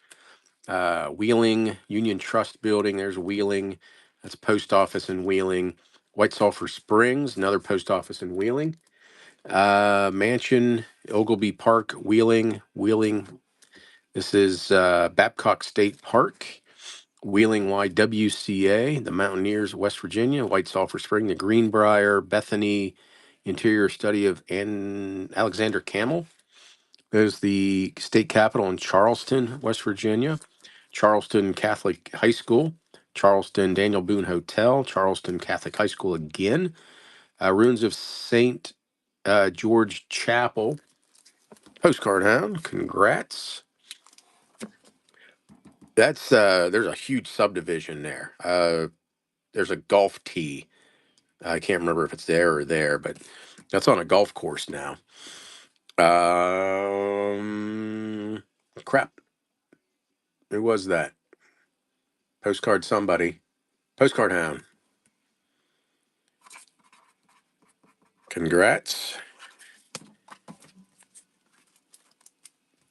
Wheeling, Union Trust Building. There's Wheeling. That's a post office in Wheeling. White Sulphur Springs, another post office in Wheeling. Mansion, Oglebay Park, Wheeling. This is Babcock State Park. Wheeling YWCA, the Mountaineers, West Virginia. White Sulphur Spring, the Greenbrier, Bethany, Interior Study of Alexander Camel. There's the state capitol in Charleston, West Virginia. Charleston Catholic High School. Charleston Daniel Boone Hotel. Charleston Catholic High School again. Ruins of St. George Chapel. Postcard Hound, congrats. That's there's a huge subdivision there. There's a golf tee. I can't remember if it's there or there, but that's on a golf course now. Crap. Who was that? Postcard somebody. Postcard Hound. Congrats.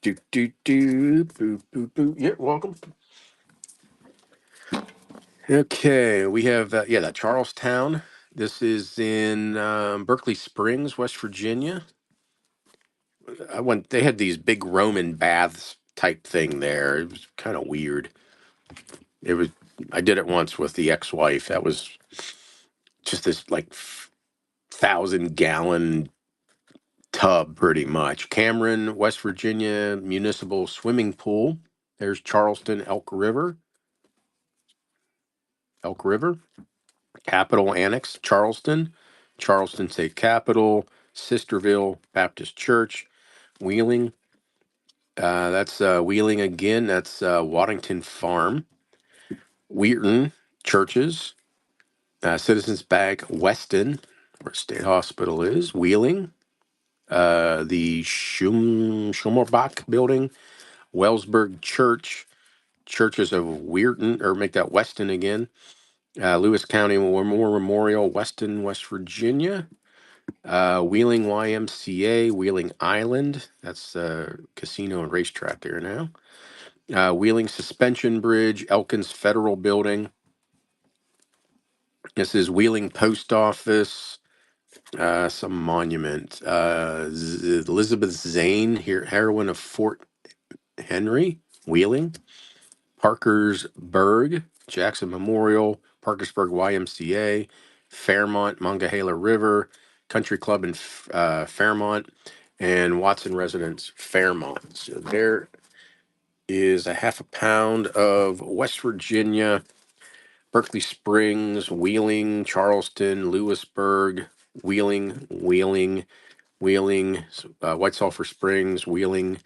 Boo, boo, boo. Yeah, welcome. Okay, we have that Charlestown. This is in Berkeley Springs, West Virginia. I went. They had these big Roman baths type thing there. It was kind of weird. It was. I did it once with the ex-wife. That was just this like 1,000-gallon tub, pretty much. Cameron, West Virginia municipal swimming pool. There's Charleston, Elk River. Capitol Annex, Charleston. Charleston State Capitol. Sisterville Baptist Church. Wheeling. That's Wheeling again. That's Waddington Farm. Wheaton Churches. Citizens Bank, Weston. where State Hospital is. Wheeling, the Schummelbach building. Wellsburg Church, Churches of Weirton, or make that Weston again. Lewis County War Memorial, Weston, West Virginia. Wheeling YMCA, Wheeling Island. That's casino and racetrack there now. Wheeling Suspension Bridge, Elkins Federal Building. This is Wheeling Post Office, some monument. Elizabeth Zane, heroine of Fort Henry, Wheeling. Parkersburg, Jackson Memorial, Parkersburg YMCA, Fairmont, Monongahela River, Country Club in Fairmont, and Watson Residence, Fairmont. So there is a half a pound of West Virginia, Berkeley Springs, Wheeling, Charleston, Lewisburg, Wheeling, White Sulphur Springs, Wheeling,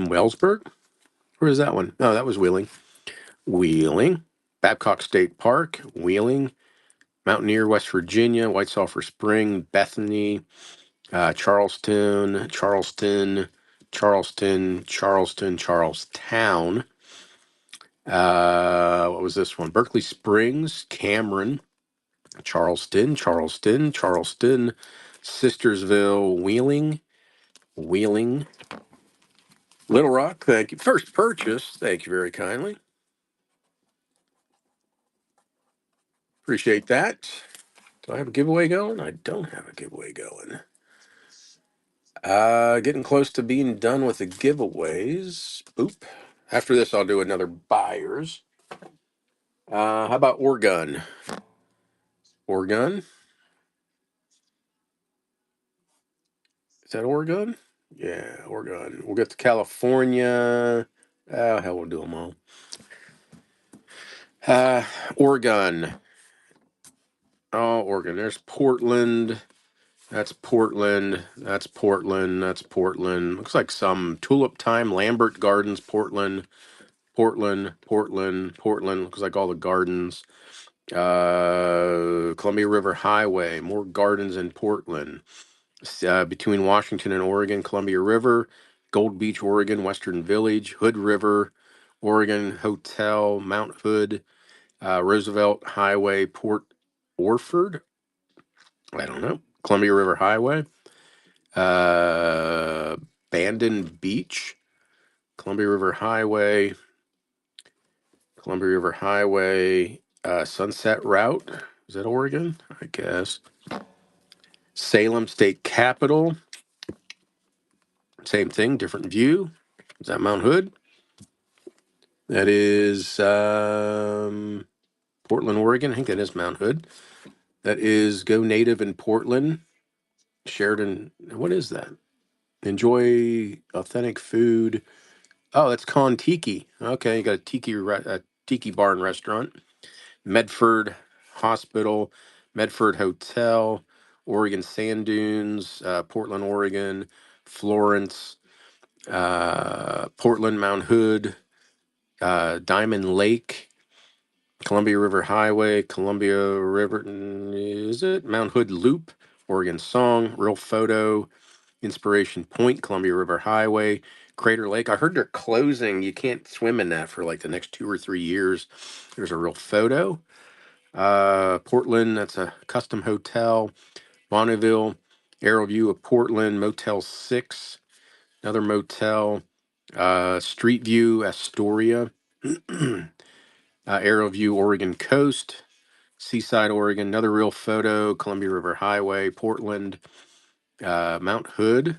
Wellsburg. Where is that one? Oh, that was Wheeling. Wheeling, Babcock State Park, Wheeling, Mountaineer, West Virginia, White Sulphur Spring, Bethany, Charlestown. What was this one? Berkeley Springs, Cameron, Charleston, Sistersville, Wheeling, Little Rock. Thank you. First purchase. Thank you very kindly. Appreciate that. Do I have a giveaway going? I don't have a giveaway going. Getting close to being done with the giveaways. Boop. After this, I'll do another buyers. How about Oregon? Oregon? Is that Oregon? Yeah, Oregon. We'll get to California. Oh, hell, we'll do them all. Oregon. Oh, Oregon. There's Portland. That's Portland. That's Portland. That's Portland. Looks like some Tulip Time, Lambert Gardens, Portland. Looks like all the gardens. Columbia River Highway, more gardens in Portland. Between Washington and Oregon, Columbia River, Gold Beach, Oregon, Western Village, Hood River, Oregon Hotel, Mount Hood, Roosevelt Highway, Port Orford. I don't know. Columbia River Highway, Bandon Beach, Columbia River Highway, Sunset Route. Is that Oregon? I guess. Salem State Capitol. Same thing, different view. Is that Mount Hood? That is Portland, Oregon. I think that is Mount Hood. That is Go Native in Portland. Sheridan. What is that? Enjoy authentic food. Oh, that's Con Tiki. Okay, you got a tiki bar and restaurant. Medford Hospital, Medford Hotel, Oregon Sand Dunes, Portland, Oregon, Florence, Portland, Mount Hood, Diamond Lake, Columbia River Highway, Columbia River, is it? Mount Hood Loop, Oregon Song, Real Photo, Inspiration Point, Columbia River Highway, Crater Lake. I heard they're closing. You can't swim in that for like the next 2 or 3 years. There's a Real Photo. Portland, that's a custom hotel. Bonneville, Arrowview of Portland, Motel 6, another motel. Street View, Astoria. Arrowview, Oregon Coast, Seaside, Oregon, another Real Photo, Columbia River Highway, Portland, Mount Hood,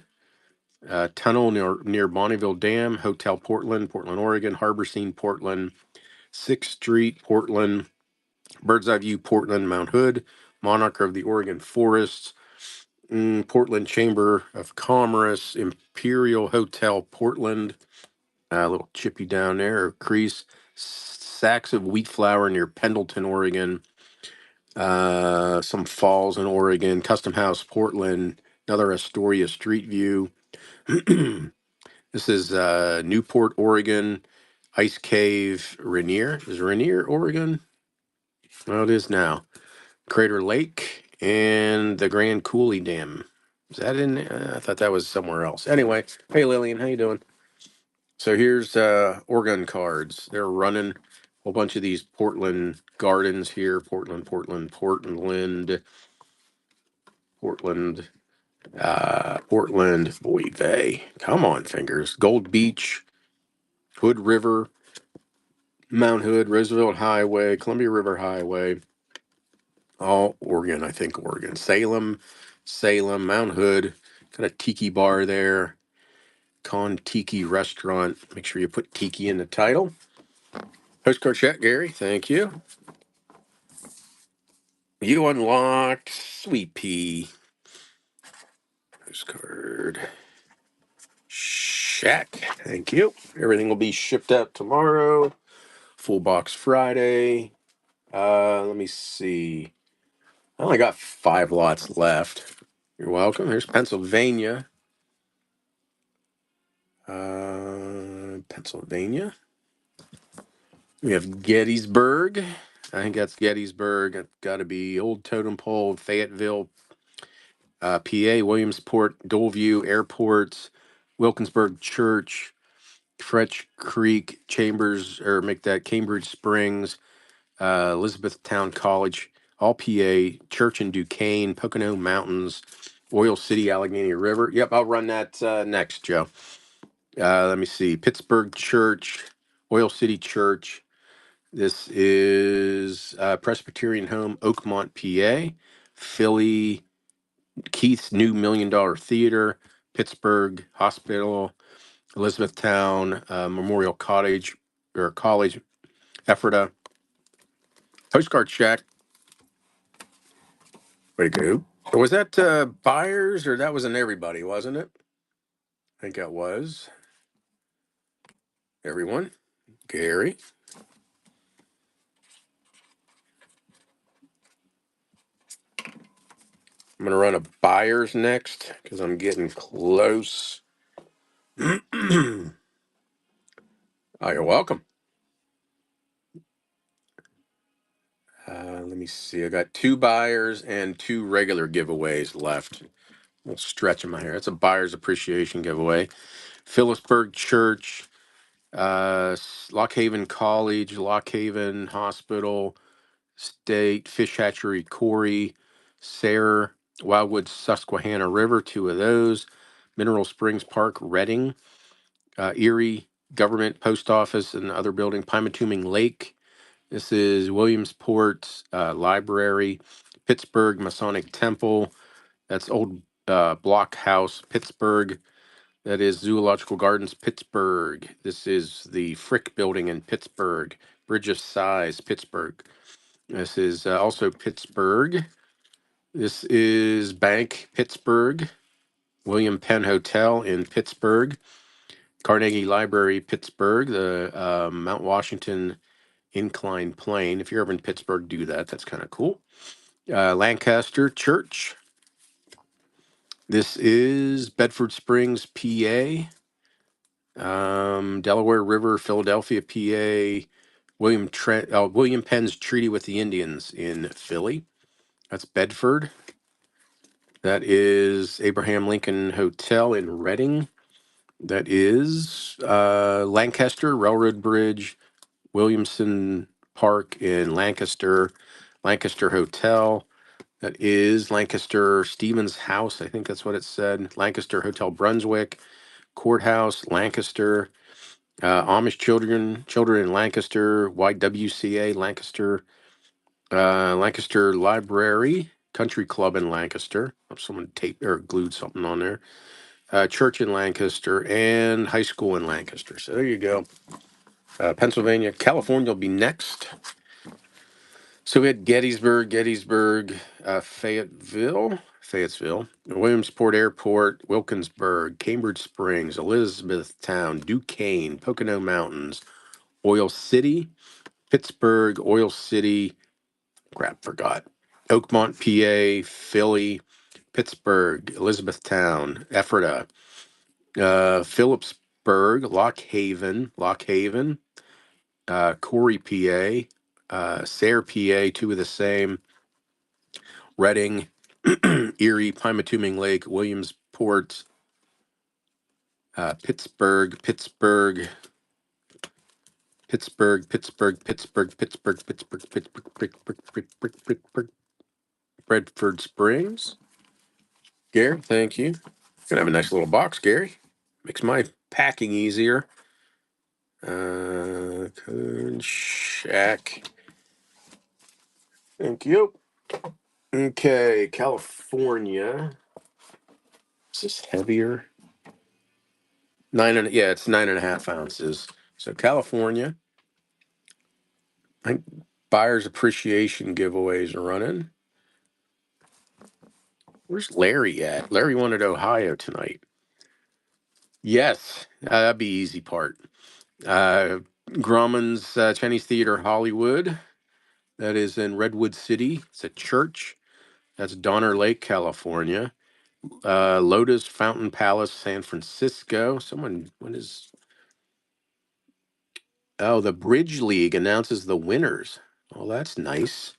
tunnel near Bonneville Dam, Hotel Portland, Oregon, Harbor Scene, Portland, 6th Street, Portland, Bird's Eye View, Portland, Mount Hood, Monarch of the Oregon Forests, Portland Chamber of Commerce, Imperial Hotel, Portland, a little chippy down there, or crease, sacks of wheat flour near Pendleton, Oregon, some falls in Oregon, Custom House, Portland, another Astoria Street View. This is Newport, Oregon, Ice Cave, Rainier. Is Rainier, Oregon? Well, it is now. Crater Lake, and the Grand Coulee Dam. Is that in? I thought that was somewhere else. Anyway, hey Lillian, how you doing? So here's Oregon cards. They're running a whole bunch of these Portland gardens here. Portland, boy, they. Come on, fingers. Gold Beach, Hood River, Mount Hood, Roosevelt Highway, Columbia River Highway. All Oregon, I think Oregon. Salem, Mount Hood. Got a tiki bar there. Con Tiki Restaurant. Make sure you put tiki in the title. Postcard check, Gary. Thank you. You unlocked Sweet Pea. Postcard check. Thank you. Everything will be shipped out tomorrow. Full box Friday. Let me see. I only got 5 lots left. You're welcome. Here's Pennsylvania. Pennsylvania. We have Gettysburg. I think that's Gettysburg. It's got to be Old Totem Pole, Fayetteville, PA, Williamsport, Doleview Airport, Wilkinsburg Church, Fretch Creek, Chambers, or make that Cambridge Springs, Elizabethtown College, all PA, Church in Duquesne, Pocono Mountains, Oil City, Allegheny River. Yep, I'll run that next, Joe. Let me see. Pittsburgh Church, Oil City Church. This is Presbyterian Home, Oakmont, PA. Philly, Keith's New $1 Million Theater. Pittsburgh Hospital, Elizabethtown, Memorial Cottage, or College, Ephrata. Postcard check. Way to go. Was that buyers, or that was an everybody, wasn't it? I think that was everyone. Gary. I'm going to run a buyers next because I'm getting close. Oh, you're welcome. Let me see. I got 2 buyers and 2 regular giveaways left. We'll stretch in my hair. It's a buyer's appreciation giveaway. Phillipsburg Church, Lock Haven College, Lock Haven Hospital, State Fish Hatchery, Corey, Sayre, Wildwood, Susquehanna River, 2 of those. Mineral Springs Park, Reading, Erie Government Post Office and other building, Pymatuming Lake. This is Williamsport Library, Pittsburgh Masonic Temple. That's Old Block House, Pittsburgh. That is Zoological Gardens, Pittsburgh. This is the Frick Building in Pittsburgh. Bridge of Sighs, Pittsburgh. This is also Pittsburgh. This is Bank, Pittsburgh. William Penn Hotel in Pittsburgh. Carnegie Library, Pittsburgh. The Mount Washington Incline Plane. If you're ever in Pittsburgh, do that. That's kind of cool. Lancaster Church. This is Bedford Springs, PA. Delaware River, Philadelphia, PA. William Penn's Treaty with the Indians in Philly. That's Bedford. That is Abraham Lincoln Hotel in Reading. That is Lancaster Railroad Bridge, Williamson Park in Lancaster, Lancaster Hotel. That is Lancaster Stevens House. I think that's what it said. Lancaster Hotel Brunswick, Courthouse, Lancaster, Amish children in Lancaster, YWCA, Lancaster, Lancaster Library, Country Club in Lancaster. Oh, someone taped or glued something on there. Church in Lancaster and high school in Lancaster. So there you go. Pennsylvania, California will be next. So we had Gettysburg, Fayetteville, Williamsport Airport, Wilkinsburg, Cambridge Springs, Elizabethtown, Duquesne, Pocono Mountains, Oil City, Pittsburgh, Oil City, forgot. Oakmont, PA, Philly, Pittsburgh, Elizabethtown, Ephrata, Phillipsburg, Lock Haven, Corey, PA, Sayre, PA, 2 of the same. Reading, Erie, Pymatuming Lake, Williamsport, Pittsburgh, Bedford Springs. Gary, thank you. Gonna have a nice little box, Gary. Makes my packing easier. Coon Shack. Thank you. Okay, California. Is this heavier? Yeah, it's 9.5 ounces. So California. I think buyer's appreciation giveaways are running. Where's Larry at? Larry wanted Ohio tonight. Yes, that'd be easy part. Grauman's Chinese Theater Hollywood. That is in Redwood City. It's a church. That's Donner Lake, California. Lotus Fountain Palace, San Francisco. What is? Oh, the Bridge League announces the winners. Oh, that's nice.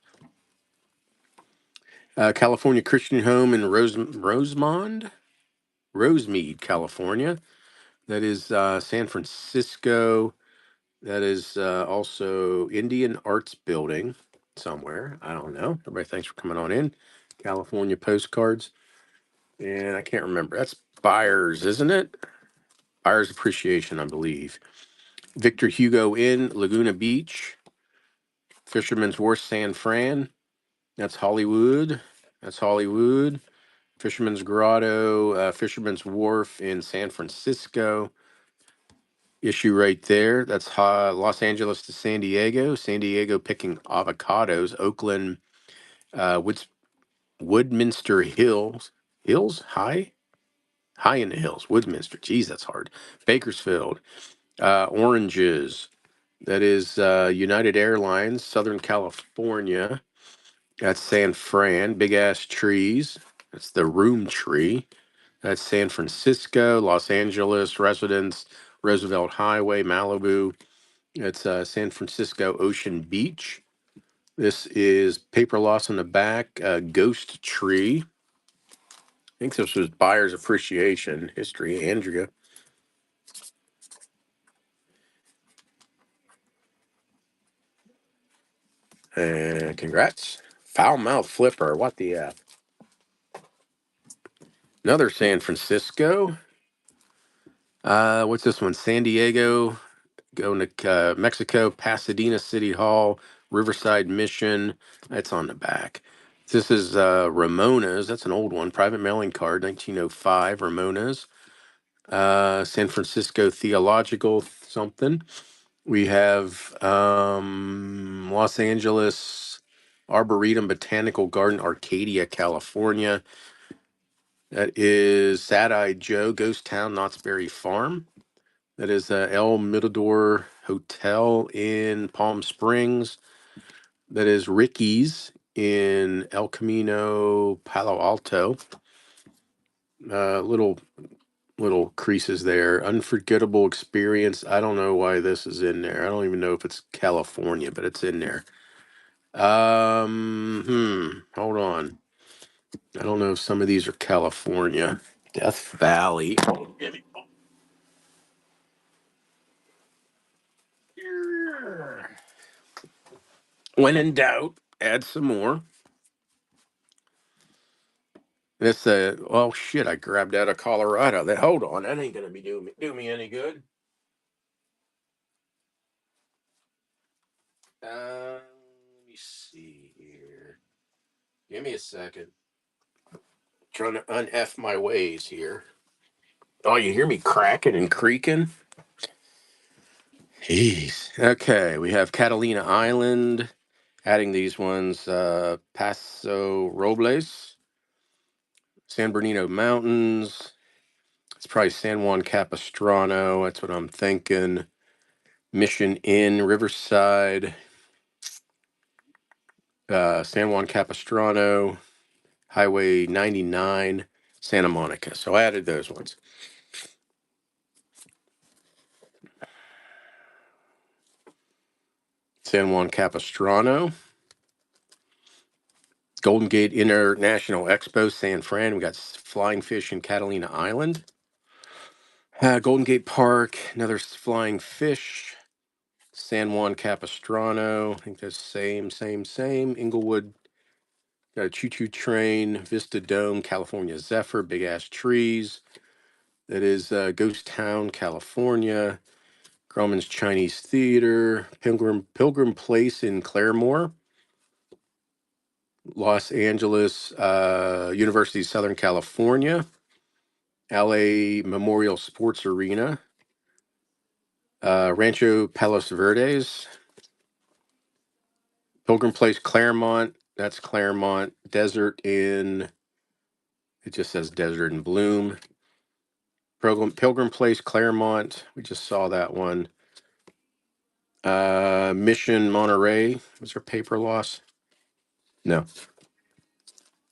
California Christian Home in Rosemead, California. That is San Francisco. That is also Indian Arts Building somewhere. I don't know. Everybody, thanks for coming on in. California postcards. And I can't remember. That's Buyers, isn't it? Buyers Appreciation, I believe. Victor Hugo Inn, Laguna Beach. Fisherman's Wharf, San Fran. That's Hollywood. That's Hollywood. Fisherman's Grotto, Fisherman's Wharf in San Francisco. Issue right there. That's Los Angeles to San Diego. San Diego picking avocados. Oakland, Woodminster Hills. High in the hills. Woodminster. Geez, that's hard. Bakersfield. Oranges. That is United Airlines, Southern California. That's San Fran. Big ass trees. That's the room tree. That's San Francisco, Los Angeles, Residence, Roosevelt Highway, Malibu. It's San Francisco Ocean Beach. This is Paper Loss on the Back, Ghost Tree. I think this was Buyer's Appreciation History, Andrea. And congrats. Foul Mouth Flipper. What the F? Another San Francisco. What's this one? San Diego. Going to Mexico, Pasadena City Hall, Riverside Mission. That's on the back. This is Ramona's. That's an old one. Private mailing card, 1905. Ramona's. San Francisco Theological something. We have Los Angeles Arboretum Botanical Garden, Arcadia, California. That is Sad Eyed Joe, Ghost Town, Knott's Berry Farm. That is El Mirador Hotel in Palm Springs. That is Ricky's in El Camino, Palo Alto. Little creases there. Unforgettable experience. I don't know why this is in there. I don't even know if it's California, but it's in there. Hold on. I don't know if some of these are California. Death Valley. When in doubt, add some more. This well shit, I grabbed out of Colorado. That hold on, that ain't gonna be do me any good. Let me see here. Give me a second. Trying to un-F my ways here. Oh, you hear me cracking and creaking? Jeez. Okay, we have Catalina Island. Adding these ones, Paso Robles, San Bernardino Mountains. It's probably San Juan Capistrano. That's what I'm thinking. Mission Inn, Riverside, San Juan Capistrano, Highway 99, Santa Monica. So I added those ones. San Juan Capistrano. Golden Gate International Expo, San Fran. We got flying fish in Catalina Island. Golden Gate Park, another flying fish. San Juan Capistrano, I think that's same. Inglewood, got a choo-choo train. Vista Dome, California Zephyr, big ass trees. That is Ghost Town, California. Grauman's Chinese Theater, Pilgrim Place in Claremore, Los Angeles, University of Southern California, LA Memorial Sports Arena, Rancho Palos Verdes, Pilgrim Place, Claremont. That's Claremont. Desert in, it just says Desert in Bloom. Pilgrim Place, Claremont. We just saw that one. Mission Monterey. Was there paper loss? No.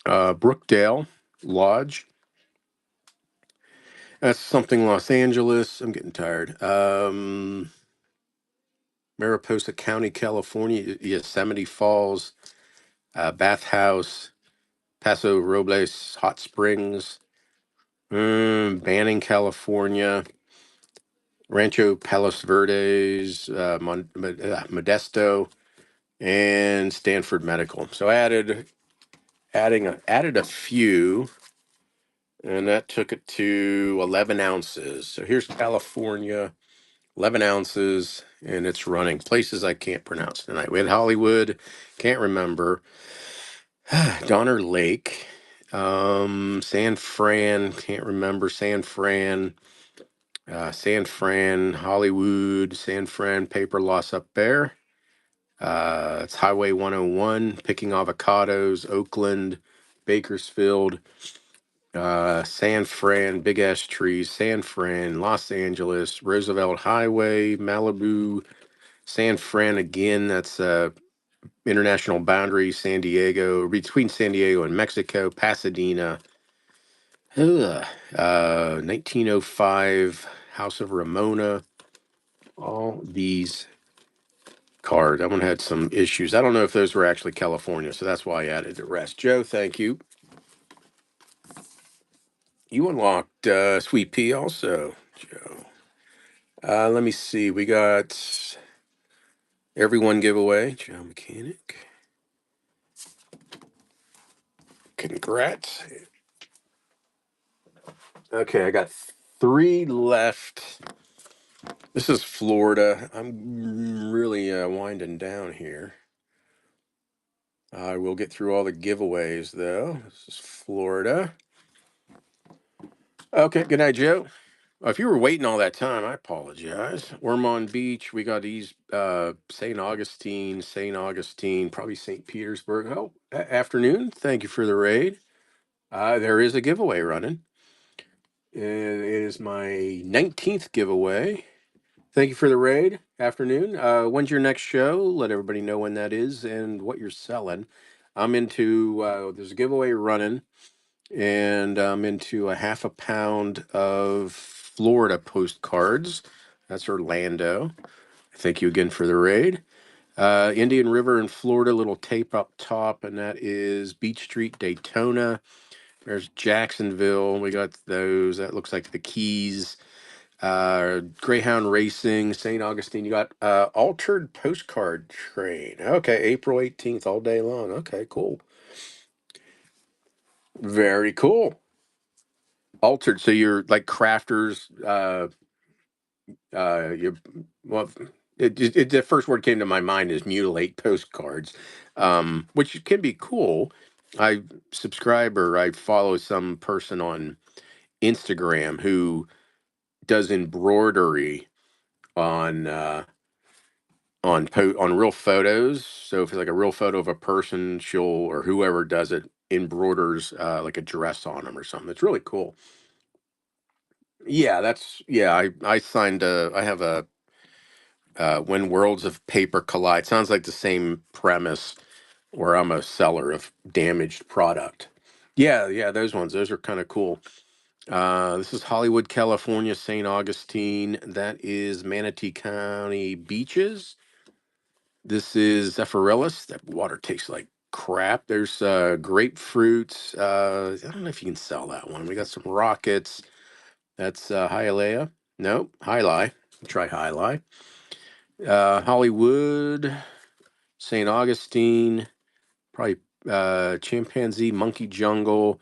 Brookdale Lodge. That's something Los Angeles. I'm getting tired. Mariposa County, California. Yosemite Falls. Bath House. Paso Robles Hot Springs. Banning, California. Rancho Palos Verdes. Modesto. And Stanford Medical. So added a few, and that took it to 11 ounces. So here's California, 11 ounces, and it's running. Places I can't pronounce tonight. We had Hollywood, can't remember. Donner Lake, San Fran, can't remember. San Fran, Hollywood, San Fran, paper loss up there. It's Highway 101, picking avocados, Oakland, Bakersfield, San Fran, big ass trees, San Fran, Los Angeles, Roosevelt Highway, Malibu, San Fran again. That's international boundary, San Diego, between San Diego and Mexico, Pasadena. 1905, House of Ramona. All these cards. That one had some issues. I don't know if those were actually California, so that's why I added the rest. Joe, thank you. You unlocked Sweet Pea also, Joe. Let me see. We got everyone giveaway. Joe Mechanic. Congrats. Okay, I got 3 left. This is Florida. I'm really winding down here. I will get through all the giveaways, though. This is Florida. Okay, good night, Joe. If you were waiting all that time, I apologize. Ormond Beach, we got these St. Augustine, probably St. Petersburg. Oh, afternoon. Thank you for the raid. There is a giveaway running. It is my 19th giveaway. Thank you for the raid. Afternoon. When's your next show? Let everybody know when that is and what you're selling. I'm into, there's a giveaway running, and I'm into a half a pound of Florida postcards. That's Orlando. Thank you again for the raid. Indian River in Florida, little tape up top, and that is Beach Street, Daytona. There's Jacksonville. We got those. That looks like the Keys. Greyhound Racing, St. Augustine. You got Altered Postcard Train. Okay, April 18th, all day long. Okay, cool. Very cool. Altered. So you're like crafters. You well, the first word came to my mind is mutilate postcards, which can be cool. I subscribe or I follow some person on Instagram who does embroidery on on real photos. So if it's like a real photo of a person, she'll or whoever does it embroiders like a dress on them or something. It's really cool. Yeah, that's yeah. I signed a. I have a when worlds of paper collide. Sounds like the same premise where I'm a seller of damaged product. Yeah, yeah, those ones. Those are kind of cool. This is Hollywood, California, St. Augustine. That is Manatee County beaches. This is Zephyrillis. That water tastes like crap. There's grapefruit. I don't know if you can sell that one. We got some rockets. That's Hialeah. Nope, High Try High. Hollywood, St. Augustine, probably Chimpanzee, Monkey Jungle,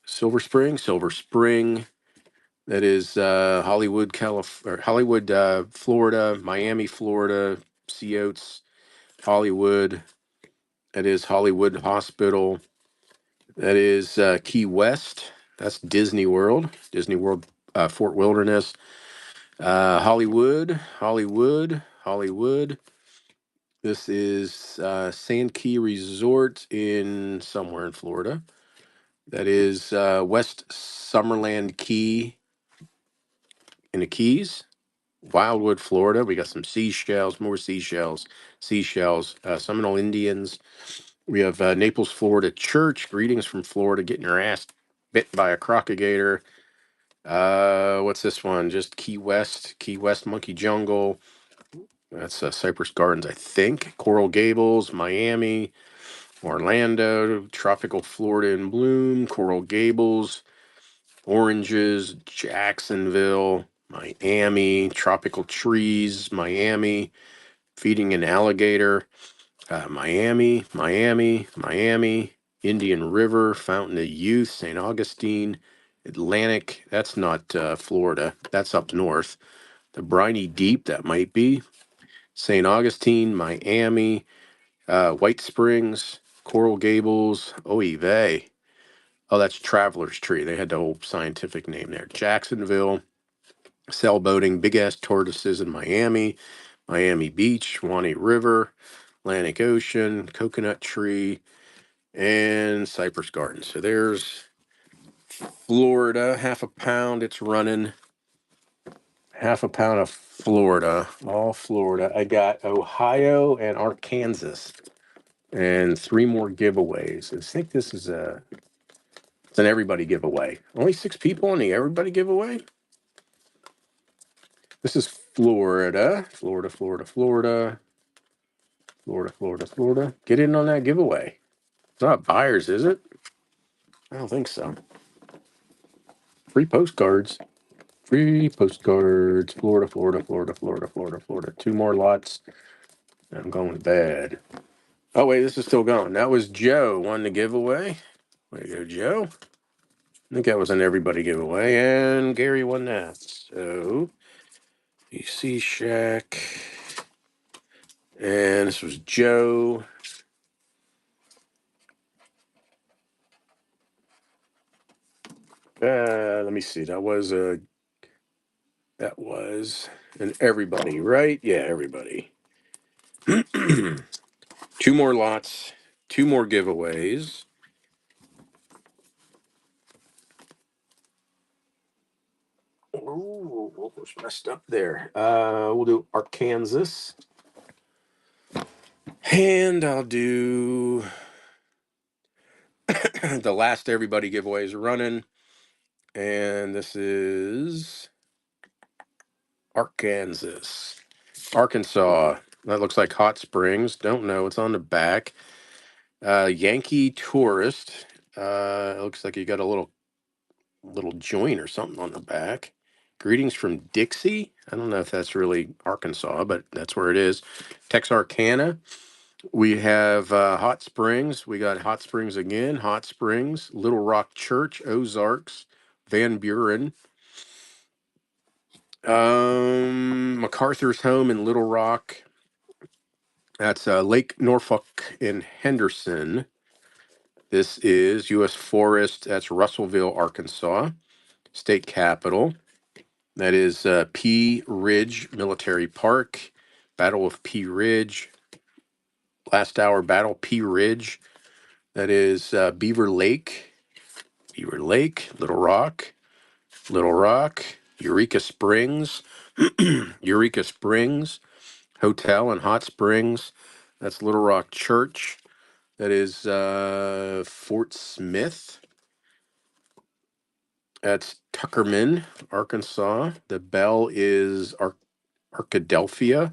Silver Spring. That is Hollywood, Hollywood, Florida, Miami, Florida, Sea Oats, Hollywood. That is Hollywood Hospital. That is Key West. That's Disney World. Disney World, Fort Wilderness. Hollywood. This is Sand Key Resort in somewhere in Florida. That is West Summerland Key in the Keys. Wildwood, Florida. We got some seashells, more seashells, Seminole Indians. We have Naples, Florida Church. Greetings from Florida, getting your ass bit by a crocodile. What's this one? Just Key West Monkey Jungle. That's Cypress Gardens, I think. Coral Gables, Miami, Orlando, Tropical Florida in Bloom, Coral Gables, Oranges, Jacksonville, Miami, Tropical Trees, Miami, Feeding an Alligator, Miami, Indian River, Fountain of Youth, St. Augustine, Atlantic. That's not Florida. That's up north. The Briny Deep, that might be. St. Augustine, Miami, White Springs, Coral Gables, Oy vey. Oh, that's Traveler's Tree. They had the whole scientific name there. Jacksonville, sailboating, big ass tortoises in Miami, Miami Beach, Swanee River, Atlantic Ocean, Coconut Tree, and Cypress Gardens. So there's Florida, half a pound. It's running half a pound of Florida, all Florida. I got Ohio and Arkansas, and 3 more giveaways. I think this is it's an everybody giveaway. Only 6 people in the everybody giveaway. This is Florida. Get in on that giveaway. It's not buyers, is it? I don't think so. Free postcards. Florida. 2 more lots. I'm going to bed. Oh, wait, this is still going. That was Joe won the giveaway. Way to go, Joe. I think that was an everybody giveaway, and Gary won that. So, PC Shack. And this was Joe. Let me see. That was an everybody, right? Yeah, everybody. 2 more lots, 2 more giveaways. Oh, what was messed up there? We'll do Arkansas. And I'll do the last everybody giveaway is running. And this is Arkansas. Arkansas. That looks like Hot Springs. Don't know. It's on the back. Yankee Tourist. It looks like you got a little joint or something on the back. Greetings from Dixie. I don't know if that's really Arkansas, but that's where it is. Texarkana. We have Hot Springs. We got Hot Springs again. Hot Springs, Little Rock Church, Ozarks, Van Buren. MacArthur's home in Little Rock. That's Lake Norfolk in Henderson. This is U.S. Forest. That's Russellville, Arkansas. State Capitol. That is Pea Ridge Military Park. Battle of Pea Ridge. Last hour battle, Pea Ridge. That is Beaver Lake. Little Rock. Eureka Springs. Eureka Springs. Hotel in Hot Springs. That's Little Rock Church. That is Fort Smith. That's Tuckerman, Arkansas. The Bell is Arkadelphia.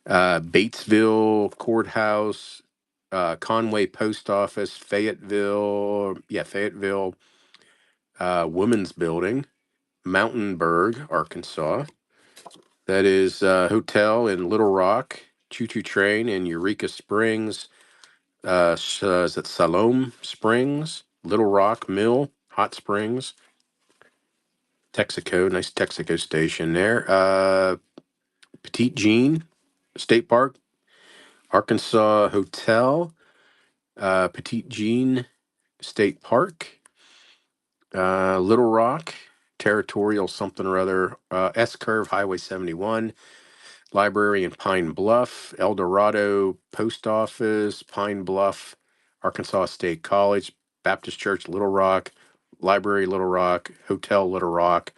Batesville Courthouse. Conway Post Office, Fayetteville Women's Building, Mountainburg, Arkansas. That is hotel in Little Rock, Choo Choo Train in Eureka Springs. Is it Siloam Springs, Little Rock Mill, Hot Springs, Texaco, nice Texaco station there. Petite Jean State Park, Arkansas Hotel, Petite Jean State Park, Little Rock, Territorial something or other, S Curve Highway 71, Library in Pine Bluff, El Dorado Post Office, Pine Bluff, Arkansas State College, Baptist Church Little Rock, Library Little Rock, Hotel Little Rock,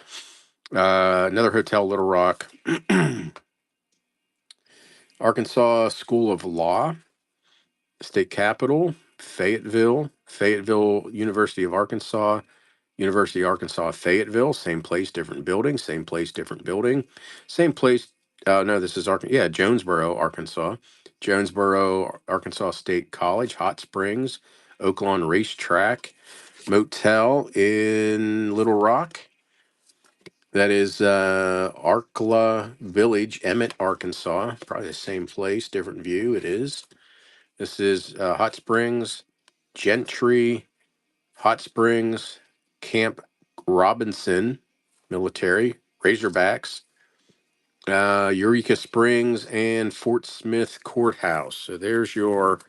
another Hotel Little Rock, Arkansas School of Law, State Capitol, Fayetteville University of Arkansas, University of Arkansas, Fayetteville, same place, different building, same place, different building, same place. No, this is Jonesboro, Arkansas, Jonesboro, Arkansas State College, Hot Springs, Oaklawn Racetrack, Motel in Little Rock. That is Arkla Village, Emmett, Arkansas. Probably the same place, different view. It is. This is Hot Springs, Gentry, Hot Springs, Camp Robinson, military, Razorbacks, Eureka Springs, and Fort Smith Courthouse. So there's your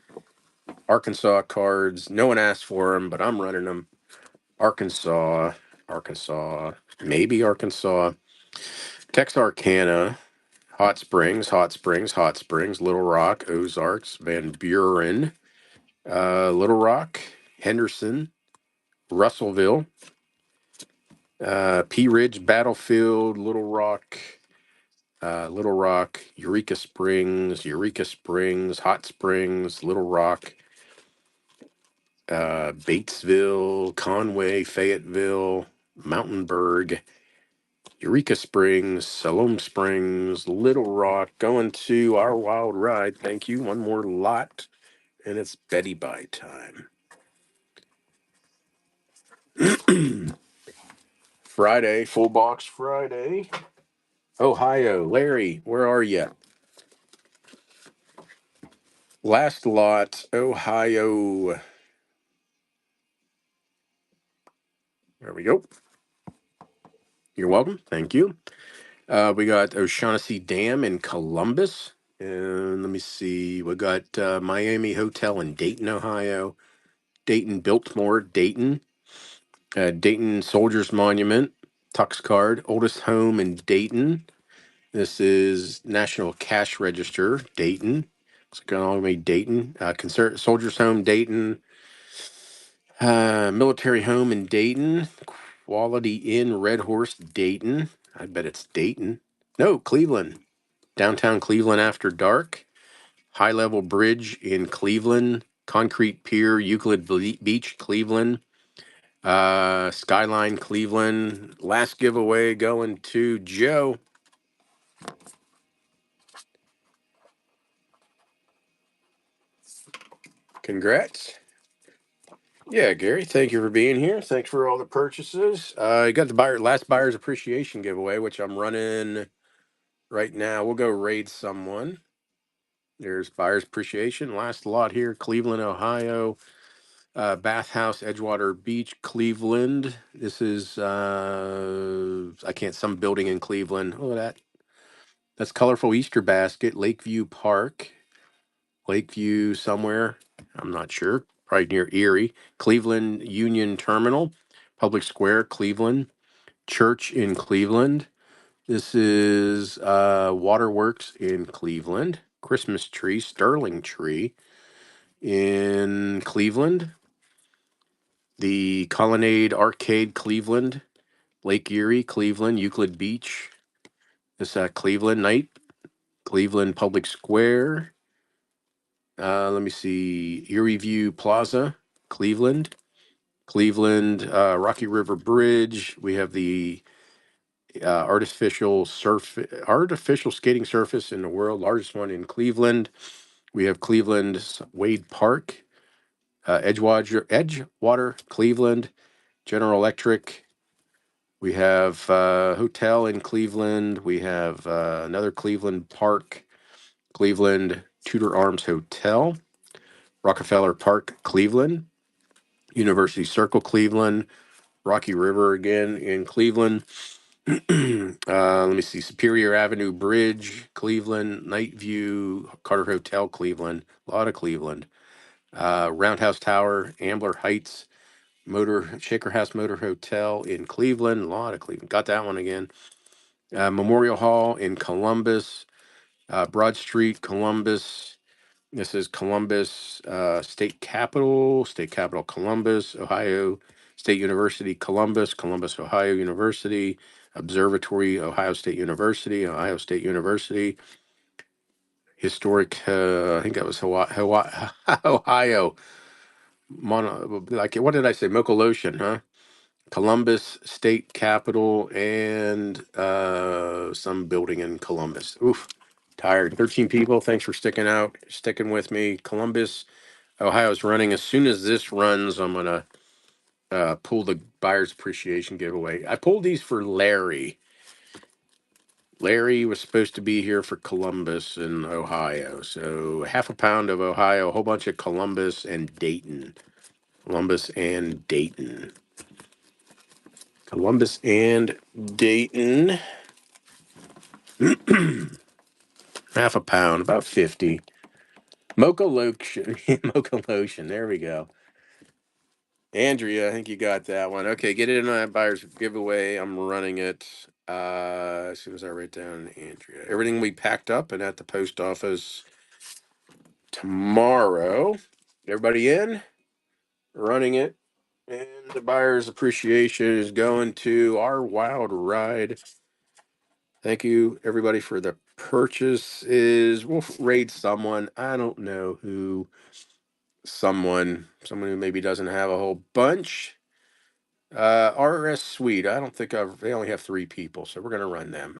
Arkansas cards. No one asked for them, but I'm running them. Arkansas, maybe Arkansas, Texarkana, Hot Springs, Little Rock, Ozarks, Van Buren, Little Rock, Henderson, Russellville, Pea Ridge, Battlefield, Little Rock, Eureka Springs, Hot Springs, Little Rock, Batesville, Conway, Fayetteville, Mountainburg, Eureka Springs, Siloam Springs, Little Rock, going to our wild ride. Thank you. One more lot, and it's Betty Bye time. Friday, full box Friday. Ohio, Larry, where are you? Last lot, Ohio. There we go. You're welcome. Thank you. We got O'Shaughnessy Dam in Columbus. And let me see. We got Miami Hotel in Dayton, Ohio. Dayton Biltmore, Dayton. Dayton Soldiers Monument, Tux Card. Oldest home in Dayton. This is National Cash Register, Dayton. Looks like all the way Dayton. Soldiers Home, Dayton. Military Home in Dayton. Quality Inn, Red Horse, Dayton. I bet it's Dayton. No, Cleveland. Downtown Cleveland After Dark. High Level Bridge in Cleveland. Concrete Pier, Euclid Beach, Cleveland. Skyline, Cleveland. Last giveaway going to Joe. Congrats. Yeah, Gary, thank you for being here. Thanks for all the purchases. You got the last buyer's appreciation giveaway, which I'm running right now. We'll go raid someone. There's buyer's appreciation. Last lot here, Cleveland, Ohio. Bathhouse, Edgewater Beach, Cleveland. This is some building in Cleveland. Oh, that's colorful Easter basket, Lakeview Park. Lakeview somewhere. I'm not sure. Probably near Erie. Cleveland Union Terminal, Public Square, Cleveland. Church in Cleveland. This is Waterworks in Cleveland. Christmas tree, Sterling tree in Cleveland. The Colonnade Arcade, Cleveland. Lake Erie, Cleveland. Euclid Beach. This Cleveland night. Cleveland Public Square. Let me see. Erie View Plaza, Cleveland. Cleveland, Rocky River Bridge. We have the artificial skating surface in the world, largest one in Cleveland. We have Cleveland Wade Park, Edgewater, Cleveland, General Electric. We have hotel in Cleveland. We have another Cleveland Park, Cleveland Tudor Arms Hotel, Rockefeller Park, Cleveland, University Circle, Cleveland, Rocky River again in Cleveland. Let me see. Superior Avenue Bridge, Cleveland, Night View, Carter Hotel, Cleveland. A lot of Cleveland. Roundhouse Tower, Ambler Heights, Shaker House Motor Hotel in Cleveland. A lot of Cleveland. Got that one again. Memorial Hall in Columbus, Broad Street, Columbus. This is Columbus State Capitol, Columbus, Ohio State University, Columbus, Ohio University, Observatory, Ohio State University, Historic, I think that was Hawaii, Ohio, like, what did I say? Mocolocean, huh? Columbus State Capitol and some building in Columbus. Oof, tired. 13 people. Thanks for sticking with me. Columbus, Ohio's running. As soon as this runs, I'm gonna pull the buyer's appreciation giveaway. I pulled these for Larry. Larry was supposed to be here for Columbus in Ohio. So half a pound of Ohio, a whole bunch of Columbus and Dayton. Columbus and Dayton. Columbus and Dayton. Half a pound, about 50. Mocha lotion. Mocha lotion. There we go. Andrea, I think you got that one. Okay, get it in my buyer's giveaway. I'm running it as soon as I write down Andrea. Everything we packed up and at the post office tomorrow. Everybody in? Running it. And the buyer's appreciation is going to our wild ride. Thank you, everybody, for the purchases. We'll raid someone. I don't know who. Someone who maybe doesn't have a whole bunch. RS Suite. I don't think they only have 3 people, so we're going to run them.